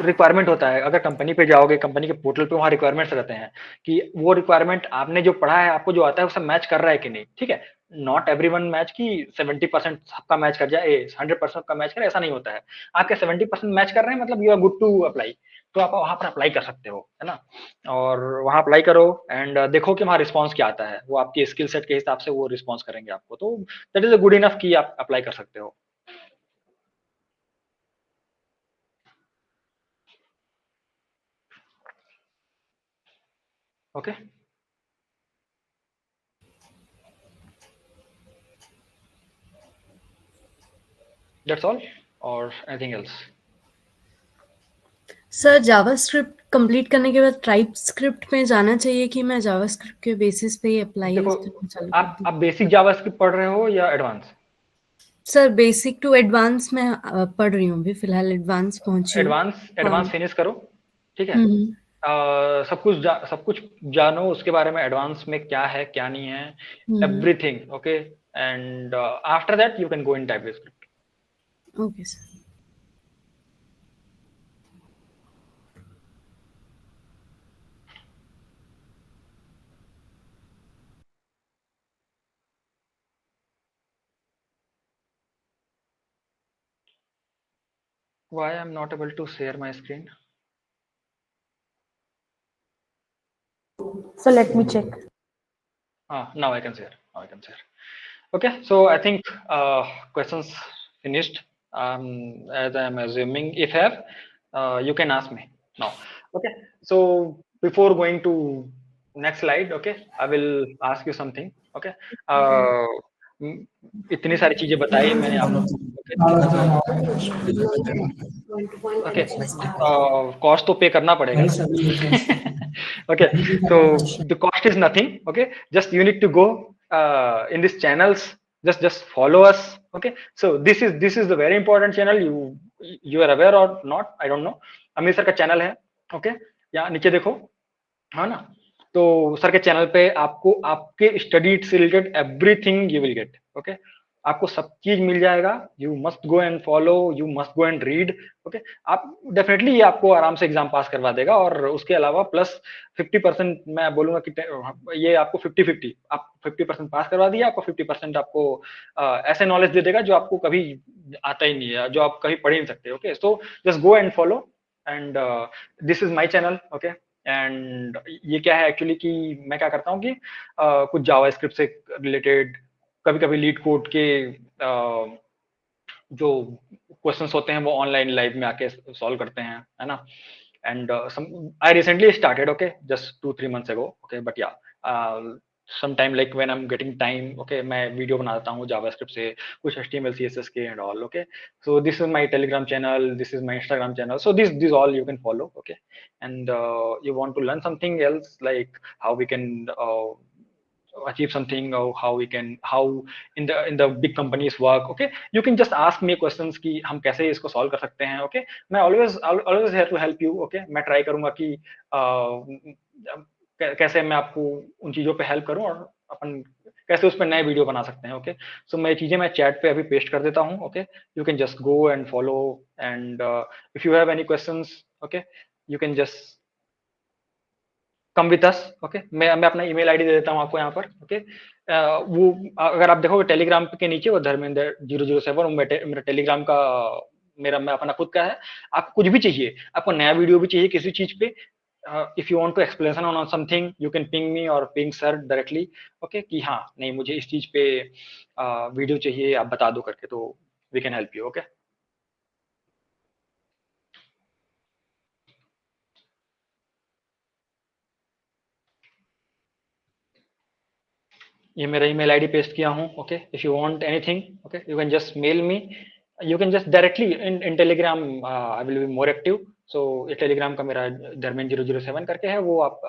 रिक्वायरमेंट होता है। अगर कंपनी पे जाओगे, कंपनी के पोर्टल पे वहाँ रिक्वायरमेंट्स रहते हैं कि वो रिक्वायरमेंट आपने जो पढ़ा है, आपको जो आता है, उससे मैच कर रहा है कि नहीं, ठीक है। नॉट एवरीवन मैच की 70% सबका मैच कर जाए, 100% का मैच करे, ऐसा नहीं होता है। आपके 70% मैच कर रहे हैं, मतलब you are good to apply, तो आप वहाँ पर अप्लाई कर सकते हो, है ना। और वहाँ अप्लाई करो एंड देखो कि वहाँ रिस्पॉन्स क्या आता है, वो आपकी स्किल सेट के हिसाब से वो रिस्पॉन्स करेंगे आपको, तो that is a good enough कि आप अप्लाई कर सकते हो। Okay, that's all or anything else? Sir JavaScript complete करने के बाद टाइपस्क्रिप्ट में जाना चाहिए कि मैं जावास्क्रिप्ट के बेसिस पे ही अप्लाई देखो, करना चालू कर आप बेसिक जावास्क्रिप्ट पढ़ रहे हो या advance? Sir basic to advance में पढ़ रही हूँ अभी, फिलहाल एडवांस पहुंची हूँ। एडवांस फिनिश करो, ठीक है। हम्म, सब कुछ जानो उसके बारे में, एडवांस में क्या है क्या नहीं है, everything, okay. And after that you can go in TypeScript. Okay sir. Why I'm not able to share my screen? So let me check. Now I can share. Okay, so I think questions finished. As I'm assuming, if have, you can ask me now. Okay, so before going to next slide, okay, I will ask you something. Okay, इतनी सारी चीजें बताई मैंने आपको। Okay, cost तो पे करना पड़ेगा ना। Okay, so the cost is nothing. Okay, just you need to go in these channels, just follow us. Okay, so this is the very important channel. You are aware or not, I don't know. अमीर sir का channel है, okay, यहाँ नीचे देखो, है ना। तो sir के चैनल पे आपको आपके स्टडी से related everything you will get, okay. आपको सब चीज मिल जाएगा। You must go and follow, you must go and read, okay. आप डेफिनेटली ये आपको आराम से एग्जाम पास करवा देगा, और उसके अलावा प्लस 50% मैं बोलूंगा कि ये आपको 50-50, आप 50% पास करवा दिया, आपको 50% आपको ऐसे नॉलेज दे देगा जो आपको कभी आता ही नहीं है, जो आप कभी पढ़ ही नहीं सकते, okay. So just go and follow, and this is my channel, okay. And ये क्या है एक्चुअली कि मैं क्या करता हूँ कि कुछ जावास्क्रिप्ट से रिलेटेड, कभी कभी लीड कोड के जो क्वेश्चंस होते हैं वो ऑनलाइन लाइव में आके सॉल्व करते हैं, है ना। And I recently started, okay, just 2-3 months ago, okay, but yeah, sometime like when I'm getting time, okay, मैं वीडियो बनाता हूँ जावास्क्रिप्ट से, कुछ HTML CSS के and all, okay. so this is my Telegram channel, this is my Instagram channel, so this all you can follow, okay। and you want to learn something else, like how we can achieve something, or how in the big companies work, okay, you can just ask me questions कि हम कैसे इसको solve कर सकते हैं, okay। मैं always here to help you, okay। मैं try करूंगा कि कैसे मैं आपको उन चीजों पे हेल्प करूं, और अपन कैसे उस पर नए वीडियो बना सकते हैं, ओके। सो मैं चीजें मैं चैट पे अभी पेस्ट कर देता हूं, okay. You can just go and follow, and if you have any questions, okay, you can just come with us, okay. मैं अपना ईमेल आईडी दे देता हूँ आपको यहाँ पर, ओके। वो अगर आप देखोगे टेलीग्राम के नीचे वो धर्मेंद्र 007 मेरा टेलीग्राम का, मैं अपना खुद का है। आपको कुछ भी चाहिए, आपको नया वीडियो भी चाहिए किसी चीज पे, if you want to explanation on something, you can ping me or ping sir directly. Okay, कि हाँ नहीं मुझे इस चीज पे वीडियो चाहिए, आप बता दो करके, तो we can help you. Okay. ये मेरा ईमेल आईडी पेस्ट किया हूँ. Okay, if you want anything, okay, you can just mail me, you can just directly in Telegram, I will be more active. So ये Telegram का मेरा धर्मेंद्र 007 करके है, वो आप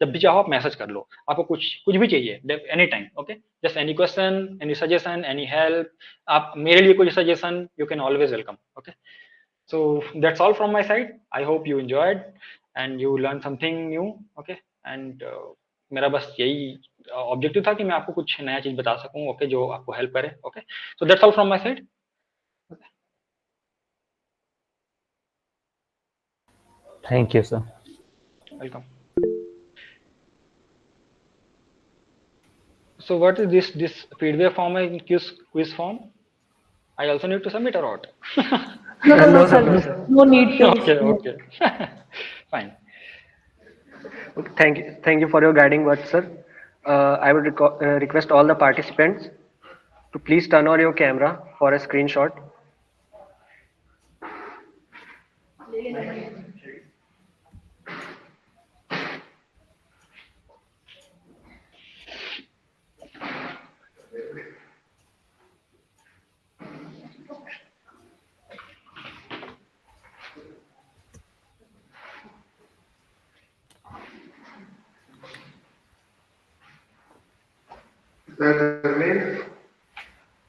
जब भी चाहो आप मैसेज कर लो. आपको कुछ भी चाहिए any time. Okay, just any question, any suggestion, any help, आप मेरे लिए कोई suggestion, you can always welcome. Okay, so that's all from my side. I hope you enjoyed and you learn something new. Okay, and मेरा बस यही objective था कि मैं आपको कुछ नया चीज बता सकूं. ओके, जो आपको हेल्प करे. Okay, so that's all from my side. Thank you sir. Welcome. So what is this feedback form and quiz form? I also need to submit or what? No, sir. No need to. Okay. Fine. Okay, thank you for your guiding words, sir. I would request all the participants to please turn on your camera for a screenshot.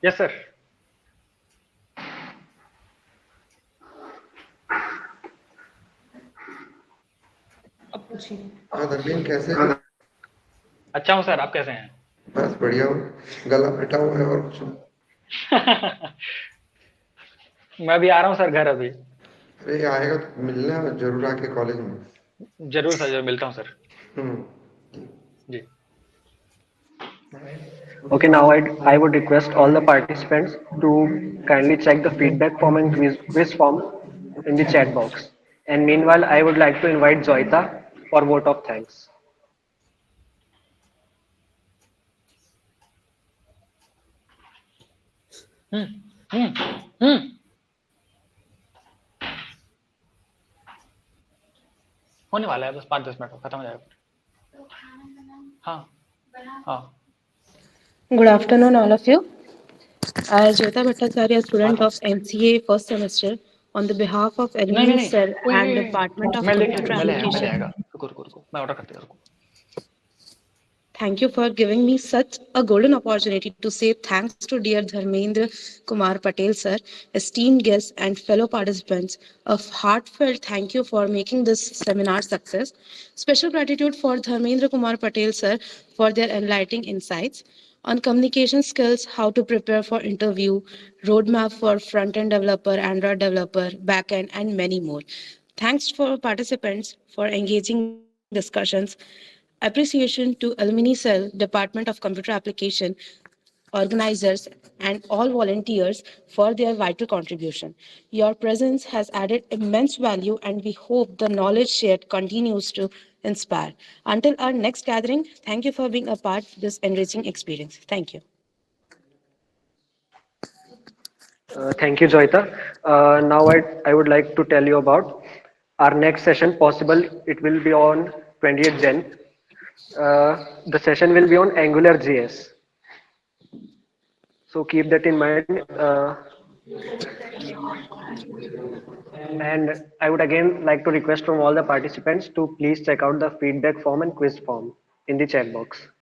Yes, sir. हाँ धर्मेंद्र, कैसे? अच्छा हूँ sir, आप कैसे हैं? बस बढ़िया हूँ, गला फटा हुआ है और कुछ नहीं। मैं भी आ रहा हूँ सर घर अभी. अरे आएगा तो मिलना जरूर आके कॉलेज में. जरूर सर, जरूर मिलता हूँ सर. जी. Okay, now I would request all the participants to kindly check the feedback form and quiz form in the chat box. And meanwhile, I would like to invite Joyita for vote of thanks. होने वाला है, बस 5-10 minute में खत्म हो जाएगा. हाँ. Good afternoon, all of you. I, Jyota Bhattacharya, student of MCA first semester, on the behalf of Alumni Cell and Department of Computer Application. रुको, मैं ऑर्डर करते रुको. Thank you for giving me such a golden opportunity to say thanks to dear Dharmendra Kumar Patel sir, esteemed guests and fellow participants. A heartfelt thank you for making this seminar success. Special gratitude for Dharmendra Kumar Patel sir for their enlightening insights on communication skills, how to prepare for interview, roadmap for front-end developer, Android developer, backend, and many more. Thanks for participants for engaging discussions. Appreciation to Alumni Cell, Department of Computer Application, organizers, and all volunteers for their vital contribution. Your presence has added immense value, and we hope the knowledge shared continues to inspire. Until our next gathering, thank you for being a part of this enriching experience. Thank you. Thank you, Joyita. Now I would like to tell you about our next session. Possible it will be on 28th Jan. The session will be on AngularJS. So keep that in mind. And I would again like to request from all the participants to please check out the feedback form and quiz form in the chat box.